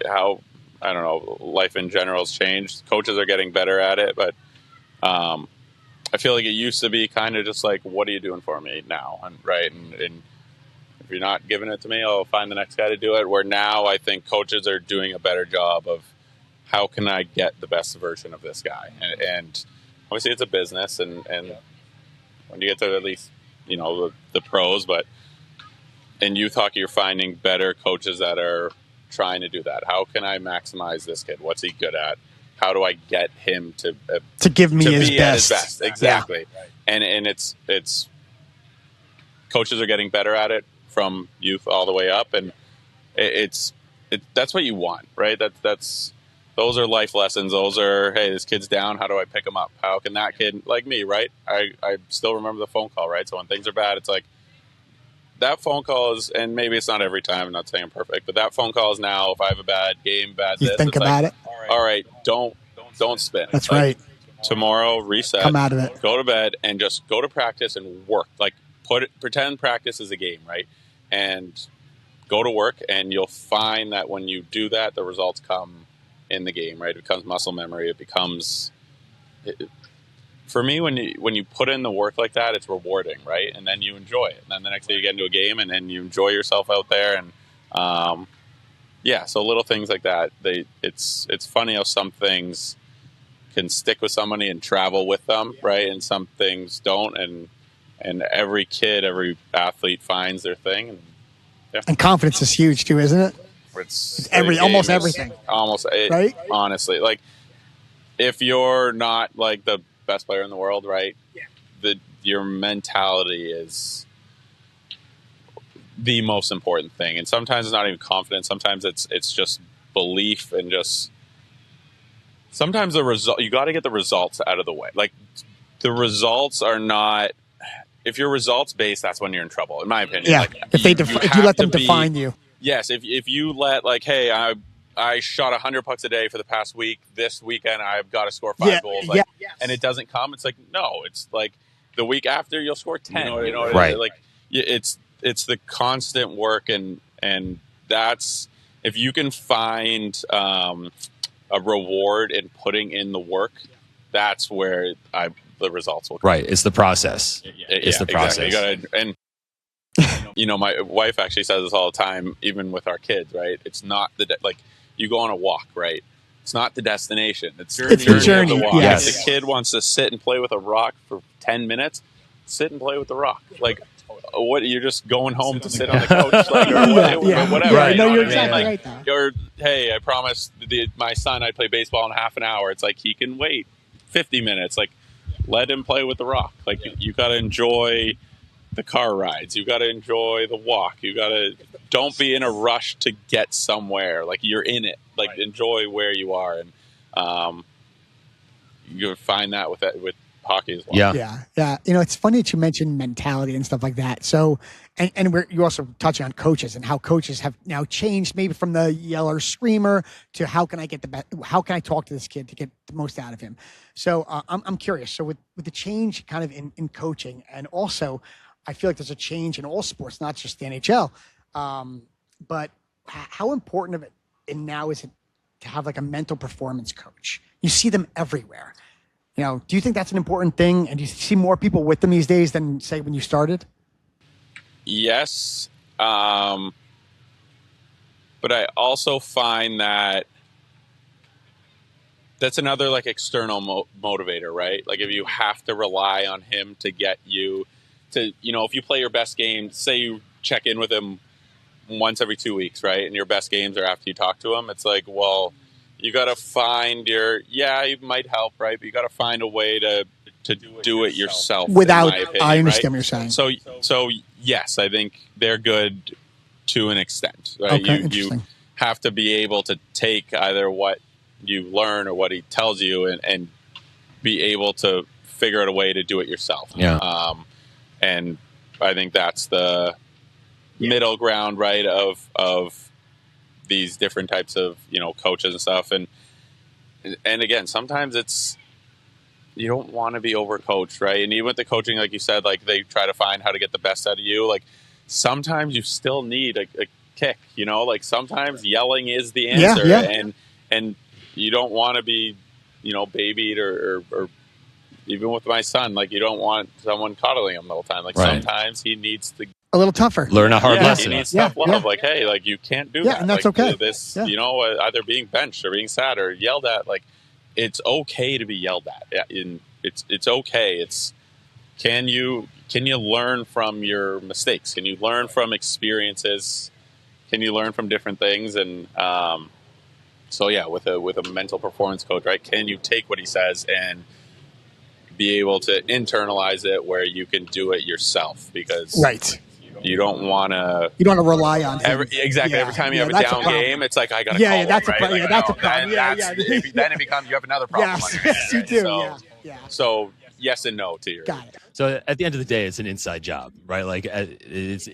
how, I don't know, life in general has changed, coaches are getting better at it. But I feel like it used to be kind of just like, what are you doing for me now? And if you're not giving it to me, I'll find the next guy to do it. Where now I think coaches are doing a better job of, how can I get the best version of this guy? And obviously it's a business, and when you get to at least, the pros, but in youth hockey, you're finding better coaches that are trying to do that. How can I maximize this kid? What's he good at? How do I get him to give me his be best? At his best? Exactly. Yeah. And it's coaches are getting better at it from youth all the way up, and that's what you want, right? Those are life lessons. Those are, hey, this kid's down. How do I pick him up? How can that kid, like me, right? I still remember the phone call, right? So when things are bad, it's like, that phone call is, and maybe it's not every time, I'm not saying I'm perfect, but that phone call is now, if I have a bad game, you think about it. All right, don't spin. That's right. Tomorrow, reset. Come out of it. Go to bed and just go to practice and work. Like, pretend practice is a game, right? And go to work, and you'll find that when you do that, the results come in the game, right? It becomes muscle memory. It becomes, for me, when you put in the work like that, it's rewarding, right? And then you enjoy it. And then the next day you get into a game, and then you enjoy yourself out there. And so little things like that. It's funny how some things can stick with somebody and travel with them, right? And some things don't. And every kid, every athlete finds their thing. And confidence is huge too, isn't it? It's almost everything. Right? Honestly, like, if you're not like the best player in the world, right? Yeah. Your mentality is the most important thing. And sometimes it's not even confidence. Sometimes it's just belief, and just sometimes the result, you got to get the results out of the way. Like, the results are not, if you're results based, that's when you're in trouble, in my opinion. Yeah. Like, if you let them define you. Yes, if you let, like, hey, I shot 100 pucks a day for the past week. This weekend, I've got to score 5 goals. Like, and it doesn't come. It's like, no, it's like the week after you'll score 10. You know what I mean? Like, it's the constant work, and that's, if you can find a reward in putting in the work, that's where the results will come. Right. It's the process. It's the process. Exactly. And you know, my wife actually says this all the time, even with our kids, right? It's not like you go on a walk, right? It's not the destination. It's the journey of the walk. Yes. If the kid wants to sit and play with a rock for 10 minutes, sit and play with the rock. Like, what, you're just going home to sit on the couch, like, or whatever. Right. You No, know you're what I mean? exactly Like, right, though. or, hey, I promised my son I'd play baseball in half an hour. It's like, he can wait 50 minutes. Like, let him play with the rock. Like, you got to enjoy the car rides. You got to enjoy the walk. You got to, don't be in a rush to get somewhere. Like, you're in it. Like, enjoy where you are. And you find that with hockey as well. Yeah. You know, it's funny that you mentioned mentality and stuff like that. So, and you're also touching on coaches and how coaches have now changed, maybe from the yeller screamer to how can I get the best, how can I talk to this kid to get the most out of him? So I'm curious. So with the change kind of in coaching, and also I feel like there's a change in all sports, not just the NHL. But how important of it and now is it to have like a mental performance coach? You see them everywhere. You know, do you think that's an important thing? And do you see more people with them these days than, say, when you started? Yes. But I also find that that's another, like, external motivator, right? Like, if you have to rely on him to get you to, you know, if you play your best game, say you check in with him once every 2 weeks, right? And your best games are after you talk to him. It's like, well, you got to find it might help, right? But you got to find a way to do it yourself. Without, in my opinion, I understand right? what you're saying. So yes, I think they're good to an extent, right? Okay, You interesting. have to be able to take either what you learn or what he tells you and be able to figure out a way to do it yourself. Yeah. And I think that's the middle ground, right, of these different types of, you know, coaches and stuff. And again, sometimes it's, you don't want to be overcoached, right? And even with the coaching, like you said, like, they try to find how to get the best out of you. Like, sometimes you still need a kick, you know, like, sometimes yelling is the answer. And you don't want to be, you know, babied or even with my son, like, you don't want someone coddling him the whole time. Like, sometimes he needs to A little tougher. Learn a hard lesson. He needs tough love. Like, hey, like, you can't do that. And that's like, okay. This, you know, either being benched or being sat or yelled at. Like, it's okay to be yelled at. It's okay. It's, can you learn from your mistakes? Can you learn from experiences? Can you learn from different things? And so yeah, with a mental performance coach, right? Can you take what he says and be able to internalize it where you can do it yourself? Because you don't want to rely on him. Every time you have a down game, it's like, I got to call that's him, right? that's a problem. Then it becomes, you have another problem. Yes, you do. So yes and no to your. Got it. So at the end of the day, it's an inside job, right? Like, it's.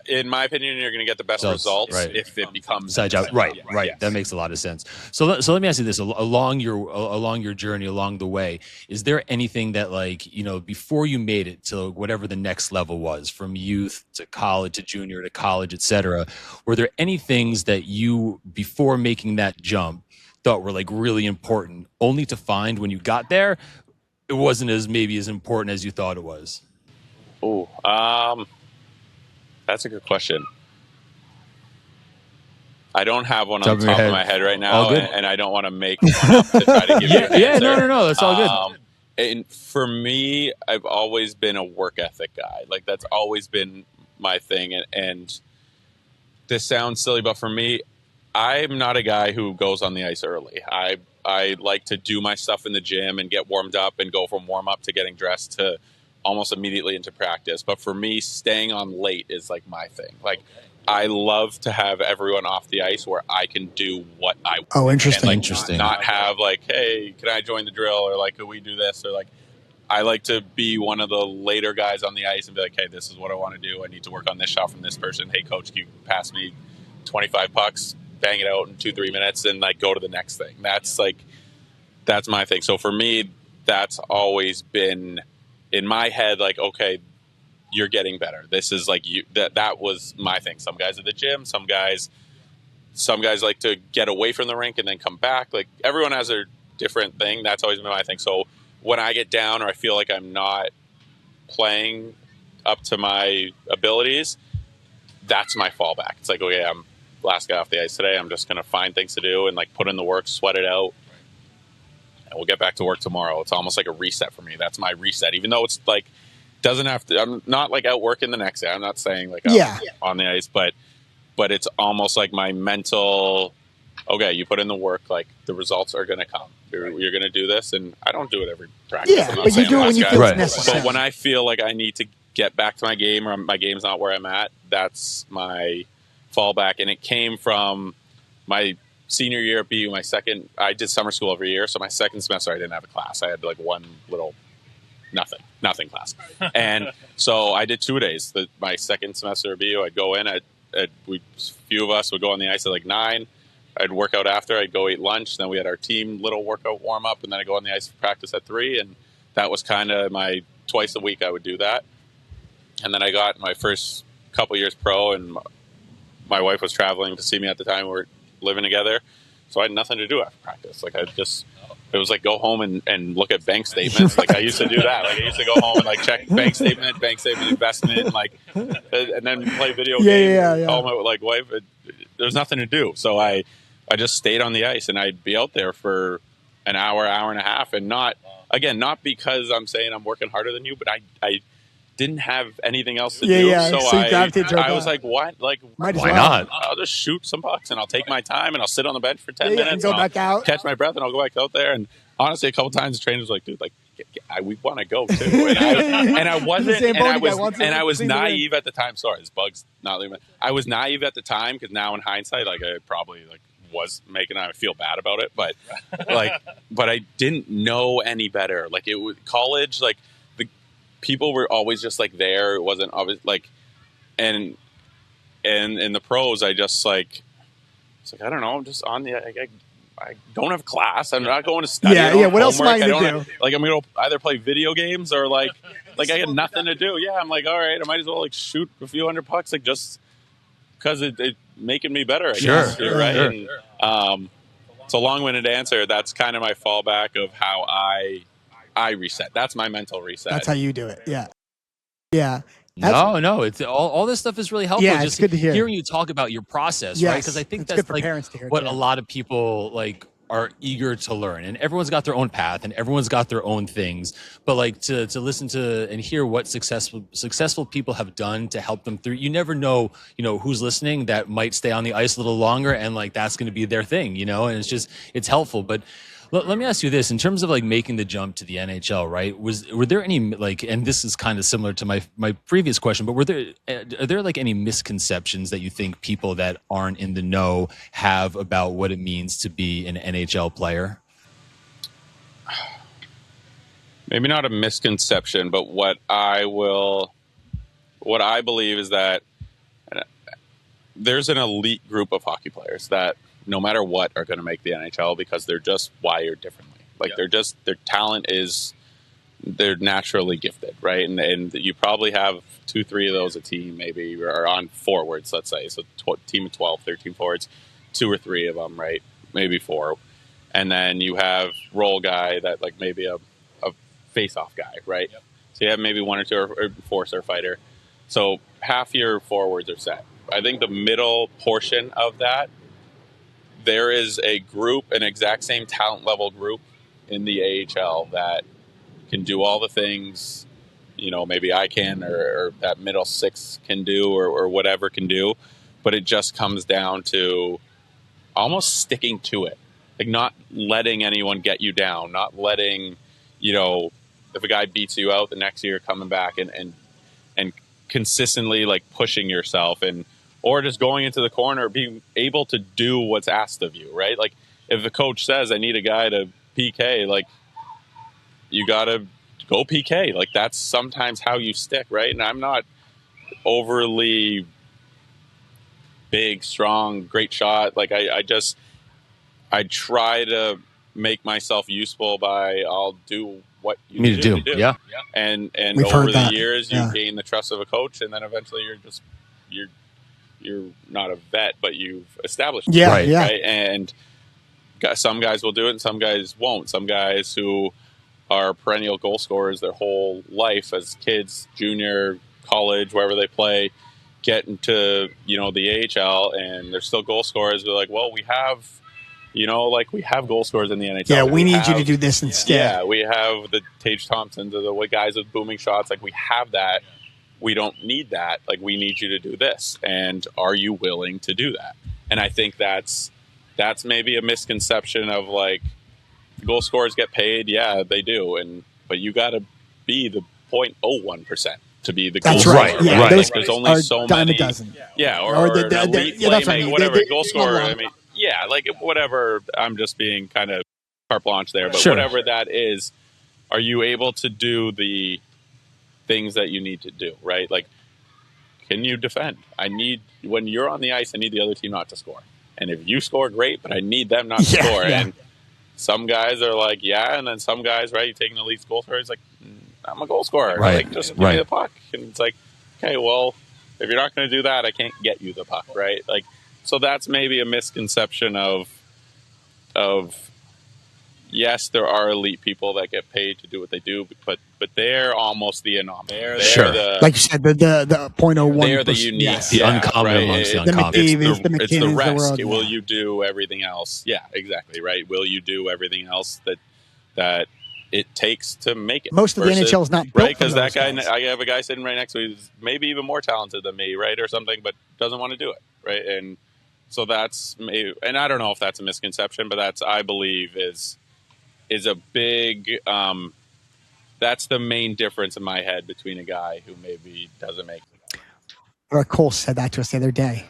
In my opinion, you're going to get the best results if it becomes inside job. Right. Yes. That makes a lot of sense. So let me ask you this: along your journey, along the way, is there anything that, like, you know, before you made it to whatever the next level was, from youth to college to junior to college, etc., were there any things that you, before making that jump, thought were, like, really important, only to find when you got there it wasn't as important as you thought it was? That's a good question. I don't have one on the top of my head right now, and I don't want to make one up to try to give you an answer. No, that's all good. And for me, I've always been a work ethic guy. Like, that's always been my thing. And this sounds silly, but for me, I'm not a guy who goes on the ice early. I like to do my stuff in the gym and get warmed up and go from warm up to getting dressed to almost immediately into practice. But for me, staying on late is, like, my thing. Like, I love to have everyone off the ice where I can do what I want. Oh, interesting. And, like, not have, like, hey, can I join the drill? Or, like, could we do this? Or, like, I like to be one of the later guys on the ice and be like, hey, this is what I want to do. I need to work on this shot from this person. Hey, coach, can you pass me 25 pucks, bang it out in 2-3 minutes, and like go to the next thing. That's my thing. So for me, that's always been in my head, like, okay, you're getting better. This is like that was my thing. Some guys at the gym, some guys like to get away from the rink and then come back. Like, everyone has their different thing. That's always been my thing. So when I get down or I feel like I'm not playing up to my abilities, that's my fallback. It's like, okay, I'm last guy off the ice today. I'm just going to find things to do and like put in the work, sweat it out, and we'll get back to work tomorrow. It's almost like a reset for me. That's my reset, even though it's like, doesn't have to, I'm not like out working the next day. I'm not saying like I'm on the ice, but it's almost like my mental, okay, you put in the work, like the results are going to come. You're going to do this. And I don't do it every practice. Yeah, but you do it when you feel it's necessary. But when I feel like I need to get back to my game or my game's not where I'm at, that's my fallback. And it came from my senior year at BU, I did summer school every year. So my second semester, I didn't have a class. I had like one little nothing class. And so I did 2 days. My second semester at BU, I'd go in, a few of us would go on the ice at like 9. I'd work out after. I'd go eat lunch. Then we had our team little workout warm up, and then I'd go on the ice for practice at 3. And that was kind of my twice a week I would do that. And then I got my first couple years pro, and my wife was traveling to see me at the time. We were living together. So I had nothing to do after practice. Like, it was like go home and look at bank statements. Like, I used to do that. Like, I used to go home and like check bank statement investment, like, and then play video games. Call my like wife. There's nothing to do. So I just stayed on the ice, and I'd be out there for an hour and a half, and not because I'm saying I'm working harder than you, but I didn't have anything else to do. So I was like, what? Like, why not? I'll just shoot some pucks, and I'll take my time, and I'll sit on the bench for 10 minutes, and go back out, catch my breath, and I'll go back out there. And honestly, a couple times the trainer was like, dude, like, we want to go too. And I was naive at the time. Sorry, this bug's not leaving. I was naive at the time, because now in hindsight, like, I probably like was making I feel bad about it, but but I didn't know any better. Like, it was college, like, the people were always just like there. It wasn't obvious, like, and in the pros, I just like, it's like, I don't know, I'm just on the, I don't have class. I'm not going to study. What else am I going to do? Like, I'm going to either play video games or like I got nothing to do. Yeah, I'm like, all right, I might as well like shoot a few hundred pucks, like, just because it making me better. I guess, right? Sure. And, it's a long-winded answer. That's kind of my fallback of how I reset. That's my mental reset. That's how you do it. Yeah. No, it's all this stuff is really helpful. Yeah, just it's good to hear. Hearing you talk about your process, right? Because I think that's like what a lot of people like are eager to learn, and everyone's got their own path and everyone's got their own things. But like to listen to and hear what successful people have done to help them through. You never know, who's listening that might stay on the ice a little longer, and like that's going to be their thing, and it's helpful. But let me ask you this: in terms of like making the jump to the NHL, right? Were there any like, and this is kind of similar to my previous question, but are there like any misconceptions that you think people that aren't in the know have about what it means to be an NHL player? Maybe not a misconception, but what I believe is that there's an elite group of hockey players that, no matter what, are going to make the NHL because they're just wired differently. Like, their talent is, they're naturally gifted, right? And you probably have 2-3 of those a team, maybe, or on forwards, let's say. So team of 12, 13 forwards, 2 or 3 of them, right? Maybe 4. And then you have role guy that, like, maybe a face-off guy, right? Yep. So you have maybe 1 or 2 or forcer fighter. So half your forwards are set. I think the middle portion of that, there is a group, an exact same talent level group in the AHL that can do all the things, maybe I can, or that middle 6 can do, or whatever can do. But it just comes down to almost sticking to it. Like, not letting anyone get you down, not letting, if a guy beats you out the next year, coming back and consistently like pushing yourself, or just going into the corner, being able to do what's asked of you, right? Like, if the coach says, I need a guy to PK, like, you got to go PK. Like, that's sometimes how you stick, right? And I'm not overly big, strong, great shot. Like I try to make myself useful by I'll do what you need to do. Yeah. And We've over heard the that. years, you Yeah. gain the trust of a coach, and then eventually you're not a vet, but you've established it, Yeah, right? yeah. Right? And some guys will do it, and some guys won't. Some guys who are perennial goal scorers their whole life as kids, junior, college, wherever they play, get into the AHL, and they're still goal scorers. They're like, well, we have goal scorers in the NHL. Yeah, we need you to have- do this instead. Yeah, we have the Tage Thompsons, or the guys with booming shots. Like, we have that. We don't need that. Like, we need you to do this. And are you willing to do that? And I think that's maybe a misconception of, like, goal scorers get paid. Yeah, they do. But you got to be the 0.01% to be the goal That's scorer. right. Yeah, Right? those Like, there's only are so dime many. a dozen. Yeah, or Or the- an elite yeah, that's what I playmaker, mean. whatever, They- goal scorer. yeah. I mean, yeah, like, whatever. I'm just being kind of carte blanche there. But Sure. whatever that is, are you able to do the things that you need to do, right? Like, can you defend? When you're on the ice, I need the other team not to score. And if you score, great, but I need them not to score. Yeah. And some guys are like, yeah, and then some guys, right, you taking the lead goal scorer, he's like, I'm a goal scorer. Right, Like, just give me the puck. And it's like, okay, well, if you're not going to do that, I can't get you the puck, right? Like, so that's maybe a misconception of yes, there are elite people that get paid to do what they do, but they're almost the anomaly. They're Sure. Like you said, the 0.01. they're the unique, Yes. The uncommon amongst the uncommon. McDavids, the it's the McKinnons, the rest. world, Will yeah. you do everything else? Yeah, exactly, right. Will you do everything else that it takes to make it? Most of the NHL is not built right, for because that those guy, guys. I have a guy sitting right next to me who's maybe even more talented than me, right, or something, but doesn't want to do it, right? And so that's maybe, and I don't know if that's a misconception, but that's, I believe, is a big. That's the main difference in my head between a guy who maybe doesn't make it. Eric Cole said that to us the other day.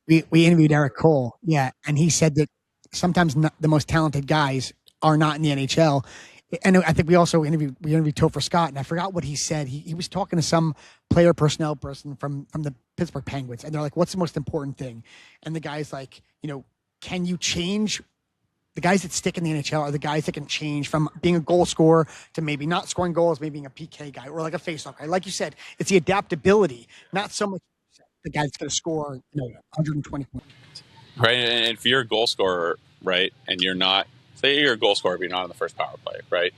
We interviewed Eric Cole, yeah, and he said that sometimes the most talented guys are not in the NHL. And I think we interviewed Topher Scott, and I forgot what he said. He was talking to some player personnel person from the Pittsburgh Penguins, and they're like, "What's the most important thing?" And the guy's like, can you change? The guys that stick in the NHL are the guys that can change from being a goal scorer to maybe not scoring goals, maybe being a PK guy or like a faceoff guy. Like you said, it's the adaptability, not so much the guy that's going to score 120 points. Right, and if you're a goal scorer, right, and you're not, say you're a goal scorer, but you're not on the first power play, right?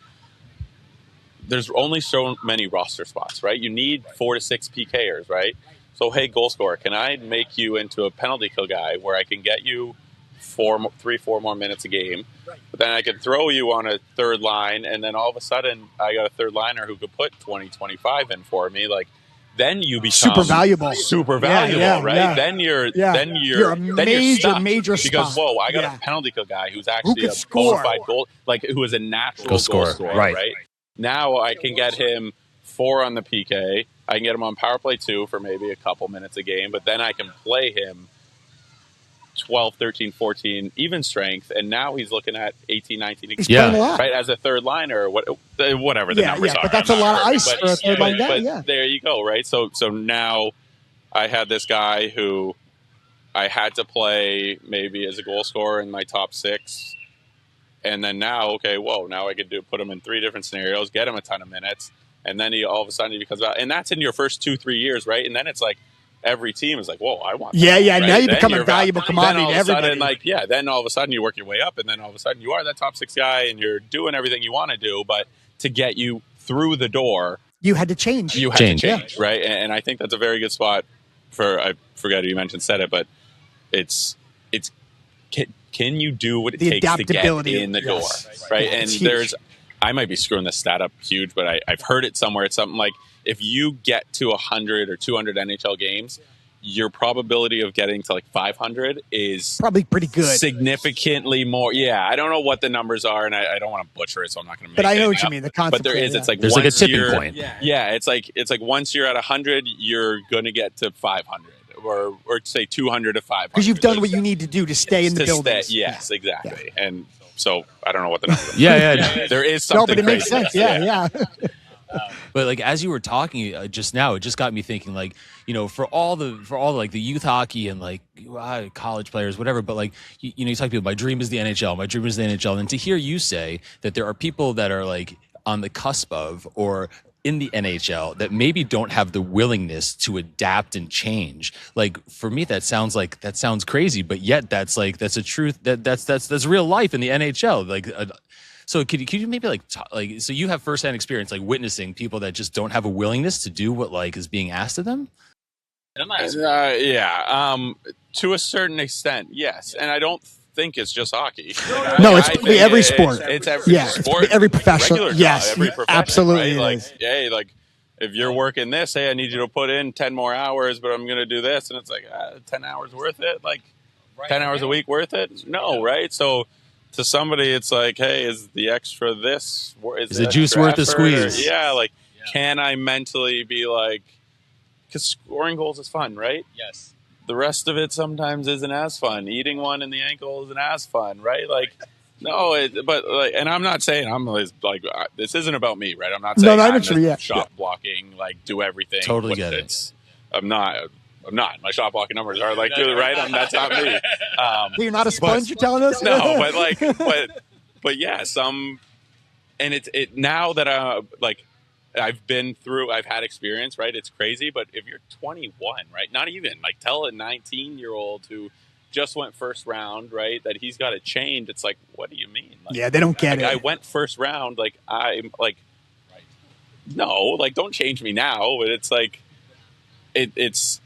There's only so many roster spots, right? You need 4 to 6 PKers, right? So, hey, goal scorer, can I make you into a penalty kill guy where I can get you 4 more minutes a game, but then I can throw you on a third line, and then all of a sudden I got a third liner who could put 20-25 in for me. Like, then you become super valuable, right? Yeah. Then you're a major because spot. I got a penalty kill guy who's actually a score. bona fide goal, like who is a natural goal scorer, right? Now I can get him 4 on the PK. I can get him on power play 2 for maybe a couple minutes a game, but then I can play him 12, 13, 14, even strength, and now he's looking at 18, 19. He's playing a lot. Right, as a third liner, whatever the numbers are. But that's a lot of ice for a third line guy. Yeah, there you go. Right, so now I had this guy who I had to play maybe as a goal scorer in my top 6, and then now now I could put him in 3 different scenarios, get him a ton of minutes, and then all of a sudden he becomes out, and that's in your first 2-3 years, right? And then it's like, every team is like, whoa, I want that. Yeah. Right? Now you then become a you're valuable commodity to everybody. Then all of a sudden you work your way up, and then all of a sudden you are that top 6 guy, and you're doing everything you want to do. But to get you through the door, you had to change. Right? And I think that's a very good spot for. I forget who you said it, but it's. Can you do what it takes to get in the door, right? Yeah, and I might be screwing this stat up huge, but I've heard it somewhere. It's something like, if you get to 100 or 200 NHL games, your probability of getting to like 500 is probably pretty good. Significantly more. Yeah, I don't know what the numbers are, and I don't want to butcher it, so I'm not going to make it. But I know what up. you mean. The concept. But there is. It's like there's like a tipping point. Yeah, it's like once you're at 100, you're going to get to 500, or say 200 to 500. Because you've done what you need to do to stay in the building. Yes, exactly. Yeah. And so I don't know what the numbers are. Yeah. There is something. No, but it makes sense. Yeah. But like as you were talking just now, it just got me thinking, like, you know, for all like the youth hockey and like college players, whatever. But like you know, you talk to people, my dream is the NHL, my dream is the NHL, and to hear you say that there are people that are like on the cusp of or in the NHL that maybe don't have the willingness to adapt and change. Like for me, that sounds crazy, but yet that's a truth that's real life in the NHL. Like, so could you maybe so you have firsthand experience, like witnessing people that just don't have a willingness to do what like is being asked of them? To a certain extent, yes. And I don't think it's just hockey. No, it's probably every sport. It's every sport. It's every professional. Yes, every profession, absolutely. Right? Like, hey, like if you're working this, hey, I need you to put in 10 more hours, but I'm going to do this. And it's like, 10 hours worth it? Like 10 hours a week worth it? No, right? So to somebody, it's like, hey, is the extra this? Is the juice worth the squeeze? Can I mentally be like, because scoring goals is fun, right? Yes. The rest of it sometimes isn't as fun. Eating one in the ankle isn't as fun, right? Like, no, and I'm not saying I'm like this isn't about me, right? I'm not saying I'm shot blocking, like do everything. Totally get it. I'm not. My shot blocking numbers are like right. That's not me. You're not a sponge. You're telling us? No, but yeah, and it now that I've had experience, right? It's crazy, but if you're 21, right? Not even like tell a 19-year-old who just went first round, right? That he's got to change. It's like, what do you mean? Like, yeah, they don't get it. I went first round. Like I'm like, no, like don't change me now. But it's like, it's.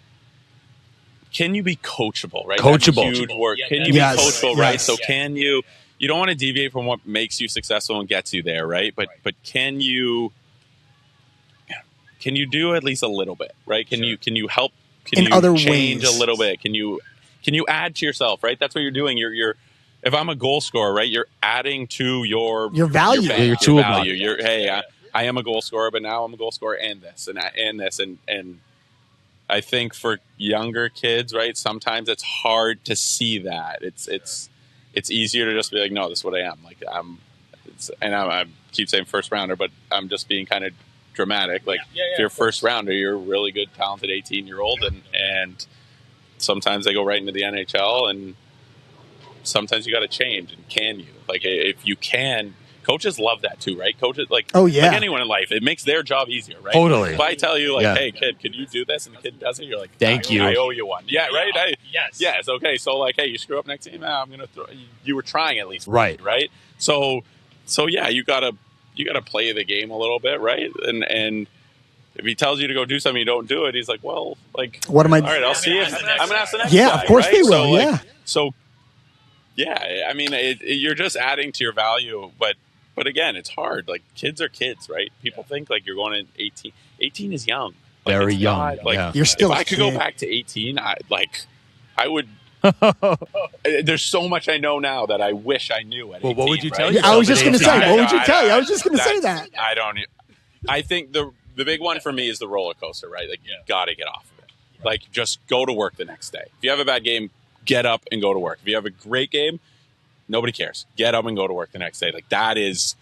Can you be coachable, right? Coachable. That's huge work. Can you be coachable, right? So can you? You don't want to deviate from what makes you successful and gets you there, right? But can you? Can you do at least a little bit, right? Can you help? Can you change a little bit? Can you add to yourself, right? That's what you're doing. You're if I'm a goal scorer, right? You're adding to your value, your tool value. I am a goal scorer, but now I'm a goal scorer and this and this and I think for younger kids, right? Sometimes it's hard to see that. It's easier to just be like, no, this is what I am. Like I keep saying first rounder, but I'm just being kind of dramatic. Like if you're a first rounder, you're a really good, talented 18-year-old, and sometimes they go right into the NHL, and sometimes you got to change. And can you? Like if you can, coaches love that too, right? Coaches like like anyone in life, it makes their job easier, right? Totally. If I tell you like, hey kid, can you do this, and the kid does it, you're like, thank you, I owe you one. Yeah, right. Yes. Okay. So like, hey, you screw up next game, I'm gonna throw. You were trying at least, right? So yeah, you gotta play the game a little bit, right? And if he tells you to go do something, you don't do it. He's like, well, like, what am I? All right, I'll see if I'm gonna ask the next guy, of course right? they will. I mean, you're just adding to your value, but again, it's hard. Like kids are kids, right? People think like you're going to 18. 18 is young, like, very young. Not, like you're still. If I could go back to 18, I would. There's so much I know now that I wish I knew at 18. Well, what would you tell you? I was just going to say, what would you tell you? I was just going to say that. I think the big one for me is the roller coaster, right? Like you got to get off of it. Like just go to work the next day. If you have a bad game, get up and go to work. If you have a great game, nobody cares. Get up and go to work the next day. Like that is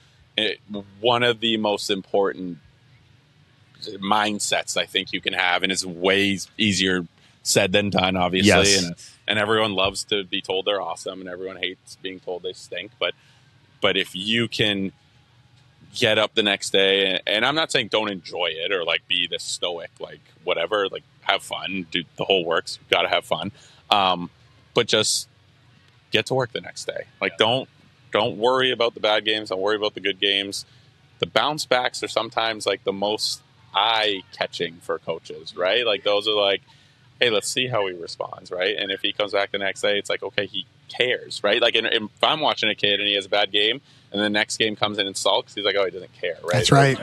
one of the most important mindsets I think you can have, and it's way easier said than done, obviously. Yes. And everyone loves to be told they're awesome, and everyone hates being told they stink. But if you can get up the next day, and I'm not saying don't enjoy it or like be this stoic, like whatever, like have fun, do the whole works. You've got to have fun, but just get to work the next day. Like don't worry about the bad games. Don't worry about the good games. The bounce backs are sometimes like the most eye-catching for coaches, right? Like those are like, hey, let's see how he responds, right? And if he comes back the next day, it's like, okay, he cares, right? Like if I'm watching a kid and he has a bad game, and the next game comes in and sulks, he's like, oh, he doesn't care, right? That's right.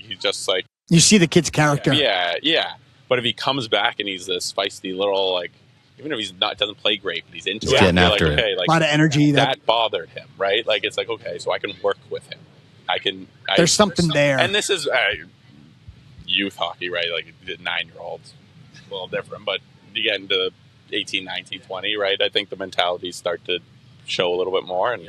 He's just like... You see the kid's character. Yeah. But if he comes back and he's this feisty little, like, even if he's doesn't play great, but he's into it, getting you're after like, okay, like, a lot of energy. That bothered him, right? Like, it's like, okay, so I can work with him. There's something there. And this is youth hockey, right? Like, 9-year-olds, a little different, but you get into 18, 19, 20, right? I think the mentalities start to show a little bit more. And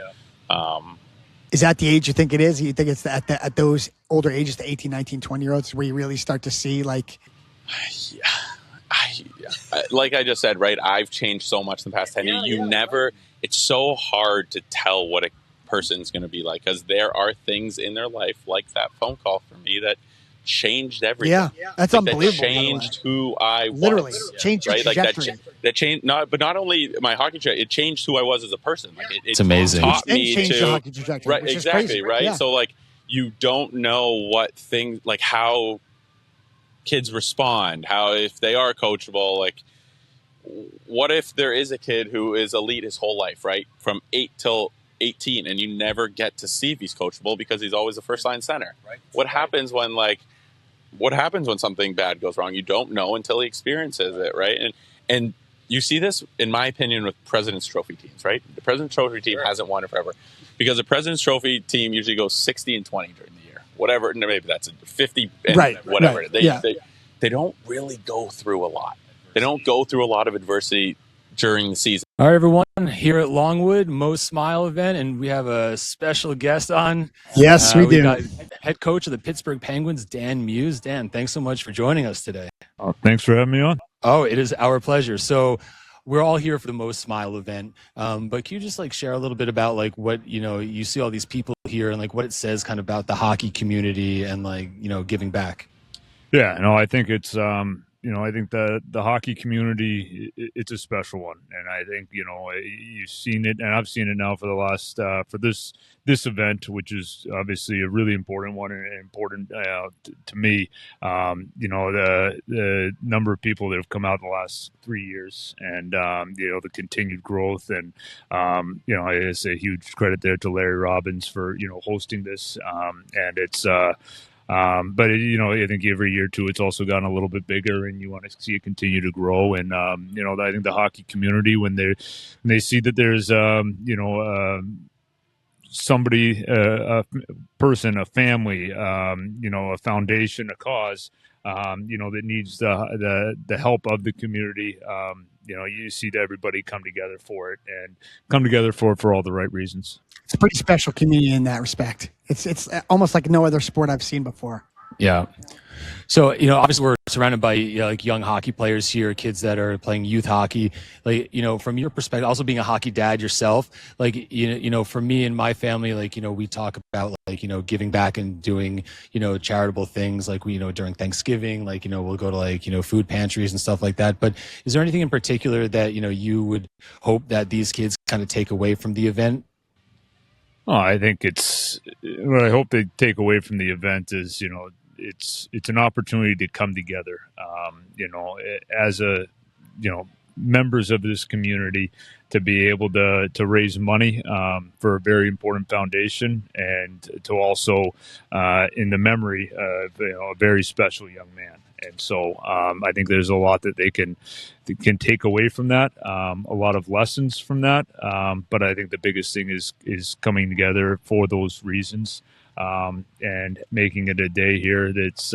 is that the age you think it is? You think it's at those older ages, the 18, 19, 20-year-olds, where you really start to see like... Like I just said, right, I've changed so much in the past 10 years. It's so hard to tell what a person's going to be like, because there are things in their life, like that phone call for me, that changed everything. Yeah, that's unbelievable. That changed who I was. Literally, changed your right? trajectory. Like that changed, not only my hockey trajectory, it changed who I was as a person. Like it's amazing. Taught and me changed to, your hockey trajectory, right, which exactly, is crazy. right? Yeah. So like, you don't know what things, like how kids respond, how, if they are coachable, like, what if there is a kid who is elite his whole life, right? From 8 till 18, and you never get to see if he's coachable because he's always a first line center. Right. What happens when something bad goes wrong? You don't know until he experiences it, right? And you see this, in my opinion, with President's Trophy teams, right? The President's Trophy team hasn't won it forever because the President's Trophy team usually goes 60-20 during the year. Whatever, maybe that's a 50 and whatever. Right. They don't really go through a lot. They don't go through a lot of adversity during the season. All right, everyone, here at Longwood, Mo's Smile event, and we have a special guest on. Yes, we do. Got head coach of the Pittsburgh Penguins, Dan Muse. Dan, thanks so much for joining us today. Oh, thanks for having me on. Oh, it is our pleasure. So we're all here for the Mo's Smile event, but can you just like share a little bit about like what, you see all these people here and like what it says kind of about the hockey community and like, giving back? Yeah, no, I think it's I think the hockey community, it's a special one, and I think you've seen it, and I've seen it now for the last for this event, which is obviously a really important one and important to me. The number of people that have come out in the last 3 years, and the continued growth, and it's a huge credit there to Larry Robbins for hosting this, and it's. But I think every year too, it's also gotten a little bit bigger, and you want to see it continue to grow. And I think the hockey community, when they see that there's somebody, a person, a family, a foundation, a cause, that needs the help of the community. You see that everybody come together for it, and come together for all the right reasons. It's a pretty special community in that respect. It's almost like no other sport I've seen before. Yeah. So, obviously we're surrounded by like young hockey players here, kids that are playing youth hockey. Like, from your perspective, also being a hockey dad yourself, like, for me and my family, like, we talk about like, giving back and doing, charitable things like during Thanksgiving, like, we'll go to like, food pantries and stuff like that. But is there anything in particular that, you would hope that these kids kind of take away from the event? Oh, I think what I hope they take away from the event is, it's an opportunity to come together, as members of this community, to be able to raise money for a very important foundation, and to also in the memory of a very special young man. And so I think there's a lot that they can take away from that, a lot of lessons from that. But I think the biggest thing is coming together for those reasons, and making it a day here that's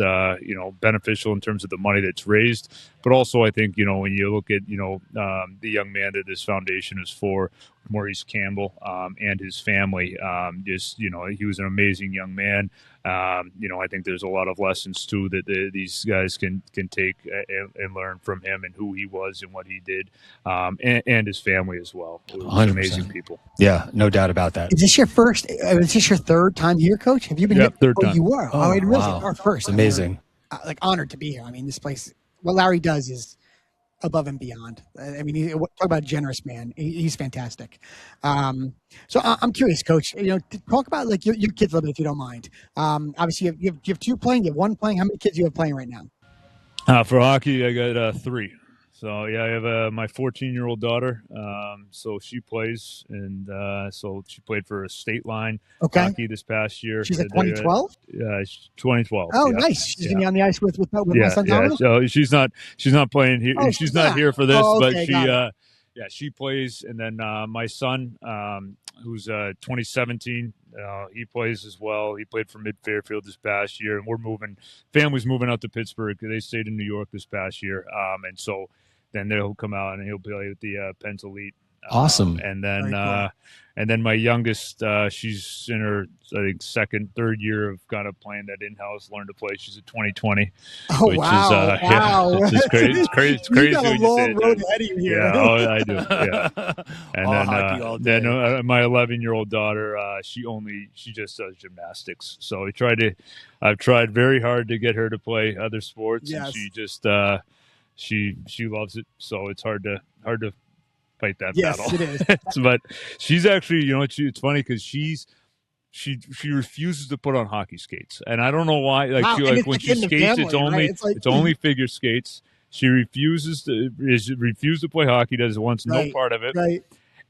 beneficial in terms of the money that's raised. But also, I think when you look at the young man that this foundation is for, Maurice Campbell, and his family, he was an amazing young man. I think there's a lot of lessons too that these guys can take and learn from him, and who he was and what he did, and his family as well. It was amazing people. Yeah, no doubt about that. Is this your first? Is this your third time here, Coach? Have you been here? Third time. You were. Oh, it really wow. our first. It's amazing. Like honored to be here. I mean, this place. What Larry does is above and beyond. I mean, talk about a generous man. He's fantastic. So I'm curious, Coach. Talk about like your kids a little bit, if you don't mind. Obviously, you have two playing. You have one playing. How many kids do you have playing right now? For hockey, I got 3. So yeah, I have my 14-year-old daughter. So she plays, and so she played for a state line hockey this past year. She's like 2012. 2012. Oh, yeah. Nice. She's gonna be on the ice with my son. Yeah. So she's not playing here. Oh, she's not here for this, okay, but she plays. And then my son, who's 2017, he plays as well. He played for Mid Fairfield this past year, and family's moving out to Pittsburgh. They stayed in New York this past year, and so then they'll come out and he'll play with the Pens Elite Awesome. And Very cool. then my youngest, she's in her, I think, second, third year of kind of playing that in-house learn to play. She's a 2020. Oh, which wow. is, Wow. it's just crazy. It's crazy. It's You crazy got a when you say long it. road ahead of you here. Yeah, oh, I do. Yeah. And All then, hockey all day. my 11-year-old daughter, she just does gymnastics. So I've tried very hard to get her to play other sports, Yes. and she just she loves it. So it's hard to fight that Yes, battle. it is. But she's actually, it's funny because she refuses to put on hockey skates, and I don't know why. Like, Wow, she, and like it's when like she in the skates, family, it's only right? It's like- it's only figure skates. She refuses to play hockey. Wants no Right, part of it, right.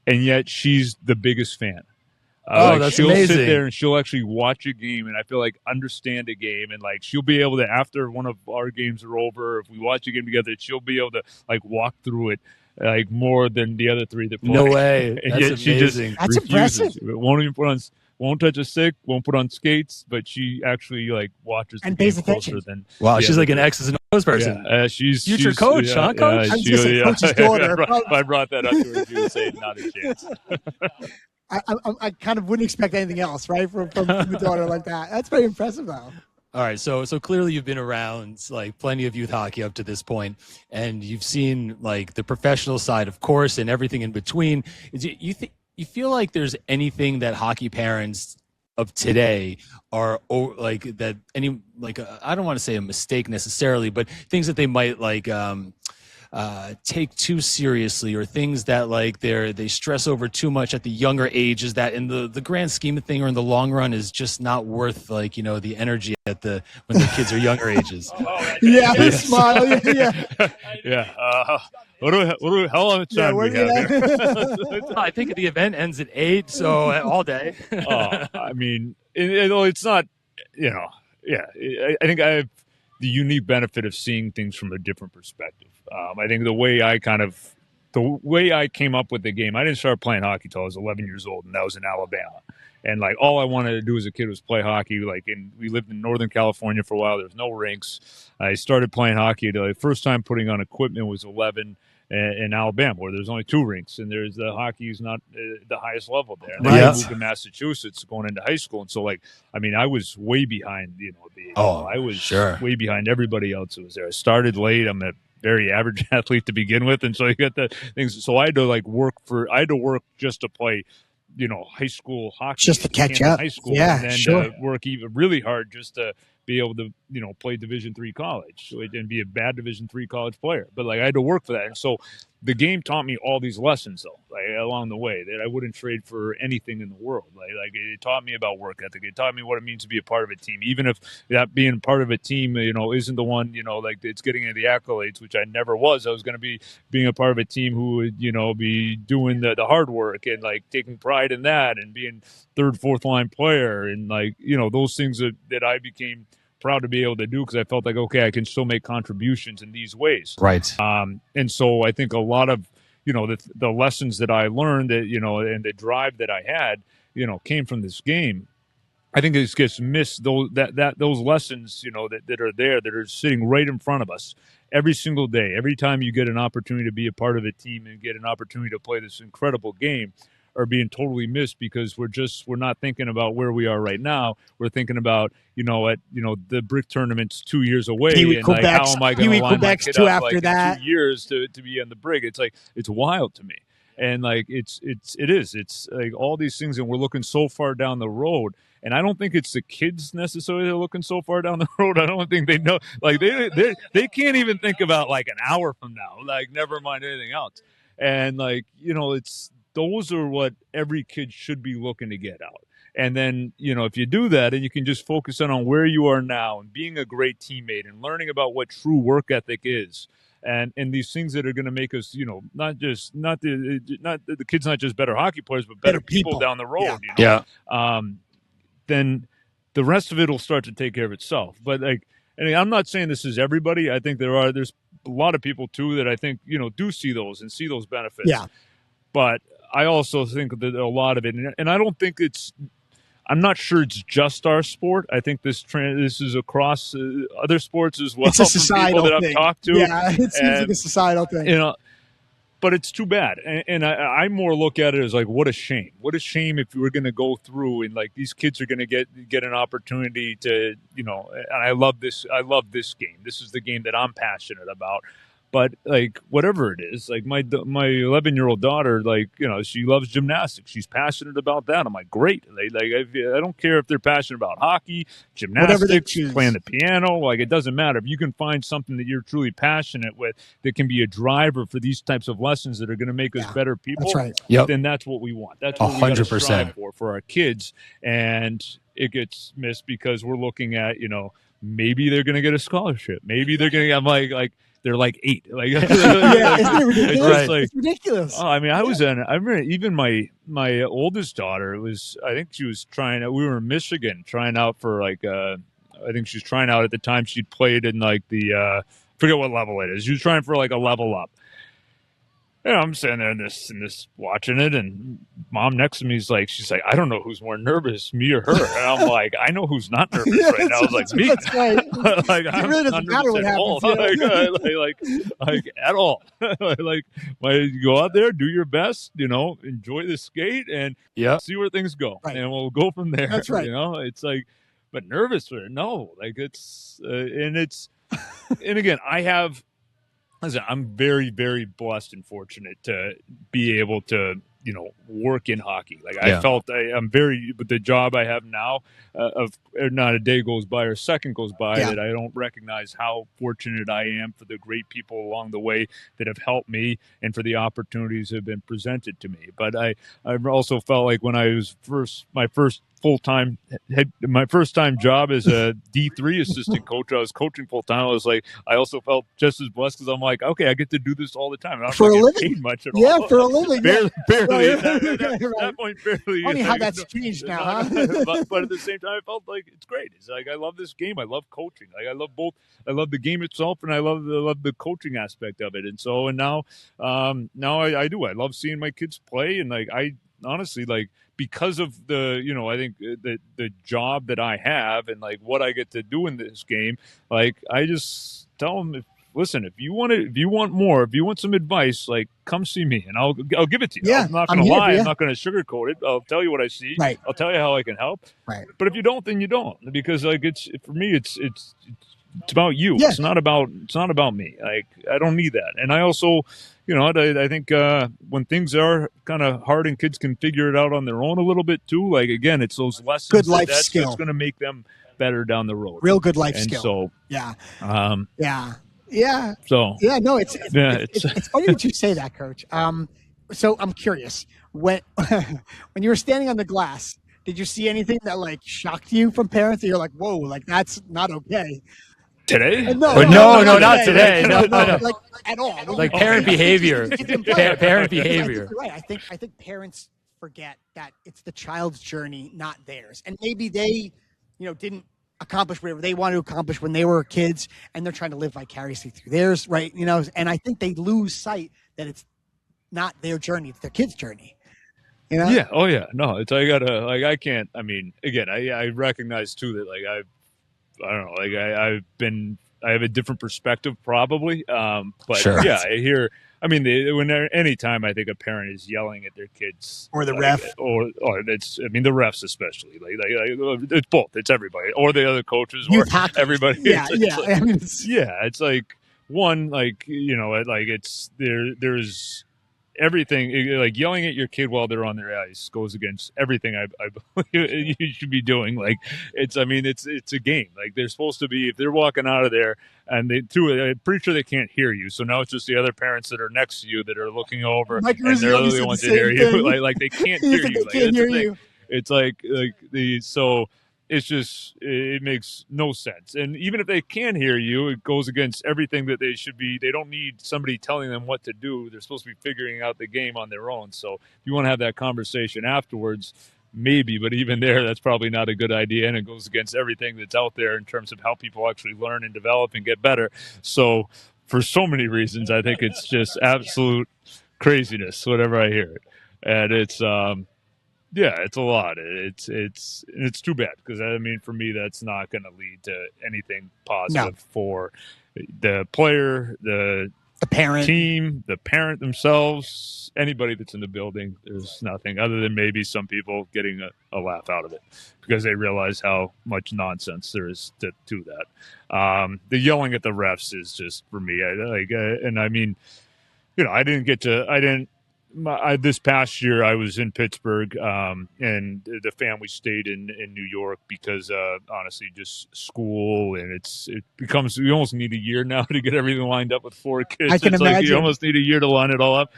and yet she's the biggest fan. That's she'll amazing. sit there and she'll actually watch a game, and I feel like understand a game, and like she'll be able to, after one of our games are over, if we watch a game together, she'll be able to like walk through it like more than the other three that play. No way. And That's yet she just amazing. That's refuses. impressive. Won't even won't touch a stick, won't put on skates, but she actually like watches And the game pays closer attention. than. Wow, the she's other like an three. X's and O's person. Yeah, she's Future coach, huh, coach? I was gonna say coach's daughter. If I brought that up to her, she would say not a chance. I kind of wouldn't expect anything else, right, from a daughter like that. That's very impressive, though. All right, so clearly you've been around like plenty of youth hockey up to this point, and you've seen like the professional side, of course, and everything in between. You feel like there's anything that hockey parents of today are like that any like I don't want to say a mistake necessarily, but things that they might like take too seriously, or things that like they stress over too much at the younger ages, that in the grand scheme of thing or in the long run is just not worth like the energy at when the kids are younger ages. Yeah, the smile. Yeah. Yeah. How long time do we have here? I think the event ends at 8, so all day. I mean, it's not, yeah. I think I have the unique benefit of seeing things from a different perspective. I think the way I came up with the game, I didn't start playing hockey till I was 11 years old, and that was in Alabama. And like all I wanted to do as a kid was play hockey. We lived in Northern California for a while. There was no rinks. I started playing hockey. The first time putting on equipment was 11 in Alabama, where there's only 2 rinks, and there's the hockey is not the highest level there. And then I moved to Massachusetts going into high school, and so I was way behind. I was way behind everybody else who was there. I started late. I'm a very average athlete to begin with, and so you got the things. So I had to work just to play, high school hockey, just to catch up. High school, yeah, and then sure. Work even really hard just to be able to, play Division III college and be a bad Division III college player. But I had to work for that, and so the game taught me all these lessons though, along the way, that I wouldn't trade for anything in the world. It taught me about work ethic. It taught me what it means to be a part of a team, even if that being part of a team, isn't the one, it's getting into the accolades, which I never was. I was going to be being a part of a team who would, be doing the hard work and taking pride in that, and being third, fourth line player, and those things that I became proud to be able to do, because I felt like, okay, I can still make contributions in these ways. Right. And so I think a lot of, the lessons that I learned that, and the drive that I had, came from this game. I think it gets missed, those lessons, that are there, that are sitting right in front of us every single day. Every time you get an opportunity to be a part of a team and get an opportunity to play this incredible game, are being totally missed because we're not thinking about where we are right now. We're thinking about, the brick tournament's 2 years away, and how am I going to line my kid up after that? 2 years to be on the brick? It's wild to me. And it is. It's like all these things, and we're looking so far down the road. And I don't think it's the kids necessarily that are looking so far down the road. I don't think they know. They can't even think about an hour from now. Never mind anything else. And those are what every kid should be looking to get out. And then, if you do that, and you can just focus on where you are now and being a great teammate and learning about what true work ethic is, and these things that are going to make us, not the kids, not just better hockey players, but better people down the road. Yeah. Then the rest of it will start to take care of itself. But and I'm not saying this is everybody. I think there's a lot of people too that I think, do see those benefits. Yeah. But I also think that a lot of it, and I don't think I'm not sure it's just our sport. I think this is across other sports as well. It's a societal from people that thing. I've talked to. Yeah, it seems like a societal thing. but it's too bad. And I more look at it as like, what a shame. What a shame if we're going to go through and like these kids are going to get an opportunity to, you know, and I love this game. This is the game that I'm passionate about. But like whatever it is, like my 11-year-old daughter, like, you know, she loves gymnastics. She's passionate about that. I'm like, great. I don't care if they're passionate about hockey, gymnastics, playing the piano. Like it doesn't matter. If you can find something that you're truly passionate with that can be a driver for these types of lessons that are going to make us better people, that's right. Then that's what we want. That's what we got to strive for our kids. And it gets missed because we're looking at, you know, maybe they're going to get a scholarship. Maybe they're going to. I'm like. They're like 8. Like, it's ridiculous. Oh, I mean, I remember even my oldest daughter I think she was trying out. We were in Michigan trying out for like, I think she was trying out at the time she'd played in like the, forget what level it is. She was trying for like a level up. And I'm sitting there in this watching it, and mom next to me she's like, I don't know who's more nervous, me or her. And I'm like, I know who's not nervous right now. I was like, me. That's right. Like, it really doesn't matter what happens. Like at all. Like you go out there, do your best, you know, enjoy the skate, and see where things go, and we'll go from there. That's right. You know, it's like, but nervous or no, like it's and again, listen, I'm very, very blessed and fortunate to be able to, you know, work in hockey. Like I felt I'm very, with the job I have now, not a day goes by or a second goes by that I don't recognize how fortunate I am for the great people along the way that have helped me and for the opportunities that have been presented to me. But I also felt like when I was my first time job as a D3 assistant coach, I was coaching full time. I was like, I also felt just as blessed because I'm like, okay, I get to do this all the time. I'm for not a living, paid much at all. Yeah, for a living, barely. Right. At that point, barely. Funny how that's changed now, huh? but at the same time, I felt like it's great. It's like I love this game. I love coaching. Like I love both. I love the game itself, and I love the coaching aspect of it. And now I do. I love seeing my kids play, and like I honestly like. Because of the, you know, I think the job that I have and like what I get to do in this game, like I just tell them, listen, if you want more, if you want some advice, like come see me and I'll give it to you. Yeah, I'm not going to lie. I'm not going to sugarcoat it. I'll tell you what I see. Right. I'll tell you how I can help. Right. But if you don't, then you don't, because like for me, it's about you. Yeah. It's not about me. Like I don't need that. And I also, you know, I think when things are kind of hard and kids can figure it out on their own a little bit too. Like again, it's those lessons. Good life skill. That's going to make them better down the road. Real good life and skill. So yeah. Yeah. So no, it's funny that you say that, Coach. So I'm curious, when you were standing on the glass, did you see anything that like shocked you from parents that you're like, whoa, like that's not okay? Today? No, not today. No. Like at all. Like parent behavior. Parent behavior. Right. I think parents forget that it's the child's journey, not theirs. And maybe they, you know, didn't accomplish whatever they wanted to accomplish when they were kids, and they're trying to live vicariously through theirs, right? You know, and I think they lose sight that it's not their journey, it's their kid's journey. You know? Yeah. Oh yeah. No, it's I can't. I mean, again, I recognize too that like I don't know, like I have a different perspective probably. But sure. Yeah, I hear. I mean, anytime I think a parent is yelling at their kids, or the ref, or it's, I mean, the refs especially, like it's both. It's everybody, or the other coaches, youth or hockey. Everybody. Yeah, yeah. Like, I mean, it's like one, like you know, like it's there's everything, like yelling at your kid while they're on their ice goes against everything I believe you should be doing. Like it's a game. Like they're supposed to be, if they're walking out of there and I'm pretty sure they can't hear you. So now it's just the other parents that are next to you that are looking over, Mike and they're the only ones that hear you. Like they can't hear you. They can't hear you. It's it's just, it makes no sense. And even if they can hear you, it goes against everything that they should be. They don't need somebody telling them what to do. They're supposed to be figuring out the game on their own. So if you want to have that conversation afterwards, maybe, but even there, that's probably not a good idea. And it goes against everything that's out there in terms of how people actually learn and develop and get better. So for so many reasons, I think it's just absolute craziness, whatever I hear it. And it's, yeah, it's a lot. It's too bad because I mean, for me, that's not going to lead to anything positive for the player, the The parent. team, the parent themselves, anybody that's in the building. There's nothing other than maybe some people getting a laugh out of it because they realize how much nonsense there is to that. The yelling at the refs is just, for me, and I mean, this past year I was in Pittsburgh, and the family stayed in New York because honestly, just school, and it becomes, you almost need a year now to get everything lined up with 4 kids. I can it's imagine. Like you almost need a year to line it all up.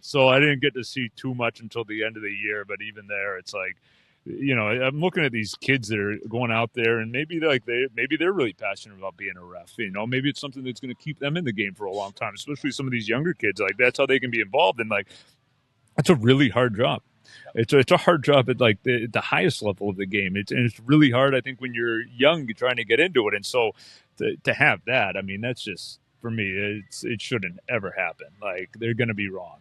So I didn't get to see too much until the end of the year, but even there, it's like, I'm looking at these kids that are going out there, and maybe they're really passionate about being a ref. Maybe it's something that's going to keep them in the game for a long time, especially some of these younger kids. Like, that's how they can be involved. And like, that's a really hard job. It's a hard job at like the highest level of the game. It's really hard, I think, when you're young, you're trying to get into it. And so to have that, I mean, that's just, for me, it shouldn't ever happen. Like, they're going to be wrong.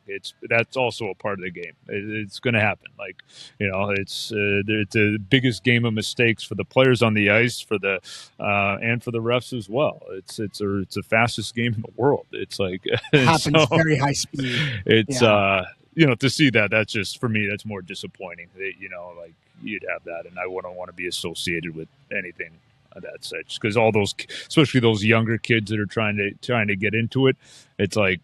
That's also a part of the game. It's going to happen. Like, it's the biggest game of mistakes for the players on the ice, for the and for the refs as well. It's the fastest game in the world. It's like, it happens very high speed. It's to see that's just, for me, that's more disappointing. That, like, you'd have that, and I wouldn't want to be associated with anything of that such, because all those, especially those younger kids that are trying to get into it, it's like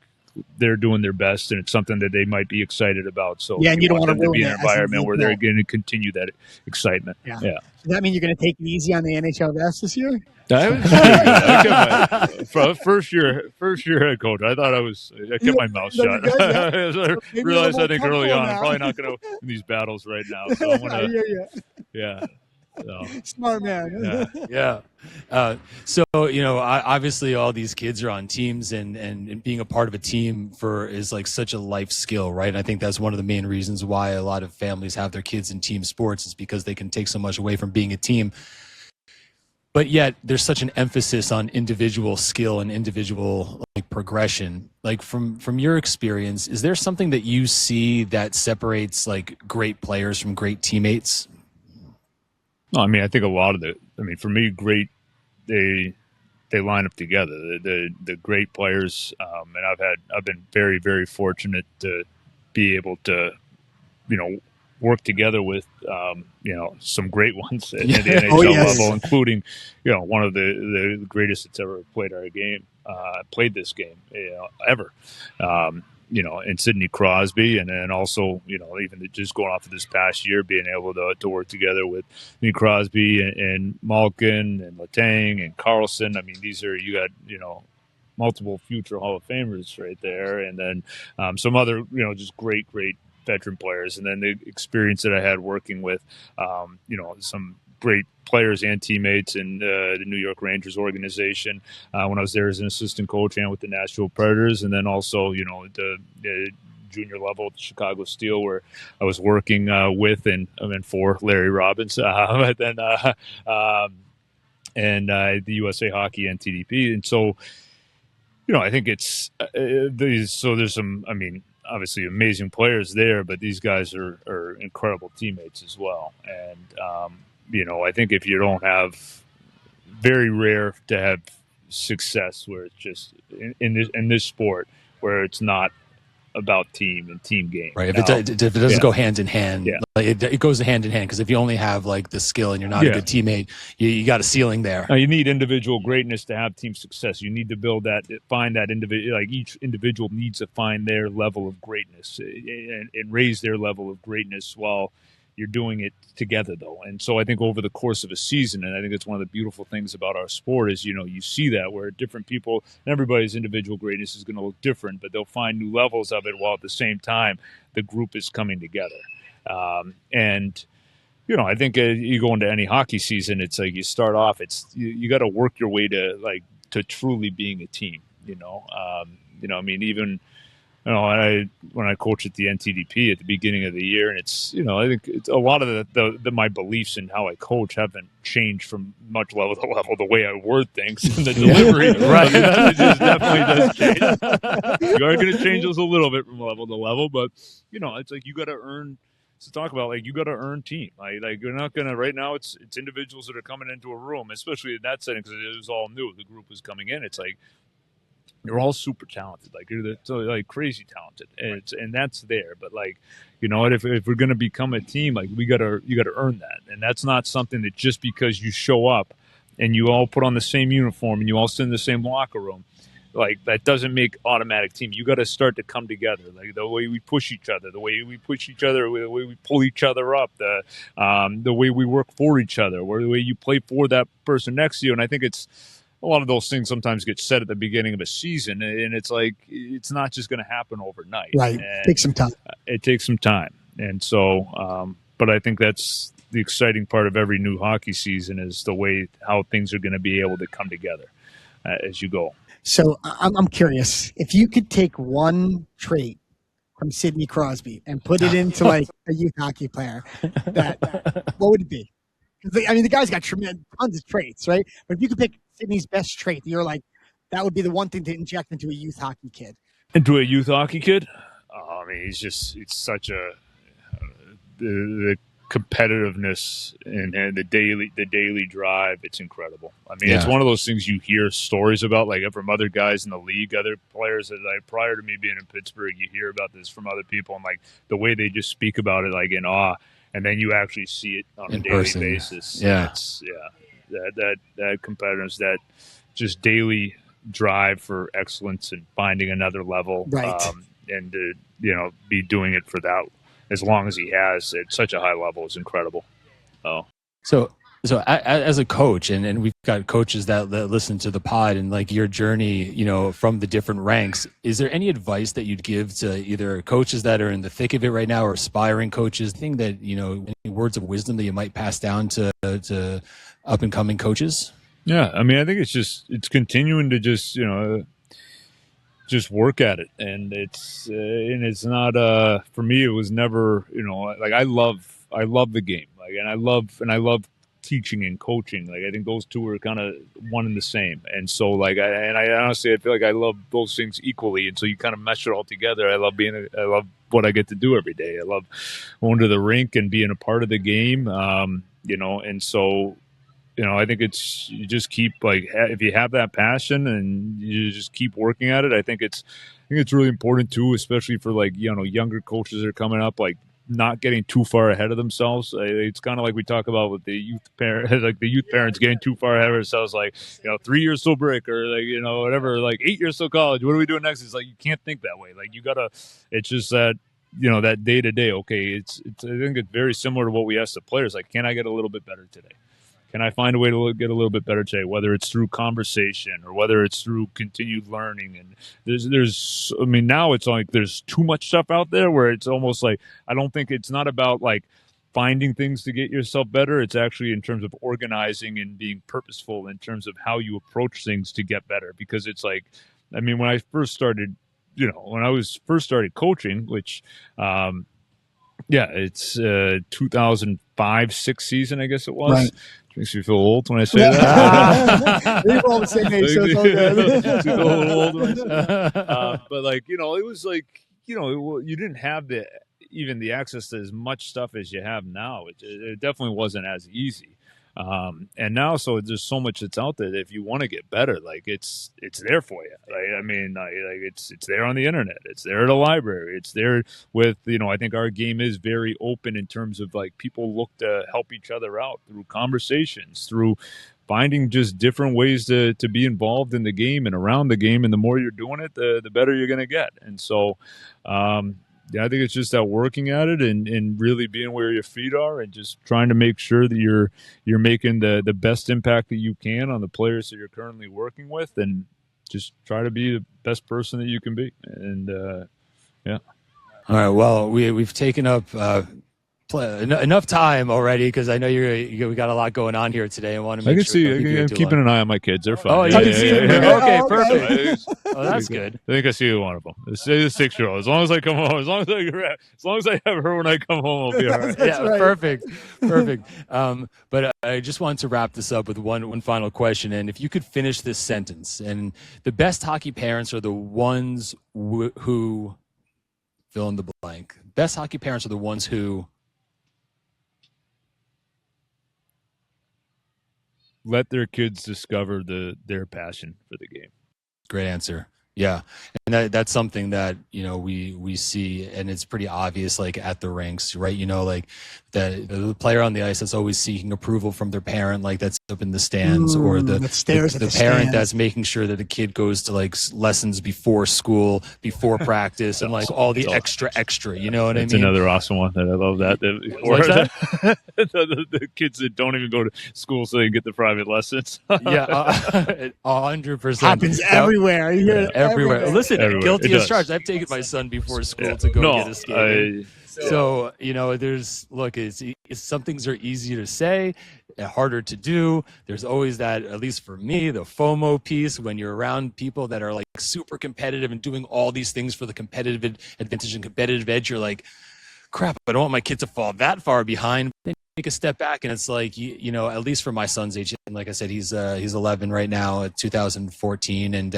they're doing their best, and it's something that they might be excited about. So and you don't want them to be in it an environment where they're going to continue that excitement. Yeah. Does that mean you're going to take it easy on the NHL refs this year? First year head coach, I thought I kept my mouth shut. I realized, I think, early on, I'm probably not going to win these battles right now. So I'm going to, So. Smart man. Yeah. So, obviously all these kids are on teams, and being a part of a team is like such a life skill, right? And I think that's one of the main reasons why a lot of families have their kids in team sports, is because they can take so much away from being a team. But yet there's such an emphasis on individual skill and individual progression. Like, from your experience, is there something that you see that separates like great players from great teammates? No, I mean, I think a lot of for me, they line up together. The great players, and I've been very, very fortunate to be able to, work together with, some great ones at the NHL level, including, one of the greatest that's ever played played this game, ever. And Sidney Crosby, and then also, even just going off of this past year, being able to work together with Sidney Crosby and Malkin and Letang and Carlson. I mean, you got, multiple future Hall of Famers right there. And then some other, just great veteran players. And then the experience that I had working with, some great players and teammates in the New York Rangers organization when I was there as an assistant coach, and with the Nashville Predators, and then also, the junior level at the Chicago Steel, where I was working with and for Larry Robbins, and then the USA Hockey and TDP. And so, I think it's so there's some, obviously amazing players there, but these guys are incredible teammates as well. And, I think if you don't have, very rare to have success where it's just in this sport where it's not about team and team game. Right. If it doesn't go hand in hand, it goes hand in hand, because if you only have like the skill and you're not a good teammate, you got a ceiling there. Now, you need individual greatness to have team success. You need to find that individual. Like, each individual needs to find their level of greatness and raise their level of greatness while you're doing it together, though. And so I think over the course of a season, and I think it's one of the beautiful things about our sport, is, you see that where different people, everybody's individual greatness is going to look different, but they'll find new levels of it while at the same time the group is coming together. And I think you go into any hockey season, it's like you start off, you got to work your way to truly being a team, even when I coach at the NTDP at the beginning of the year, and it's, I think it's a lot of my beliefs in how I coach haven't changed from much level to level. The way I word things and the delivery, right? It just definitely does change. You are going to change those a little bit from level to level, but it's like you got to earn. To talk about, like, you got to earn team. Like you're not gonna right now. It's individuals that are coming into a room, especially in that setting, because it was all new. The group was coming in. It's like, They're all super talented, like they're so, like crazy talented, and that's there. But like, you know what? If we're gonna become a team, like you gotta earn that, and that's not something that just because you show up and you all put on the same uniform and you all sit in the same locker room, like that doesn't make automatic team. You got to start to come together, like the way we push each other, the way we pull each other up, the way we work for each other, or the way you play for that person next to you. And I think it's a lot of those things sometimes get said at the beginning of a season, and it's like it's not just going to happen overnight. Right, takes some time. It takes some time, and so, but I think that's the exciting part of every new hockey season is the way how things are going to be able to come together as you go. So I'm curious, if you could take one trait from Sidney Crosby and put it into like a youth hockey player, what would it be? I mean, the guy's got tons of traits, right? But if you could pick Sidney's best trait, you're like, that would be the one thing to inject into a youth hockey kid. Into a youth hockey kid? Oh, I mean, it's such a the competitiveness and the daily drive. It's incredible. I mean, It's one of those things you hear stories about, like from other guys in the league, other players that prior to me being in Pittsburgh, you hear about this from other people, and like the way they just speak about it, like in awe. And then you actually see it on a daily basis. Yeah. That competitiveness, that just daily drive for excellence and finding another level, right? And to be doing it for that as long as he has at such a high level is incredible. So as a coach, and we've got coaches that listen to the pod, and like your journey, from the different ranks, is there any advice that you'd give to either coaches that are in the thick of it right now or aspiring coaches? Think that, any words of wisdom that you might pass down to up and coming coaches? Yeah. I mean, I think it's continuing to just work at it. And it's not, for me, it was never, like I love the game. Like, and I love teaching and coaching. Like, I think those two are kind of one and the same. And so like, I honestly, I feel like I love those things equally. And so you kind of mesh it all together. I love what I get to do every day. I love going to the rink and being a part of the game. And so, I think you just keep if you have that passion and you just keep working at it. I think it's really important too, especially for younger coaches that are coming up, like not getting too far ahead of themselves. It's kind of like we talk about with the youth parents, like the youth parents getting too far ahead of themselves, 3 years till break or whatever, 8 years till college. What are we doing next? It's like, you can't think that way. Like, you gotta, it's just that, that day to day. Okay. It's, I think it's very similar to what we ask the players. Like, can I get a little bit better today? Can I find a way to get a little bit better today, whether it's through conversation or whether it's through continued learning? And now it's like there's too much stuff out there where it's almost like, I don't think it's not about finding things to get yourself better. It's actually in terms of organizing and being purposeful in terms of how you approach things to get better. Because it's like, when I first started, when I was first started coaching, which, it's 2005-06 season, I guess it was. Right. Makes me feel old when I say that. We're all the same age, so it's all good. But it was you didn't have even the access to as much stuff as you have now. It definitely wasn't as easy. And now, so there's so much that's out there that if you want to get better, it's there for you. It's there on the internet. It's there at a library. It's there with, I think our game is very open in terms of people look to help each other out through conversations, through finding just different ways to be involved in the game and around the game. And the more you're doing it, the better you're going to get. And so, I think it's just that working at it and really being where your feet are and just trying to make sure that you're making the best impact that you can on the players that you're currently working with, and just try to be the best person that you can be. And yeah. All right. Well, we've taken up enough time already, because I know we got a lot going on here today. I want to make I'm keeping an eye on my kids. They're fine. Oh, you can see them. Okay, perfect. Oh, that's good. I think I see one of them. The 6-year-old. As long as I come home, as long as I have her when I come home, I'll be all right. Yeah, right. Perfect. But I just wanted to wrap this up with one final question. And if you could finish this sentence, and the best hockey parents are the ones who fill in the blank. Best hockey parents are the ones who let their kids discover their passion for the game. Great answer. Yeah, and that's something that we see, and it's pretty obvious, like at the rinks, right? Like the player on the ice that's always seeking approval from their parent, like that's up in the stands, or the parent stands. that's making sure that the kid goes to like lessons before school, before practice, and like all the extra. You know what I mean? It's another awesome one that I love. What's that? The kids that don't even go to school so they can get the private lessons. Yeah, 100%. Happens everywhere. You hear it everywhere. Listen, Everywhere. guilty It as does. charged. I've taken my son before school to go get a skating. So it's some things are easier to say, harder to do. There's always that, at least for me, the FOMO piece when you're around people that are like super competitive and doing all these things for the competitive advantage and competitive edge. You're like, crap, I don't want my kid to fall that far behind. Then take a step back, and it's like, at least for my son's age, and like I said, he's 11 right now, 2014, and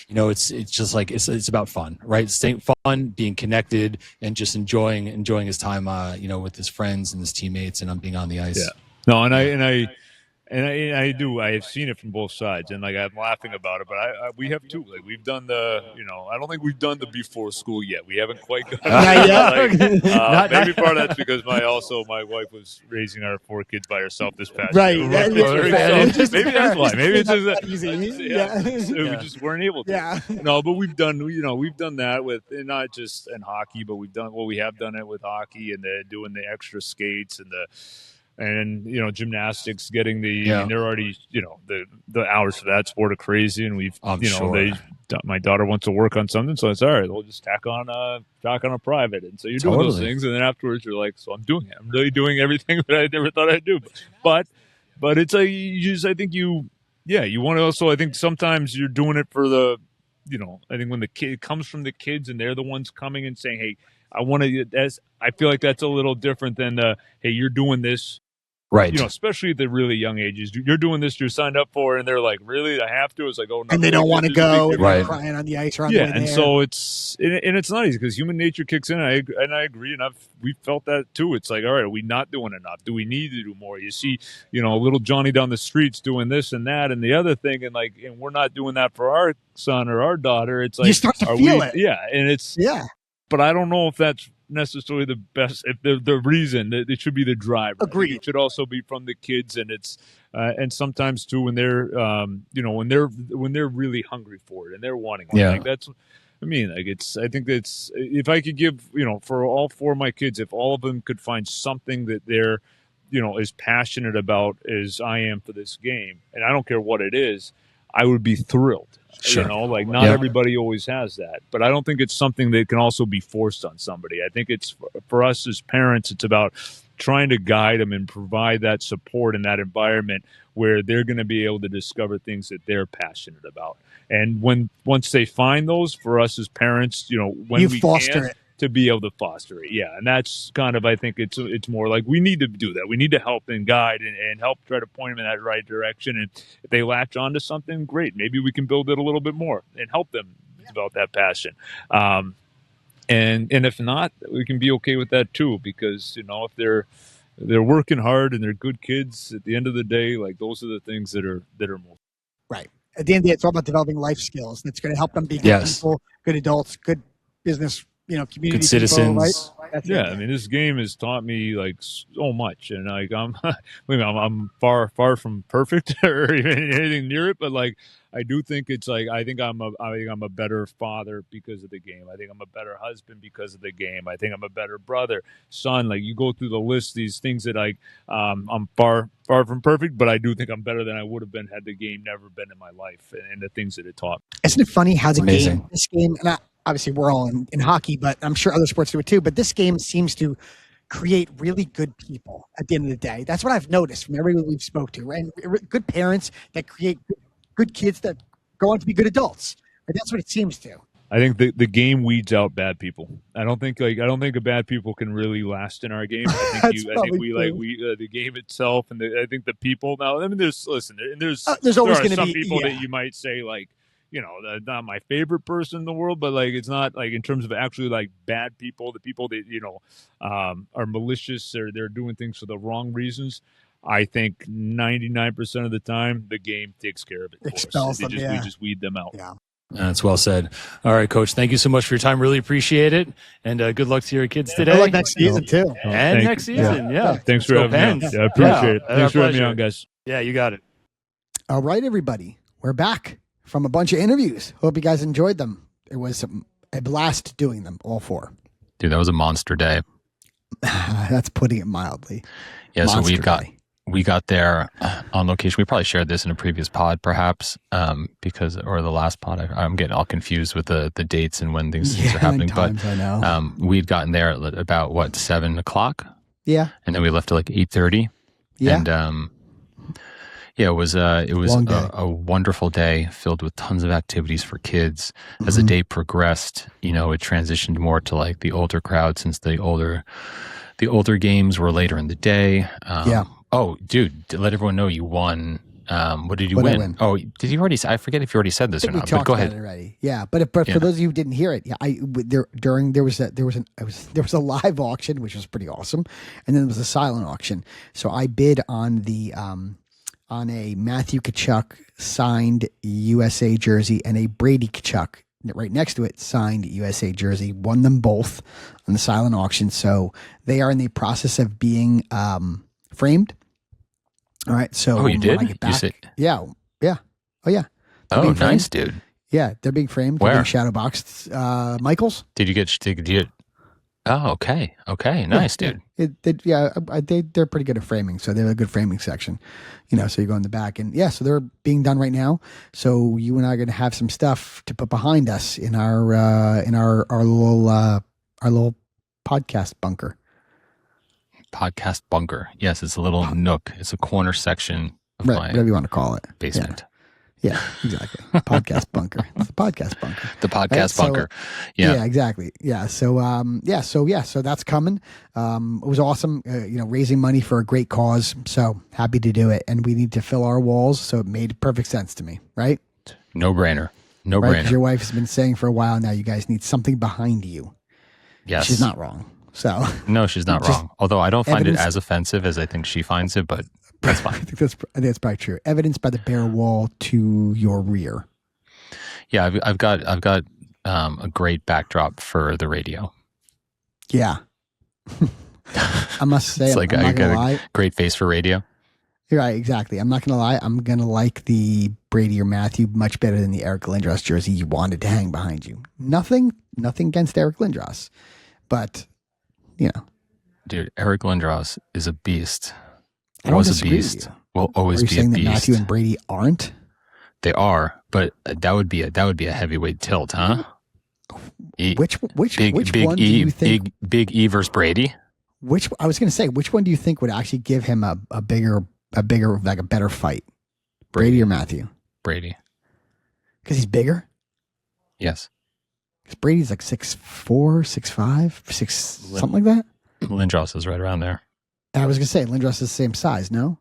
it's just like it's about fun, right? Staying fun, being connected, and just enjoying his time, with his friends and his teammates, and being on the ice. Yeah. No, and I do. I have seen it from both sides, and like I'm laughing about it, but we have too. Like we've done I don't think we've done the before school yet. We haven't quite got Not maybe part of that's because my wife was raising our 4 kids by herself this past Right. year. Yeah, Maybe that's why. Maybe it's just that easy. we just weren't able to. Yeah. No, but we've done that with, and not just in hockey, but we have done it with hockey and doing the extra skates and gymnastics, getting and they're already the hours for that sport are crazy, and we've my daughter wants to work on something, so it's all right, we'll just tack on a private, and so you're doing those things, and then afterwards you're like, so I'm doing it, I'm really doing everything that I never thought I'd do, but it's like I think you want to also, I think sometimes you're doing it for the I think when the kid comes from the kids and they're the ones coming and saying, hey, I want to, I feel like that's a little different than hey, you're doing this. Right. Especially at the really young ages. You're doing this, you're signed up for, and they're like, really? I have to? It's like, oh, no. And they don't want to go, and right. they're crying on the ice or on the way there. And so it's not easy because human nature kicks in. And I agree, and we felt that too. It's like, all right, are we not doing enough? Do we need to do more? You see, little Johnny down the streets doing this and that and the other thing, and we're not doing that for our son or our daughter. It's like, you start to feel it. Yeah, and it's but I don't know if that's necessarily the best, if the reason that it should be the driver. Agreed. It should also be from the kids, and it's and sometimes too when they're when they're really hungry for it and they're wanting it. Like that's, I think that's, if I could give, for all 4 of my kids, if all of them could find something that they're as passionate about as I am for this game, and I don't care what it is, I would be thrilled. Sure. Not everybody always has that, but I don't think it's something that can also be forced on somebody. I think it's for us as parents, it's about trying to guide them and provide that support in that environment where they're going to be able to discover things that they're passionate about. And once they find those, for us as parents, when you we foster it. To be able to foster it. Yeah. And that's kind of, I think it's more like we need to do that. We need to help and guide and help try to point them in that right direction. And if they latch onto something, great. Maybe we can build it a little bit more and help them develop that passion. And if not, we can be okay with that too, because, if they're working hard and they're good kids, at the end of the day, like those are the things that are most. Right. At the end of the day, it's all about developing life skills. That's going to help them be good people, good adults, good business, community good citizens. People, right? That's I mean, this game has taught me like so much, and like I'm far from perfect or even anything near it, but like I do think it's like I think I'm a better father because of the game. I think I'm a better husband because of the game. I think I'm a better brother, son. Like you go through the list, these things that I'm far from perfect, but I do think I'm better than I would have been had the game never been in my life and the things that it taught. Isn't it funny how this game, and obviously we're all in hockey, but I'm sure other sports do it too, but this game seems to create really good people at the end of the day. That's what I've noticed from everyone we've spoke to, and good parents that create good kids that go on to be good adults. But that's what it seems to. I think the game weeds out bad people. I don't think a bad people can really last in our game. I think the game itself, and I think the people. Now, I mean, there's always going to be some people that you might say like, not my favorite person in the world, but like it's not like in terms of actually like bad people, the people that are malicious or they're doing things for the wrong reasons. I think 99% of the time the game takes care of it. Expels them. We just weed them out. Yeah. That's well said. All right, Coach. Thank you so much for your time. Really appreciate it. And good luck to your kids today. Good luck next season, too. And next season, yeah. Thanks for having me on. Yeah, I appreciate it. Thanks for having me on, guys. Yeah, you got it. All right, everybody. We're back from a bunch of interviews. Hope you guys enjoyed them. It was a blast doing them, all 4. Dude, that was a monster day. That's putting it mildly. Yeah, Monster so day. we got there on location. We probably shared this in a previous pod, perhaps, or the last pod. I'm getting all confused with the dates and when things are happening. Times, I know. We'd gotten there at about 7:00. Yeah. And then we left at like 8:30. Yeah. And it was a wonderful day filled with tons of activities for kids. As the day progressed, it transitioned more to like the older crowd, since the older games were later in the day. Oh, dude, to let everyone know you won. What did you win? Oh, did you already? I forget if you already said this or not. But go ahead. Already. Yeah, but for those of you who didn't hear it, there was a live auction, which was pretty awesome, and then there was a silent auction. So I bid on on a Matthew Tkachuk signed USA jersey and a Brady Tkachuk right next to it signed USA jersey. Won them both on the silent auction. So they are in the process of being framed. All right. So you did? When I get back, yeah. Oh yeah. Oh, nice, dude. Yeah, they're being framed. Where? They're being shadow boxed. Michael's. Did you get? Oh, okay. Nice, dude. They're pretty good at framing, so they have a good framing section. So you go in the back, and so they're being done right now. So you and I are going to have some stuff to put behind us in our little podcast bunker. Podcast bunker. Yes, it's a little nook. It's a corner section of my whatever you want to call it. Basement. Yeah, exactly. Podcast bunker. It's the podcast bunker. The podcast bunker. Yeah, exactly. Yeah. So, so that's coming. It was awesome. Raising money for a great cause. So happy to do it. And we need to fill our walls. So it made perfect sense to me. Right. No brainer. Right? Because your wife has been saying for a while now, you guys need something behind you. Yes. She's not wrong. So no, she's not wrong. Although I don't find it as offensive as I think she finds it, but that's fine. I think that's probably true. Evidence by the bare wall to your rear. Yeah, I've got a great backdrop for the radio. Yeah, I must say, it's like I got a great face for radio. You're right, exactly. I'm not gonna lie. I'm gonna like the Brady or Matthew much better than the Eric Lindros jersey you wanted to hang behind you. Nothing against Eric Lindros, but dude, Eric Lindros is a beast. Was a beast. Will always be a beast. Are you saying that Matthew and Brady aren't? They are, but that would be a heavyweight tilt, huh? Which one do you think? Big E versus Brady. I was going to say, which one do you think would actually give him a bigger, like a better fight? Brady or Matthew? Brady. Because he's bigger? Yes. Because Brady's like 6'4", 6'5", 6 something like that. Lindros is right around there. I was going to say, Lindros is the same size, no?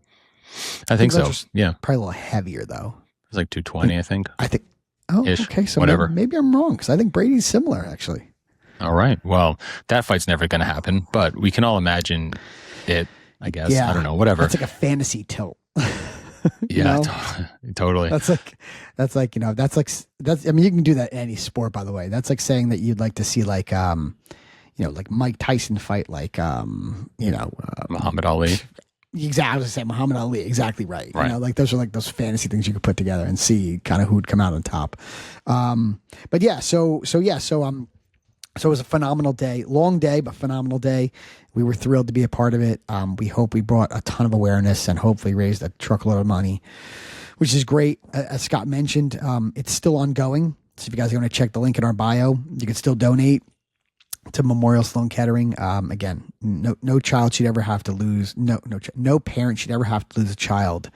I think so, yeah. Probably a little heavier, though. It's like 220, I think. Oh, Ish. Okay. So whatever. Maybe I'm wrong, because I think Brady's similar, actually. All right. Well, that fight's never going to happen, but we can all imagine it, I guess. Yeah. I don't know, whatever. It's like a fantasy tilt. Yeah, totally. That's I mean, you can do that in any sport, by the way. That's like saying that you'd like to see like Mike Tyson fight Muhammad Ali. Exactly. I was going to say Muhammad Ali. Exactly right. Right. Like those are like those fantasy things you could put together and see kind of who'd come out on top. But yeah, so it was a phenomenal day, long day, but phenomenal day. We were thrilled to be a part of it. We hope we brought a ton of awareness and hopefully raised a truckload of money, which is great. As Scott mentioned, it's still ongoing. So if you guys want to check the link in our bio, you can still donate to Memorial Sloan Kettering. Again, no child should ever have to lose. No parent should ever have to lose a child.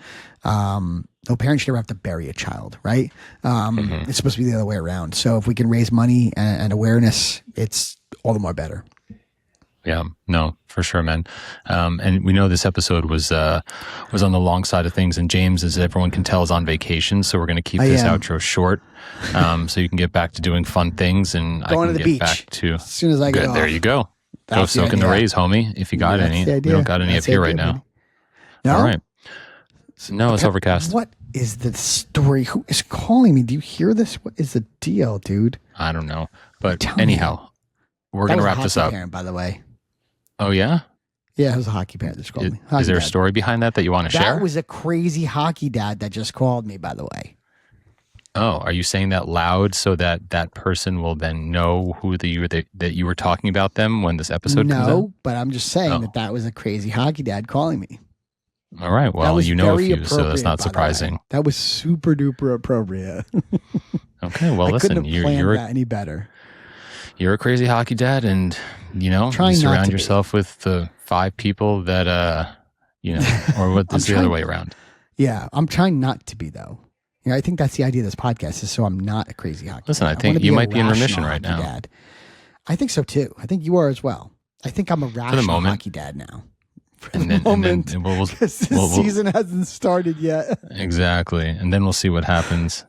No parent should ever have to bury a child, right? It's supposed to be the other way around. So if we can raise money and awareness, it's all the more better. Yeah, no, for sure, man. And we know this episode was on the long side of things, and James, as everyone can tell, is on vacation, so we're going to keep this outro short, so you can get back to doing fun things, and I can get back to as soon as I get off. There you go. Go soak in the rays, homie. If you got any, we don't got any up here right now. No? All right. No, it's overcast. What is the story? Who is calling me? Do you hear this? What is the deal, dude? I don't know. But Tell me. anyhow, we're going to wrap this up. Parent, by the way. Oh, yeah? Yeah, it was a hockey parent that just called me. Hockey Is there a dad. story behind that you want to share? That was a crazy hockey dad that just called me, by the way. Oh, are you saying that loud so that that person will then know that you were talking about them when this episode comes out? No, but I'm just saying that was a crazy hockey dad calling me. All right. Well, you know a few, so that's not surprising. That was super duper appropriate. Okay. Well, I listen, couldn't have planned that any better. You're a crazy hockey dad, and you surround yourself with the 5 people that or what is the other way around? Yeah, I'm trying not to be though. I think that's the idea of this podcast is so I'm not a crazy hockey Listen, dad. I think you might be in remission right now. Dad. I think so too. I think you are as well. I think I'm a rational hockey dad now. For the moment, because the season hasn't started yet. Exactly, and then we'll see what happens.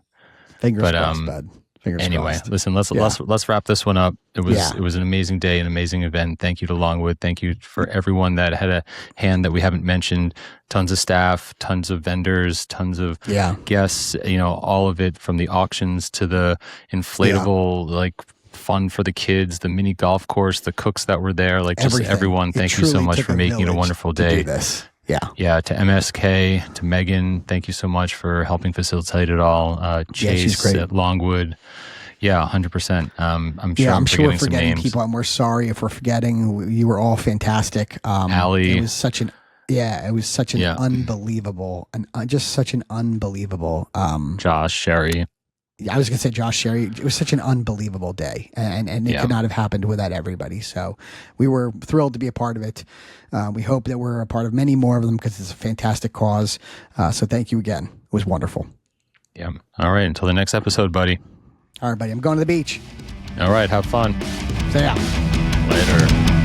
Fingers crossed, bud. Anyway, crossed. Listen, let's wrap this one up. It was an amazing day, an amazing event. Thank you to Longwood. Thank you for everyone that had a hand that we haven't mentioned. Tons of staff, tons of vendors, tons of guests. All of it from the auctions to the inflatable fun for the kids, the mini golf course, the cooks that were there, just everyone. Thank you so much for making it a wonderful day. Yeah, to MSK, to Megan, thank you so much for helping facilitate it all. Chase at Longwood. Yeah, 100%. I'm sure I'm we're forgetting some names. People, and we're sorry if we're forgetting. You were all fantastic. Allie. It was such an unbelievable, just such an unbelievable. Josh, Sherry. I was going to say Josh, Sherry. It was such an unbelievable day, and it could not have happened without everybody. So we were thrilled to be a part of it. We hope that we're a part of many more of them because it's a fantastic cause. So thank you again. It was wonderful. Yeah. All right. Until the next episode, buddy. All right, buddy. I'm going to the beach. All right. Have fun. See ya. Later.